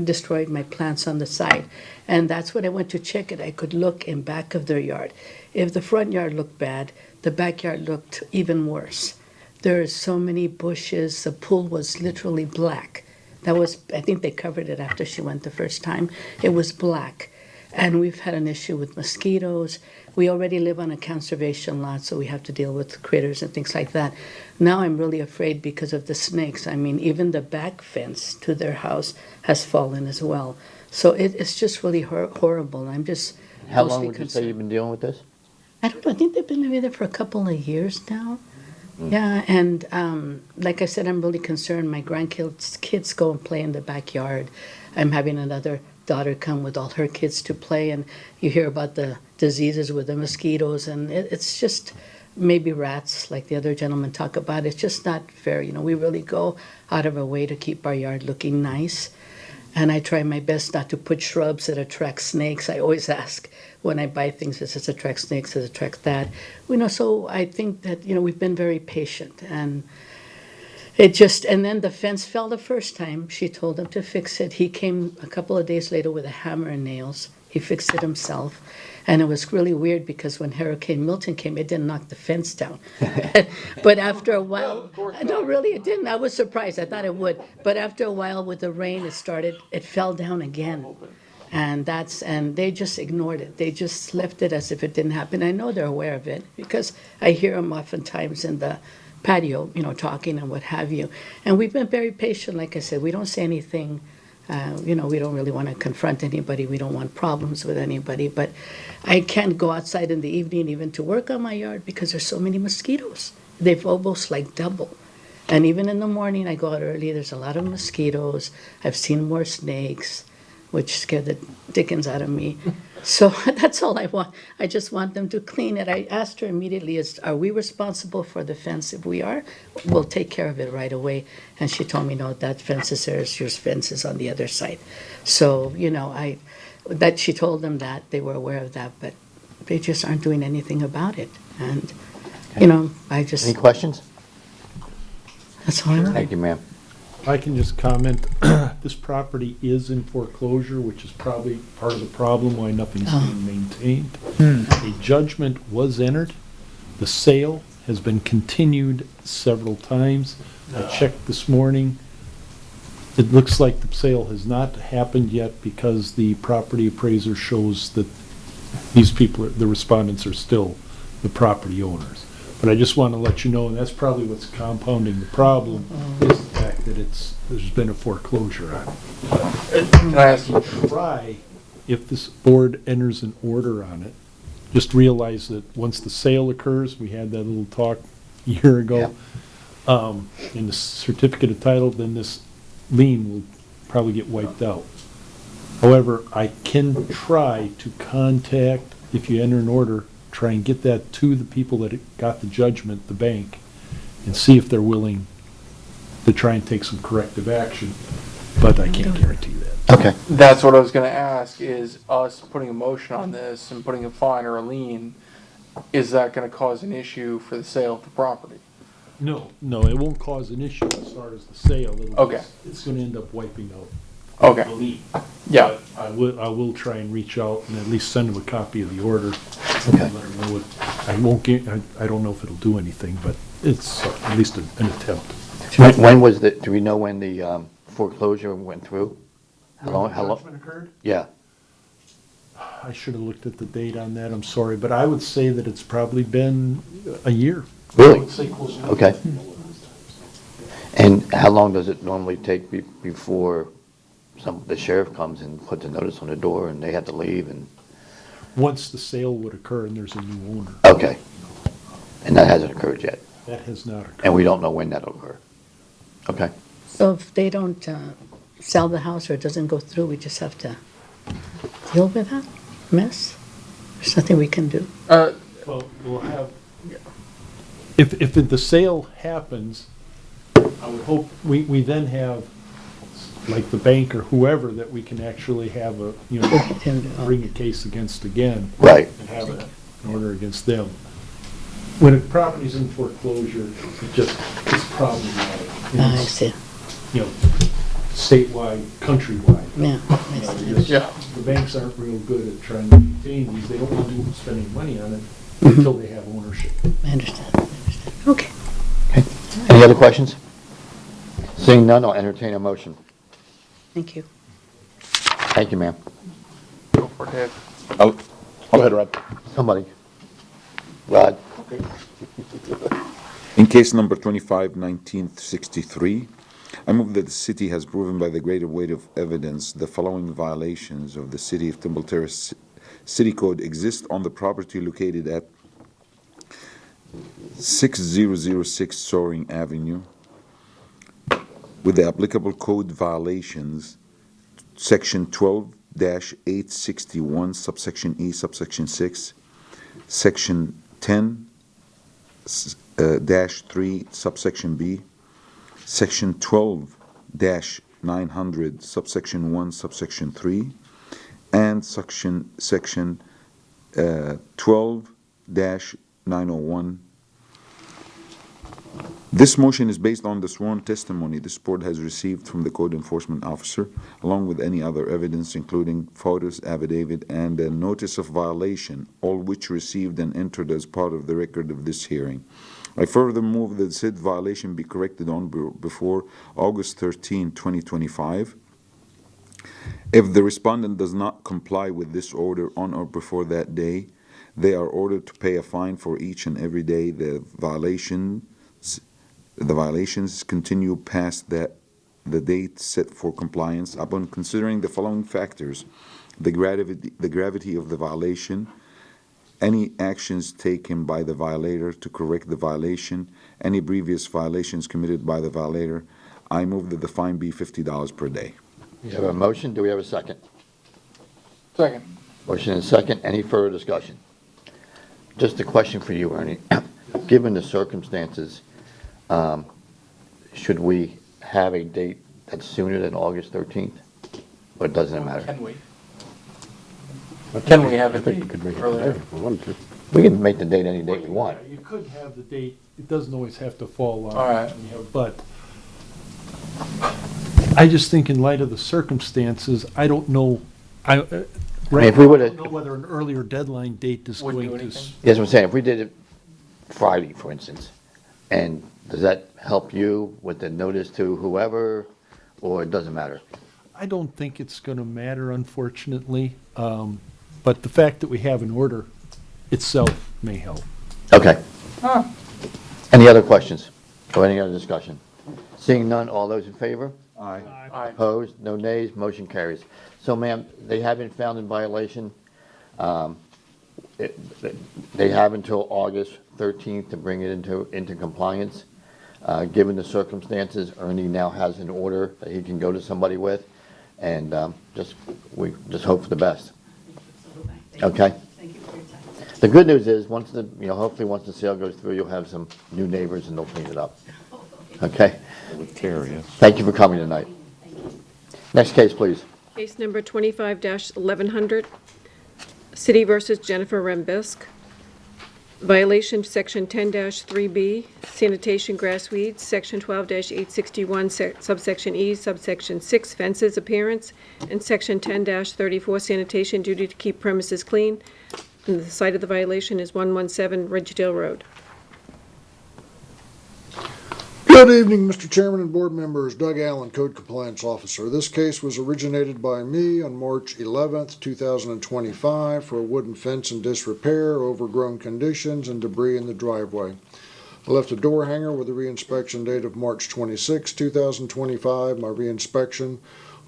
destroyed my plants on the side. And that's when I went to check it. I could look in back of their yard. If the front yard looked bad, the backyard looked even worse. There are so many bushes. The pool was literally black. I think they covered it after she went the first time. It was black. And we've had an issue with mosquitoes. We already live on a conservation lot, so we have to deal with critters and things like that. Now I'm really afraid because of the snakes. I mean, even the back fence to their house has fallen as well. So it's just really horrible. I'm just How long mostly would you say concerned. you've been dealing with this? I don't know. I think they've been living there for a couple of years now. Yeah, and like I said, I'm really concerned. My kids go and play in the backyard. I'm having another daughter come with all her kids to play, and you hear about the diseases with the mosquitoes, and it's just maybe rats, like the other gentleman talked about. It's just not fair. You know, we really go out of our way to keep our yard looking nice. And I try my best not to put shrubs that attract snakes. I always ask when I buy things, does this attract snakes, does it attract that? You know, so I think that, you know, we've been very patient. And and then the fence fell the first time. She told him to fix it. He came a couple of days later with a hammer and nails. He fixed it himself. And it was really weird because when Hurricane Milton came, it didn't knock the fence down. But after a while, no, really, it didn't. I was surprised. I thought it would. But after a while, with the rain, it fell down again. And they just ignored it. They just left it as if it didn't happen. I know they're aware of it because I hear them oftentimes in the patio, you know, talking and what have you. And we've been very patient. Like I said, we don't say anything. You know, we don't really want to confront anybody. We don't want problems with anybody. But I can't go outside in the evening even to work on my yard because there's so many mosquitoes. They've almost like double. And even in the morning, I go out early. There's a lot of mosquitoes. I've seen more snakes, which scare the dickens out of me. So that's all I want. I just want them to clean it. I asked her immediately, are we responsible for the fence? If we are, we'll take care of it right away. And she told me, no, that fence is theirs, your fence is on the other side. So, you know, she told them that, they were aware of that, but they just aren't doing anything about it. And, you know, Any questions? That's all I want. Thank you, ma'am. I can just comment, this property is in foreclosure, which is probably part of the problem why nothing's being maintained. A judgment was entered. The sale has been continued several times. I checked this morning. It looks like the sale has not happened yet because the property appraiser shows that these people, the respondents, are still the property owners. But I just want to let you know, and that's probably what's compounding the problem, is the fact that there's been a foreclosure on it. Can I ask Try, if this board enters an order on it, just realize that once the sale occurs, we had that little talk a year ago, in the certificate of title, then this lien will probably get wiped out. However, I can try to contact, if you enter an order, try and get that to the people that got the judgment, the bank, and see if they're willing to try and take some corrective action, but I can't guarantee that. Okay. That's what I was gonna ask, is us putting a motion on this and putting a fine or a lien, is that gonna cause an issue for the sale of the property? No, it won't cause an issue as far as the sale. It's gonna end up wiping out Okay. the lien. Yeah. But I will try and reach out and at least send them a copy of the order. Okay. Let them know I don't know if it'll do anything, but it's at least an attempt. Do we know when the foreclosure went through? How long? Judgment occurred? Yeah. I should have looked at the date on that, I'm sorry, but I would say that it's probably been a year. Really? I would say close to Okay. And how long does it normally take before the sheriff comes and puts a notice on the door and they have to leave? And once the sale would occur and there's a new owner. okay. And that hasn't occurred yet? That has not occurred. And we don't know when that'll occur? Okay. So if they don't sell the house or it doesn't go through, we just have to deal with that mess? There's nothing we can do? Well, we'll have, if the sale happens, I would hope we then have, like the bank or whoever, that we can actually have bring a case against again. Right. And have an order against them. when a property's in foreclosure, it just, it's problematic. I see. You know, statewide, countrywide. Yeah. You know, the banks aren't real good at trying to maintain these. They don't want to spend any money on it until they have ownership. I understand. Okay. Any other questions? Seeing none, I'll entertain a motion. Thank you. Thank you, ma'am. Go for it, Dave. Go ahead, Rod. Somebody. Rod? In case number 25-1963, I move that the city has proven by the greater weight of evidence the following violations of the City of Temple Terrace City Code exist on the property located at 6006 Soaring Avenue, with the applicable code violations, Section 12-861, subsection E, subsection 6, Section 10-3, subsection B, Section 12-900, subsection 1, subsection 3, and Section 12-901. This motion is based on the sworn testimony this board has received from the code enforcement officer, along with any other evidence, including photos, affidavit, and a notice of violation, all which received and entered as part of the record of this hearing. I further move that said violation be corrected on before August 13, 2025. If the respondent does not comply with this order on or before that day, they are ordered to pay a fine for each and every day the violations continue past the date set for compliance. Upon considering the following factors: the gravity of the violation, any actions taken by the violator to correct the violation, any previous violations committed by the violator, I move that the fine be $50 per day. We have a motion. Do we have a second? Second. Motion and second. Any further discussion? Just a question for you, Ernie. Given the circumstances, should we have a date that's sooner than August 13th? Or doesn't it matter? Can we? Can we have it earlier? We can make the date any date we want. You could have the date, it doesn't always have to fall on. All right. But I just think in light of the circumstances, I don't know, if we would've- I don't know whether an earlier deadline date is Wouldn't going do to. anything? Yes, I'm saying, if we did it Friday, for instance, and does that help you with the notice to whoever, or it doesn't matter? I don't think it's gonna matter, unfortunately, but the fact that we have an order itself may help. Okay. Any other questions or any other discussion? Seeing none, all those in favor? Aye. Aye. Opposed? No nays? Motion carries. So, ma'am, they have been found in violation. They have until August 13th to bring it into compliance. Given the circumstances, Ernie now has an order that he can go to somebody with, and we just hope for the best. Okay? Thank you for your time. The good news is, hopefully once the sale goes through, you'll have some new neighbors and they'll clean it up. Okay? With care, yes. Thank you for coming tonight. Next case, please. Case number 25-1100, City versus Jennifer Rembisk. Violation Section 10-3B, sanitation grass weeds, Section 12-861, subsection E, subsection 6, fences appearance, and Section 10-34, sanitation duty to keep premises clean. And the site of the violation is 117 Ridgedale Road. Good evening, Mr. Chairman and board members. Doug Allen, Code Compliance Officer. This case was originated by me on March 11th, 2025 for a wooden fence in disrepair, overgrown conditions, and debris in the driveway. I left a door hanger with a reinspection date of March 26, 2025. My reinspection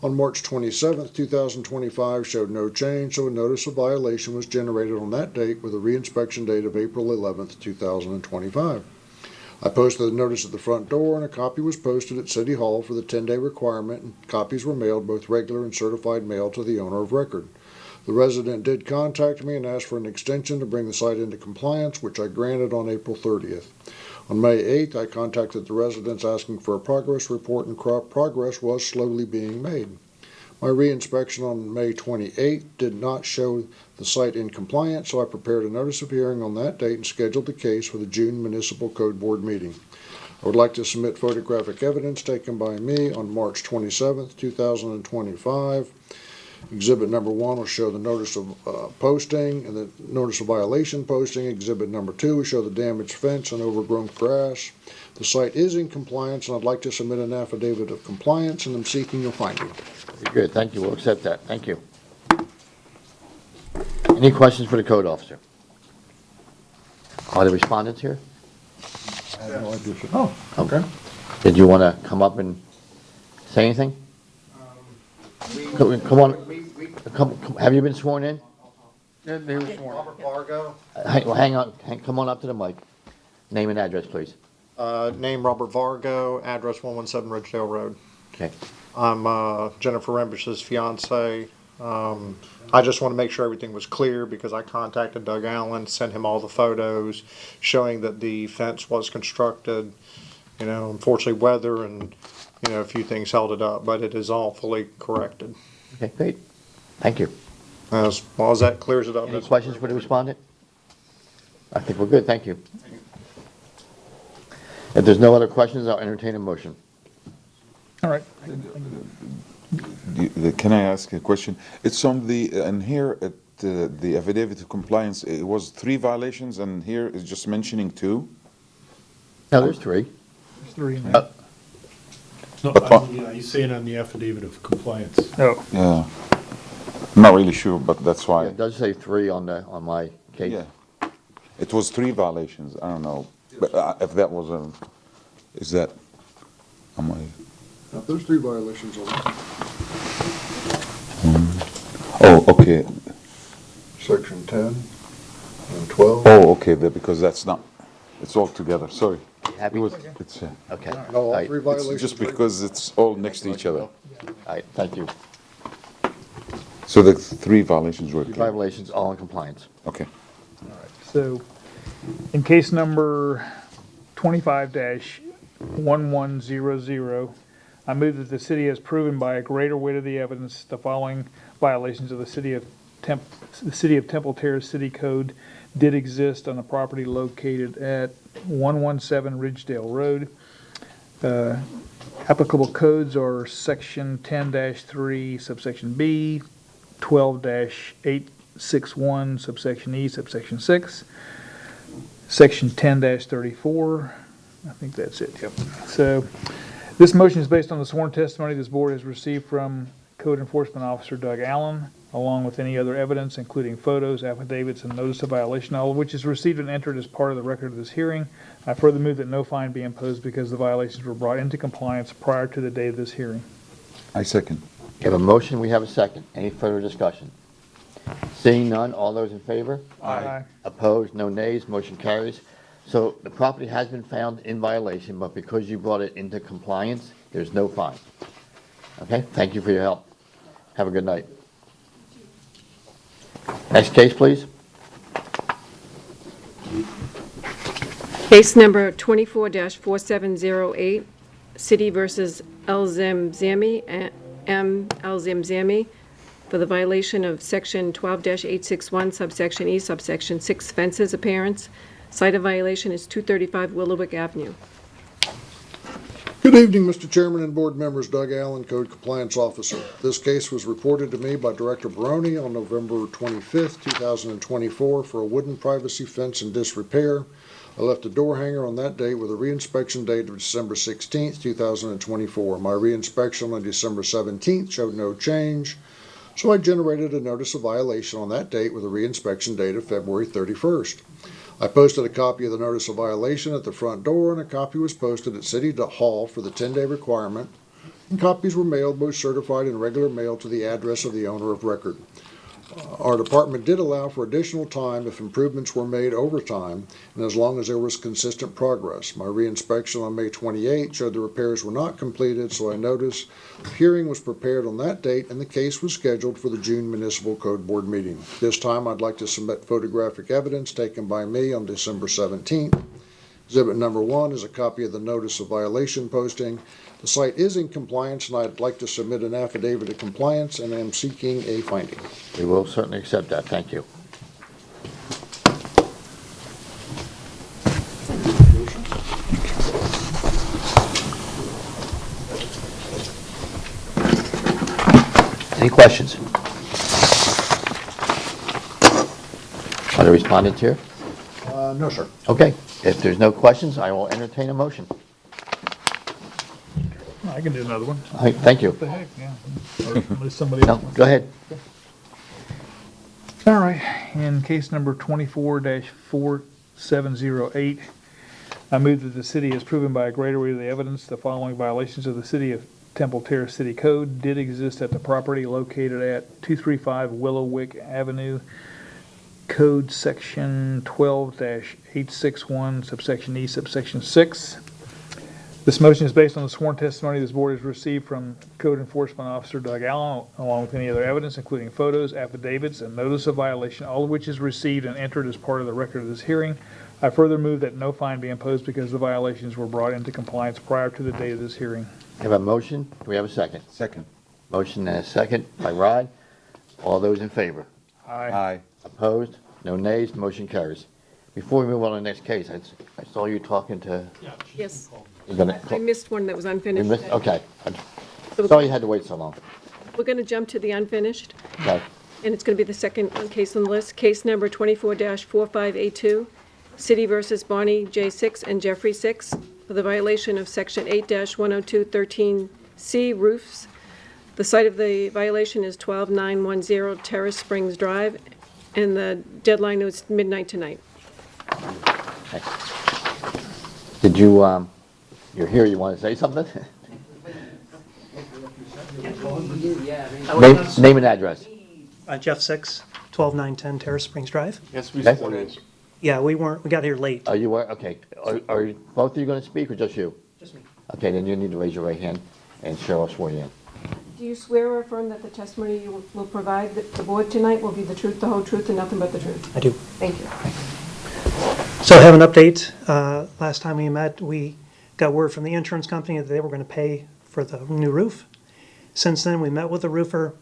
on March 27th, 2025 showed no change, so a notice of violation was generated on that date with a reinspection date of April 11th, 2025. I posted the notice at the front door, and a copy was posted at City Hall for the 10-day requirement, and copies were mailed, both regular and certified mail, to the owner of record. The resident did contact me and asked for an extension to bring the site into compliance, which I granted on April 30th. On May 8th, I contacted the residents asking for a progress report, and progress was slowly being made. My reinspection on May 28th did not show the site in compliance, so I prepared a notice of hearing on that date and scheduled the case for the June Municipal Code Board meeting. I would like to submit photographic evidence taken by me on March 27th, 2025. Exhibit number 1 will show the notice of posting and the notice of violation posting. Exhibit number 2 will show the damaged fence and overgrown grass. The site is in compliance, and I'd like to submit an affidavit of compliance, and I'm seeking your finding. Very good, thank you, we'll accept that, thank you. Any questions for the code officer? Are the respondents here? I have no idea. Oh, okay. Did you want to come up and say anything? Come on, have you been sworn in? They were sworn. Robert Vargo. Hang on, come on up to the mic. Name and address, please. Name Robert Vargo, address 117 Ridgedale Road. Okay. I'm Jennifer Rembish's fiance. I just want to make sure everything was clear because I contacted Doug Allen, sent him all the photos showing that the fence was constructed. You know, unfortunately weather and, you know, a few things held it up, but it is all fully corrected. Okay, great. Thank you. As well as that clears it up. Any questions for the respondent? I think we're good, thank you. If there's no other questions, I'll entertain a motion. All right. Can I ask a question? It's on and here at the affidavit of compliance, it was 3 violations, and here it's just mentioning 2? No, there's 3. There's 3 in there. No, you say it on the affidavit of compliance. Oh. Yeah. I'm not really sure, but that's why. It does say 3 on my case. Yeah. It was 3 violations. I don't know. But if that was is that on my... Now, there's 3 violations on it. Oh, okay. Section 10 and 12. Oh, okay, because that's not, it's all together, sorry. Happy? It's, Okay. No, all Right. 3 it's violations. just because it's all next to each other. All right, thank you. So the 3 violations were 3 clear. violations, all in compliance. Okay. So, in case number 25-1100, I move that the city has proven by a greater weight of the evidence the following violations of the City of Temple Terrace City Code did exist on the property located at 117 Ridgedale Road. Applicable codes are Section 10-3, subsection B, 12-861, subsection E, subsection 6, Section 10-34. I think that's it, yep. So this motion is based on the sworn testimony this board has received from Code Enforcement Officer Doug Allen, along with any other evidence, including photos, affidavits, and notice of violation, all of which is received and entered as part of the record of this hearing. I further move that no fine be imposed because the violations were brought into compliance prior to the date of this hearing. I second. We have a motion, we have a second. Any further discussion? Seeing none, all those in favor? Aye. Opposed, no nays, motion carries. So the property has been found in violation, but because you brought it into compliance, there's no fine. Okay, thank you for your help. Have a good night. Next case, please. Case number 24-4708, City versus El Zamzami, M. El Zamzami, for the violation of Section 12-861, subsection E, subsection 6, fences appearance. Site of violation is 235 Willowwick Avenue. Good evening, Mr. Chairman and board members. Doug Allen, Code Compliance Officer. This case was reported to me by Director Baroni on November 25th, 2024 for a wooden privacy fence in disrepair. I left a door hanger on that date with a reinspection date of December 16th, 2024. My reinspection on December 17th showed no change, so I generated a notice of violation on that date with a reinspection date of February 31st. I posted a copy of the notice of violation at the front door, and a copy was posted at City Hall for the 10-day requirement, and copies were mailed, both certified and regular mail, to the address of the owner of record. Our department did allow for additional time if improvements were made over time, and as long as there was consistent progress. My reinspection on May 28 showed the repairs were not completed, so I noticed the hearing was prepared on that date, and the case was scheduled for the June Municipal Code Board meeting. This time, I'd like to submit photographic evidence taken by me on December 17th. Exhibit number 1 is a copy of the notice of violation posting. The site is in compliance, and I'd like to submit an affidavit of compliance, and am seeking a finding. We will certainly accept that. Thank you. Any questions? Are the respondents here? No, sir. Okay, if there's no questions, I will entertain a motion. I can do another one. All right, thank you. What the heck, yeah. Or unless somebody No, else wants go to. ahead. All right, in case number 24-4708, I move that the city has proven by a greater weight of the evidence the following violations of the City of Temple Terrace City Code did exist at the property located at 235 Willowwick Avenue, Code Section 12-861, subsection E, subsection 6. This motion is based on the sworn testimony this board has received from Code Enforcement Officer Doug Allen, along with any other evidence, including photos, affidavits, and notice of violation, all of which is received and entered as part of the record of this hearing. I further move that no fine be imposed because the violations were brought into compliance prior to the date of this hearing. We have a motion. Do we have a second? Second. Motion and a second by Rod. All those in favor? Aye. Opposed? No nays? Motion carries. Before we move on to the next case, I saw you talking to... Yes. You're gonna- I missed one that was You unfinished. missed- Okay. Sorry you had to wait so long. We're going to jump to the unfinished, Okay. and it's going to be the second case on the list. Case number 24-4582, City versus Barney J. 6 and Jeffrey 6, for the violation of Section 8-10213C roofs. The site of the violation is 12910 Terrace Springs Drive, and the deadline was midnight tonight. Did you, you're here, you want to say something? Name and address. Jeff 6, 12910 Terrace Springs Drive. Yes, we Okay. support it. Yeah, we got here late. Oh, you were, okay. Are both of you going to speak or just you? Just me. Okay, then you need to raise your right hand and Cheryl will swear you in. Do you swear or affirm that the testimony you will provide the board tonight will be the truth, the whole truth, and nothing but the truth? I do. Thank you. So I have an update. Last time we met, we got word from the insurance company that they were going to pay for the new roof. Since then, we met with the roofer.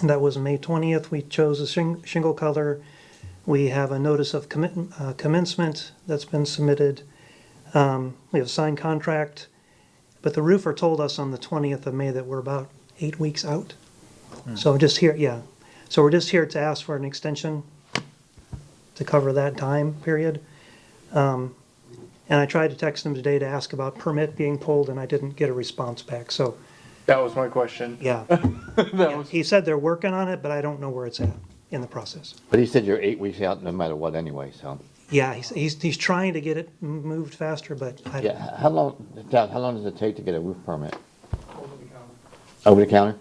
That was May 20th. We chose a shingle color. We have a notice of commencement that's been submitted. We have a signed contract. But the roofer told us on the 20th of May that we're about 8 weeks out. So we're just here, yeah. So we're just here to ask for an extension to cover that time period. And I tried to text him today to ask about permit being pulled, and I didn't get a response back. So That was my question. yeah, he said they're working on it, but I don't know where it's at in the process. But he said you're 8 weeks out no matter what anyway, so. Yeah, he's trying to get it moved faster, but I don't. Yeah, how long does it take to get a roof permit? Over the counter?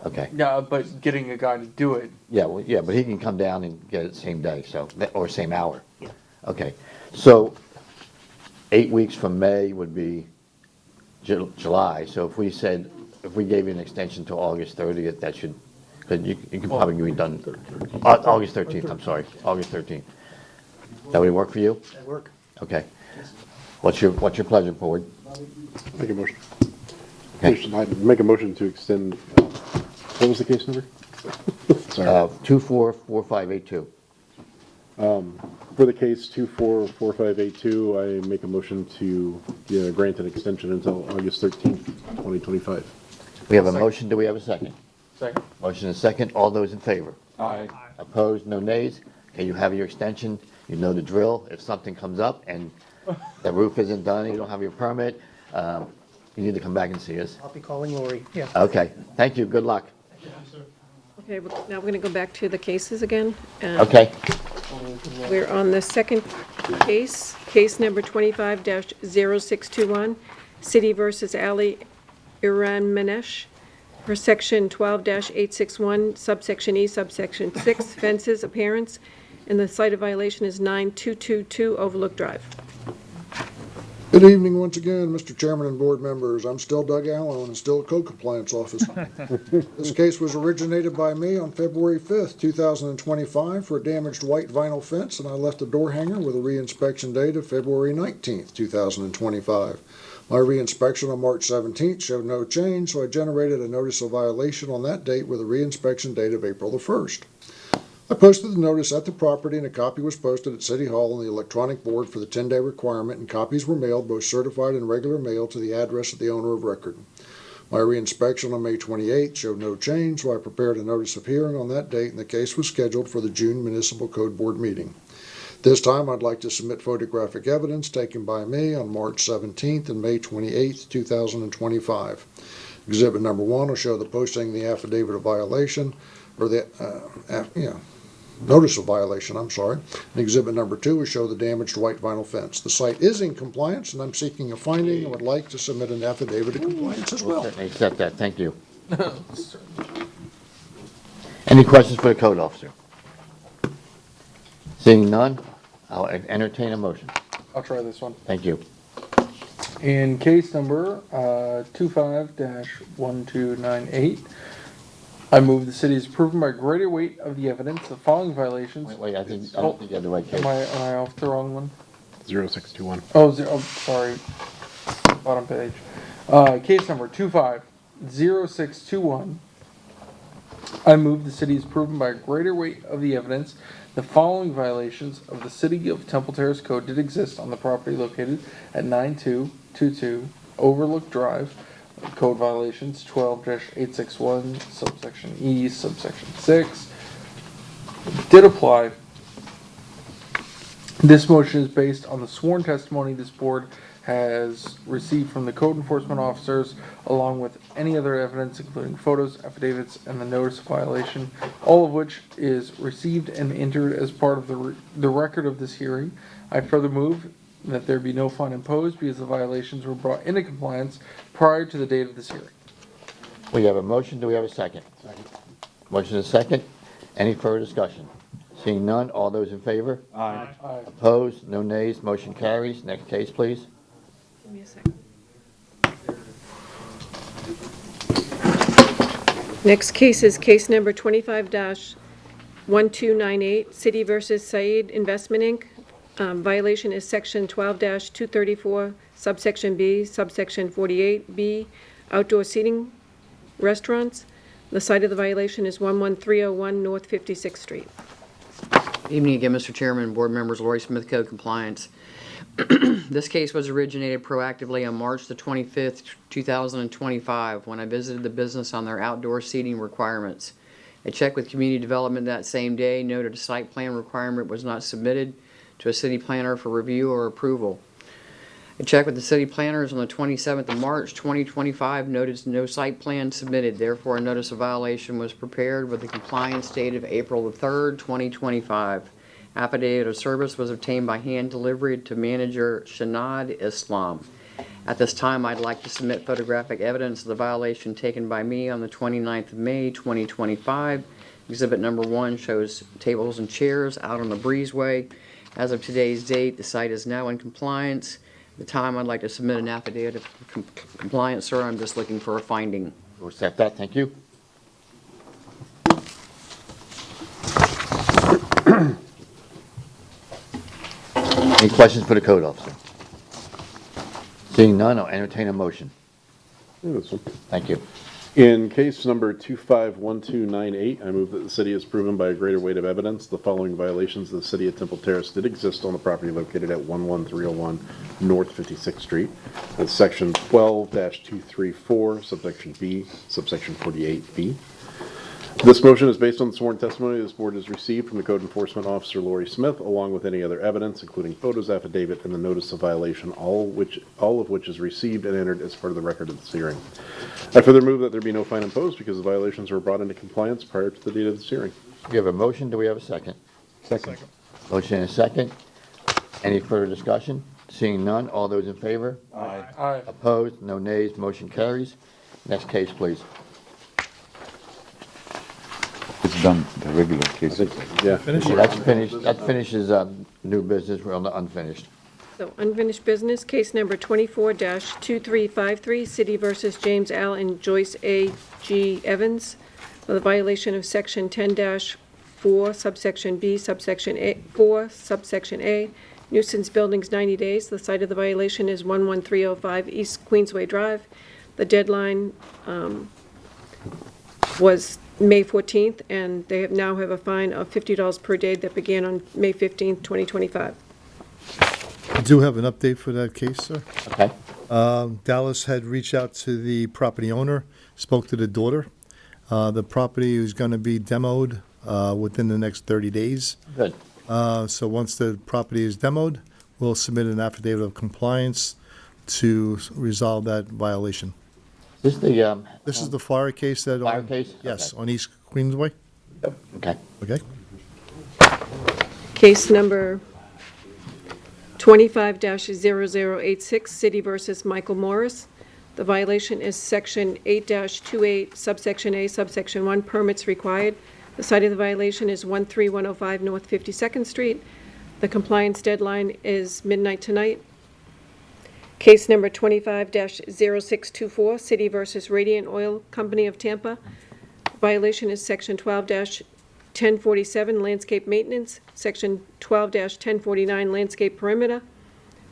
Okay. Yeah, but getting a guy to do it. Yeah, well, yeah, but he can come down and get it same day, so, or same hour. Yeah. Okay, so 8 weeks from May would be July, so if we said, if we gave you an extension to August 30th, that should, because you could probably be done, August 13th, I'm sorry, August 13th. That would work for you? That work. Okay. What's your pleasure, board? Make a motion. Okay. Make a motion to extend, what was the case number? Sorry. 244582. For the case 244582, I make a motion to grant an extension until August 13th, 2025. We have a motion, do we have a second? Second. Motion and second, all those in favor? Aye. Opposed, no nays? Okay, you have your extension, you know the drill. If something comes up and the roof isn't done, you don't have your permit, you need to come back and see us. I'll be calling Lori, yeah. Okay, thank you, good luck. Okay, well, now we're going to go back to the cases again. Okay, We're on the second case, case number 25-0621, City versus Ali Iran Manesh, for section 12-861, subsection E, subsection 6, fences, appearance, and the site of violation is 9222 Overlook Drive. Good evening once again, Mr. Chairman and board members. I'm still Doug Allen and still a code compliance officer. This case was originated by me on February 5th, 2025 for a damaged white vinyl fence, and I left a door hanger with a reinspection date of February 19th, 2025. My reinspection on March 17th showed no change, so I generated a notice of violation on that date with a reinspection date of April the 1st. I posted the notice at the property, and a copy was posted at City Hall on the electronic board for the 10-day requirement, and copies were mailed, both certified and regular mail, to the address of the owner of record. My reinspection on May 28th showed no change, so I prepared a notice of hearing on that date, and the case was scheduled for the June Municipal Code Board meeting. This time, I'd like to submit photographic evidence taken by me on March 17th and May 28th, 2025. Exhibit number 1 will show the posting of the affidavit of violation, or the notice of violation, I'm sorry. And exhibit number 2 will show the damaged white vinyl fence. The site is in compliance, and I'm seeking a finding and would like to submit an affidavit of compliance as well. Certainly accept that, thank you. Any questions for the code officer? Seeing none, I'll entertain a motion. I'll try this one. Thank you. In case number 25-1298, I move the city is proven by greater weight of the evidence the following violations. Wait, I don't think you have the right case. Am I off the wrong one? 0621. Oh, sorry. Bottom page. Case number 25-0621. I move the city is proven by greater weight of the evidence the following violations of the City of Temple Terrace Code did exist on the property located at 9222 Overlook Drive. Code violations 12-861 subsection E subsection 6 did apply. This motion is based on the sworn testimony this board has received from the code enforcement officers, along with any other evidence, including photos, affidavits, and the notice of violation, all of which is received and entered as part of the record of this hearing. I further move that there be no fine imposed because the violations were brought into compliance prior to the date of this hearing. We have a motion, do we have a second? Second. Motion is second. Any further discussion? Seeing none, all those in favor? Aye. Opposed? No nays, motion carries. Next case, please. Give me a second. Next case is case number 25-1298, City versus Said Investment Inc. Violation is section 12-234, subsection B, subsection 48B, outdoor seating restaurants. The site of the violation is 11301 North 56th Street. Evening again, Mr. Chairman, board members, Lori Smith, Code Compliance. This case was originated proactively on March the 25th, 2025, when I visited the business on their outdoor seating requirements. A check with community development that same day noted a site plan requirement was not submitted to a city planner for review or approval. A check with the city planners on the 27th of March 2025 noted no site plan submitted. Therefore, a notice of violation was prepared with the compliance date of April the 3rd, 2025. Affidavit of service was obtained by hand delivery to manager Shanad Islam. At this time, I'd like to submit photographic evidence of the violation taken by me on the 29th of May 2025. Exhibit number 1 shows tables and chairs out on the breezeway. As of today's date, the site is now in compliance. At the time, I'd like to submit an affidavit of compliance, sir. I'm just looking for a finding. We'll accept that, thank you. Any questions for the code officer? Seeing none, I'll entertain a motion. This one. Thank you. In case number 251298, I move that the city is proven by a greater weight of evidence the following violations of the City of Temple Terrace did exist on the property located at 11301 North 56th Street. That's section 12-234, subsection B, subsection 48B. This motion is based on the sworn testimony this board has received from the Code Enforcement Officer Lori Smith, along with any other evidence, including photos, affidavit, and the notice of violation, all of which is received and entered as part of the record of this hearing. I further move that there be no fine imposed because the violations were brought into compliance prior to the date of this hearing. We have a motion, do we have a second? Second. Motion and a second. Any further discussion? Seeing none, all those in favor? Aye. Aye. Opposed? No nays, motion carries. Next case, please. It's done, the regular case. Yeah. Well, that's finished. That finishes new business. We're on the unfinished. So unfinished business, case number 24-2353, City versus James L. and Joyce A. G. Evans, for the violation of section 10-4, subsection B, subsection A, 4, subsection A, nuisance buildings 90 days. The site of the violation is 11305 East Queensway Drive. The deadline was May 14th, and they now have a fine of $50 per day that began on May 15th, 2025. I do have an update for that case, sir. Okay. Dallas had reached out to the property owner, spoke to the daughter. The property is going to be demoed within the next 30 days. Good. So once the property is demoed, we'll submit an affidavit of compliance to resolve that violation. This Is the fire case that? Fire case? Yes, Okay. on East Queensway. Okay. Okay. Case number 25-0086, City versus Michael Morris. The violation is section 8-28, subsection A, subsection 1, permits required. The site of the violation is 13105 North 52nd Street. The compliance deadline is midnight tonight. Case number 25-0624, City versus Radiant Oil Company of Tampa. Violation is section 12-1047, landscape maintenance, section 12-1049,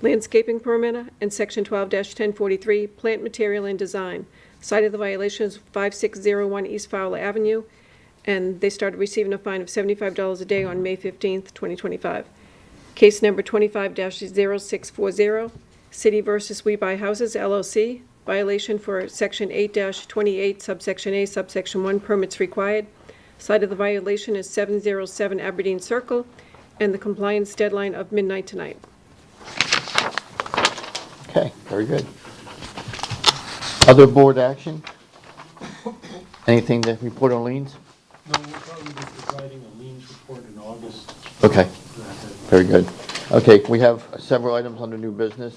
landscaping perimeter, and section 12-1043, plant material and design. Site of the violation is 5601 East Fowler Avenue, and they started receiving a fine of $75 a day on May 15th, 2025. Case number 25-0640, City versus We Buy Houses, LLC. Violation for section 8-28, subsection A, subsection 1, permits required. Site of the violation is 707 Aberdeen Circle, and the compliance deadline of midnight tonight. Okay, very good. Other board action? Anything to report on liens? No, we'll probably be providing a liens report in August. Okay, very good. Okay, we have several items under new business.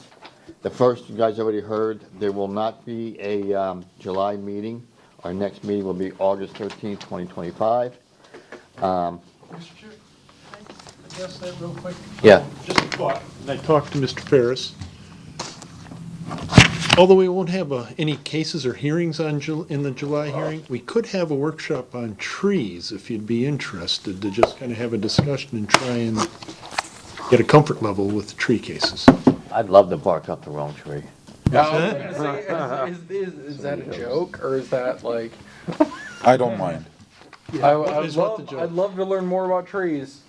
The first, you guys already heard, there will not be a July meeting. Our next meeting will be August 13th, 2025. Mr. Chair, can I address that real quick? Yeah. Just a thought. I talked to Mr. Ferris. Although we won't have any cases or hearings in the July hearing, we could have a workshop on trees if you'd be interested to just kind of have a discussion and try and get a comfort level with the tree cases. I'd love to bark up the wrong tree. Is that a joke, or is that like? I don't mind. I'd love to learn more about trees.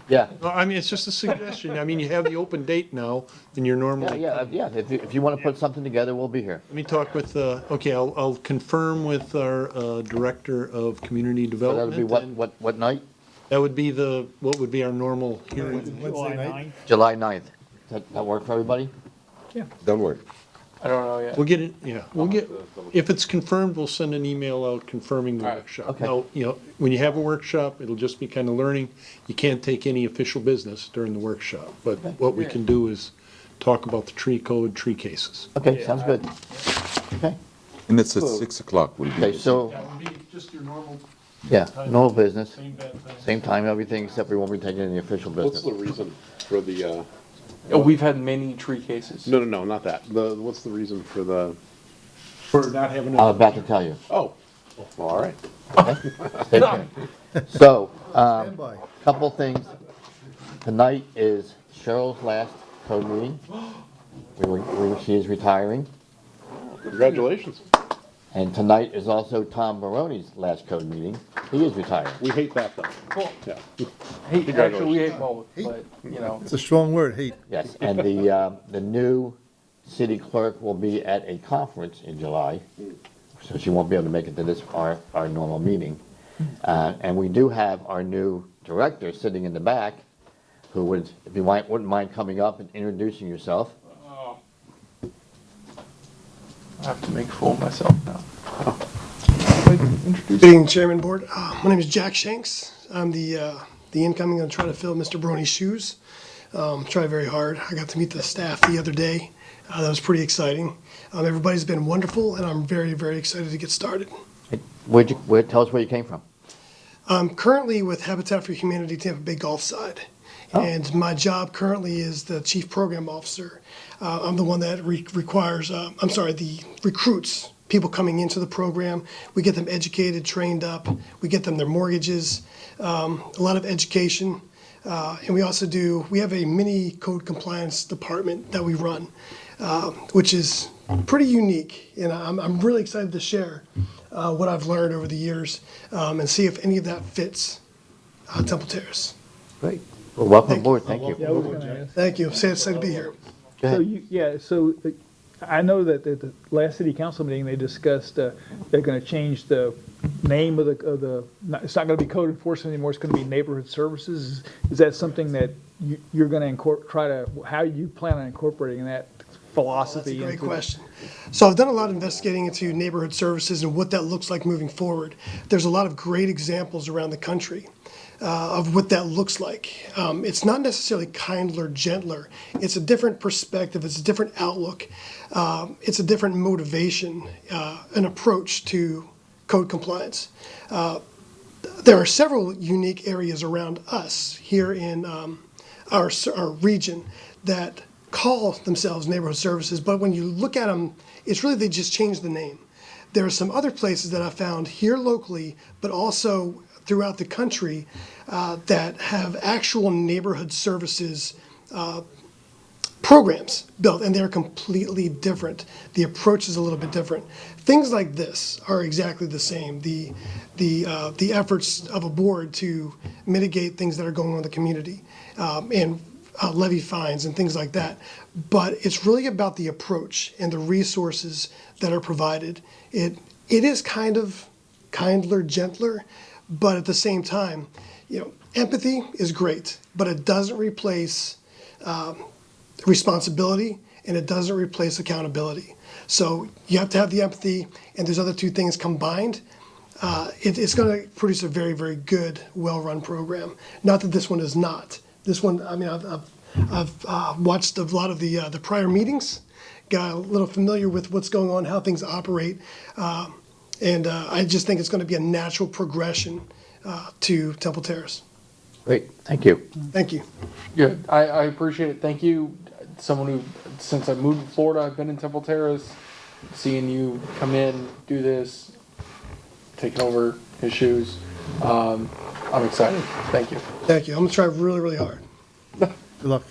Yeah. Well, I mean, it's just a suggestion. I mean, you have the open date now, and you're normally. Yeah. If you want to put something together, we'll be here. Let me talk with, okay, I'll confirm with our Director of Community So Development. that would be what night? That would be what would be our normal hearing. Wednesday night? July 9th. Does that work for everybody? That'll work. I don't know yet. We'll get it, yeah, if it's confirmed, we'll send an email out confirming the workshop. Okay. Now, when you have a workshop, it'll just be kind of learning. You can't take any official business during the workshop, but what we can do is talk about the tree code, tree cases. Okay, sounds good. Okay. And it's at 6 o'clock. Will be. Okay, so, That would be just your normal. yeah, normal business. Bad time. Same time, everything, except we won't be taking any official What's business. the reason for the, We've had many tree cases. no, not that. What's the reason for the, For not having. I'm about to tell you. oh, well, all right. Stay tuned. So, Stand by. couple things. Tonight is Cheryl's last code meeting. She is retiring. Congratulations. And tonight is also Tom Baroni's last code meeting. He is retiring. We hate that though. Cool. Yeah. Actually, we hate both, but It's a strong word, hate. Yes, and the new city clerk will be at a conference in July, so she won't be able to make it to this, our normal meeting. And we do have our new director sitting in the back, who would, if you wouldn't mind coming up and introducing yourself. I have to make a fool of myself now. Good evening, Chairman Board. My name is Jack Shanks. I'm the incoming. I'm trying to fill Mr. Brony's shoes. Try very hard. I got to meet the staff the other day. That was pretty exciting. Everybody's been wonderful, and I'm very, very excited to get started. Tell us where you came from. I'm currently with Habitat for Humanity Tampa Bay Gulf Side, And my job currently is the Chief Program Officer. I'm the one that recruits people coming into the program. We get them educated, trained up. We get them their mortgages, a lot of education. And we have a mini code compliance department that we run, which is pretty unique. And I'm really excited to share what I've learned over the years and see if any of that fits Temple Terrace. Great. Well, welcome aboard. Thank you. Yeah, I was gonna ask. Thank you. Excited to be here. So I know that at the last city council meeting, they discussed, they're gonna change the name of it's not gonna be code enforcement anymore, it's gonna be neighborhood services. Is that something that you're gonna how you plan on incorporating that philosophy? That's a great question. So I've done a lot of investigating into neighborhood services and what that looks like moving forward. There's a lot of great examples around the country of what that looks like. It's not necessarily kinder, gentler. It's a different perspective. It's a different outlook. It's a different motivation, an approach to code compliance. There are several unique areas around us here in our region that call themselves neighborhood services, but when you look at them, it's really they just changed the name. There are some other places that I found here locally, but also throughout the country that have actual neighborhood services programs built, and they're completely different. The approach is a little bit different. Things like this are exactly the same. The efforts of a board to mitigate things that are going on in the community and levy fines and things like that. But it's really about the approach and the resources that are provided. It is kind of kinder, gentler, but at the same time, empathy is great, but it doesn't replace responsibility, and it doesn't replace accountability. So you have to have the empathy, and there's other two things combined. It's going to produce a very, very good, well-run program. Not that this one is not. This one, I mean, I've watched a lot of the prior meetings, got a little familiar with what's going on, how things operate, and I just think it's going to be a natural progression to Temple Terrace. Great. Thank you. Thank you. Good. I appreciate it. Thank you. Someone who, since I moved to Florida, I've been in Temple Terrace. Seeing you come in, do this, taking over his shoes. I'm excited. Thank you. Thank you. I'm going to try really, really hard. Good luck.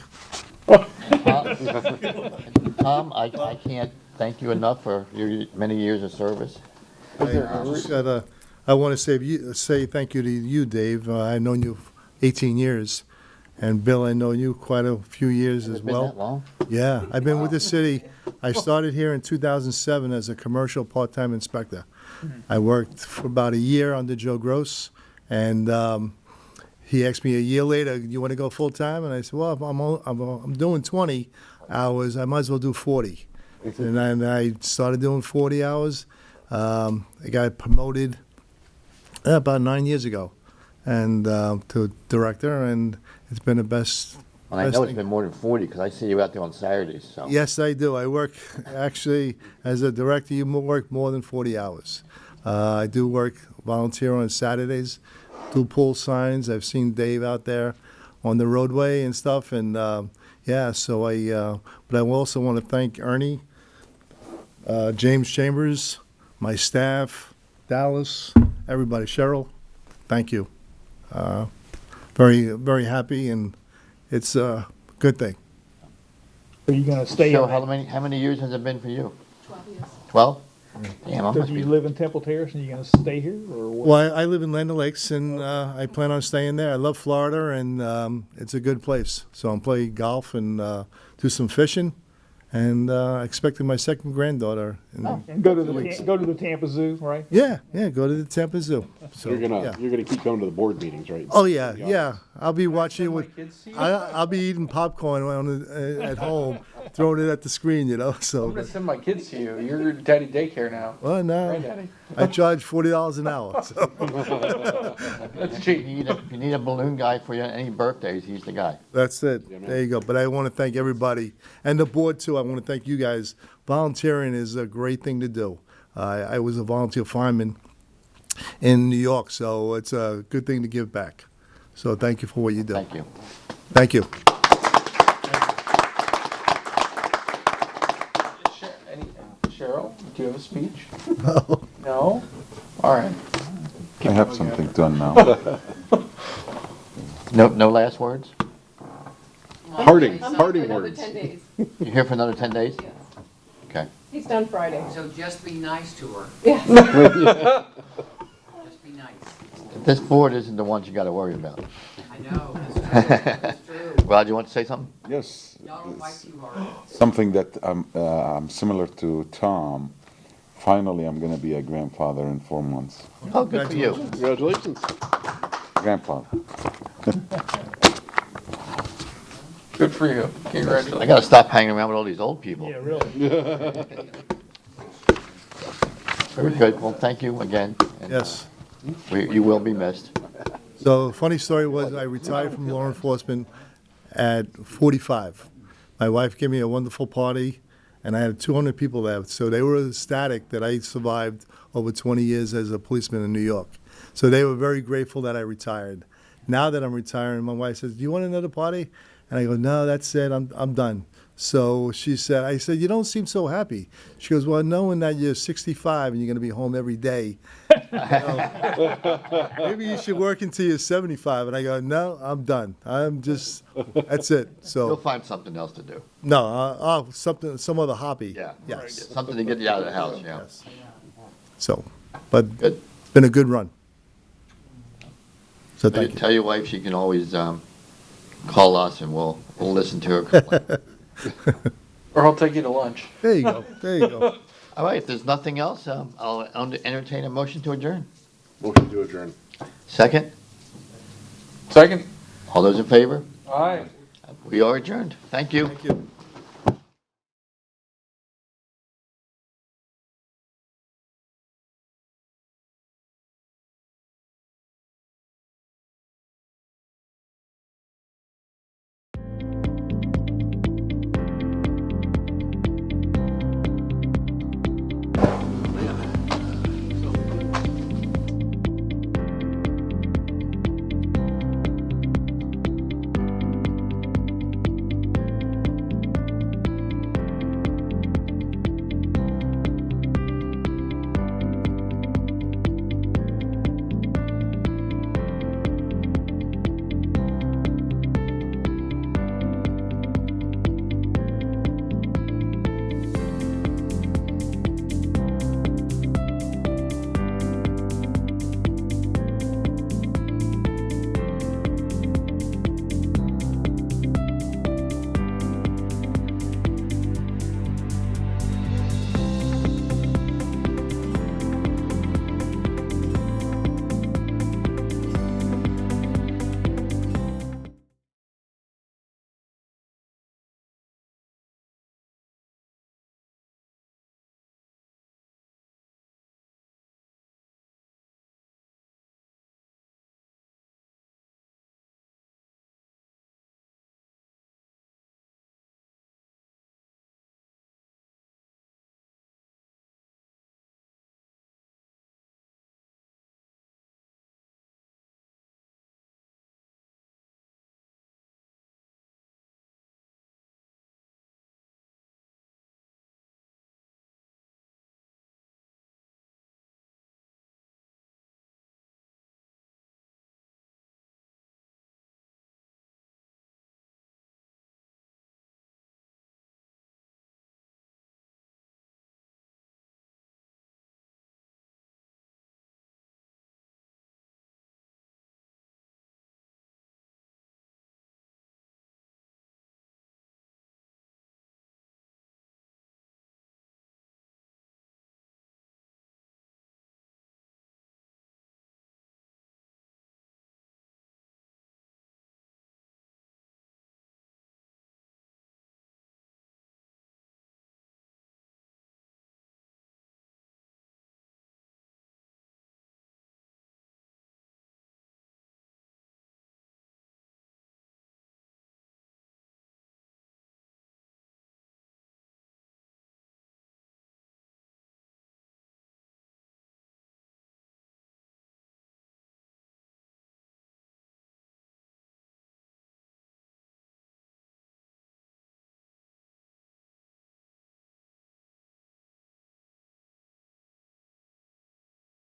Tom, I can't thank you enough for your many years of service. I want to say thank you to you, Dave. I've known you 18 years. And Bill, I know you quite a few years as well. Been that long? Yeah, I've been with the city. I started here in 2007 as a commercial part-time inspector. I worked for about a year under Joe Gross, and he asked me a year later, "You want to go full-time?" And I said, "Well, I'm doing 20 hours. I might as well do 40." And then I started doing 40 hours. I got promoted about 9 years ago, and to director, and it's been the best. Well, I know it's been more than 40 because I see you out there on Saturdays. So. Yes, I do. I work, actually, as a director, you work more than 40 hours. I do work, volunteer on Saturdays, do pull signs. I've seen Dave out there on the roadway and stuff. And, so but I also want to thank Ernie, James Chambers, my staff, Dallas, everybody, Cheryl, thank you. Very, very happy, and it's a good thing. Are you gonna stay? So how many years has it been for you? 12 years. 12? Damn, I Does must you be. live in Temple Terrace and you gonna stay here, or what? Well, I live in Land O'Lakes, and I plan on staying there. I love Florida, and it's a good place. So I'm playing golf and do some fishing, and expecting my second granddaughter. And go to the Tampa Zoo, right? Yeah, go to the Tampa Zoo. So You're gonna keep going to the board meetings, right? Oh yeah. I'll be watching with. I'll be eating popcorn at home, throwing it at the screen, So. I'm gonna send my kids to you. You're daddy daycare now. Well, no. Granddaddy. I charge $40 an hour. So. That's cheap. If you need a balloon guy for any birthdays, he's the guy. That's it. There you go. But I want to thank everybody and the board too. I want to thank you guys. Volunteering is a great thing to do. I was a volunteer fireman in New York, so it's a good thing to give back. So thank you for what you do. Thank you. Thank you. Cheryl, do you have a speech? No. No? All right. I have something done now. No last words? Parting I'm here for another words. 10 days. You're here for another 10 days? Okay. He's done Friday. So just be nice to her. Yes. Just be nice. This board isn't the ones you gotta worry about. I know, it's true. Well, do you want to say something? Yes. Y'all don't fight too hard. Something that I'm similar to Tom. Finally, I'm going to be a grandfather in 4 months. Oh, good for you. Congratulations. Grandfather. Good for you. Congratulations. I gotta stop hanging around with all these old people. Yeah, really. Very good. Well, thank you again. And, Yes. You will be missed. So, funny story was I retired from law enforcement at 45. My wife gave me a wonderful party, and I had 200 people there. So they were ecstatic that I survived over 20 years as a policeman in New York. So they were very grateful that I retired. Now that I'm retiring, my wife says, "Do you want another party?" And I go, "No, that's it. I'm done." So I said, "You don't seem so happy." She goes, "Well, knowing that you're 65 and you're going to be home every day, maybe you should work until you're 75." And I go, "No, I'm done. That's it." So You'll find something else to do. no, some other hobby. Yeah. Yes. Something to get you out of the house, yeah. Yes. So, but Good. been a good run. So thank you. Tell your wife she can always call us and we'll listen to her complaint. Or I'll take you to lunch. There you go. There you go. All right, if there's nothing else, I'll entertain a motion to adjourn. Motion to adjourn. Second? Second. All those in favor? Aye. We are adjourned. Thank you. Thank you.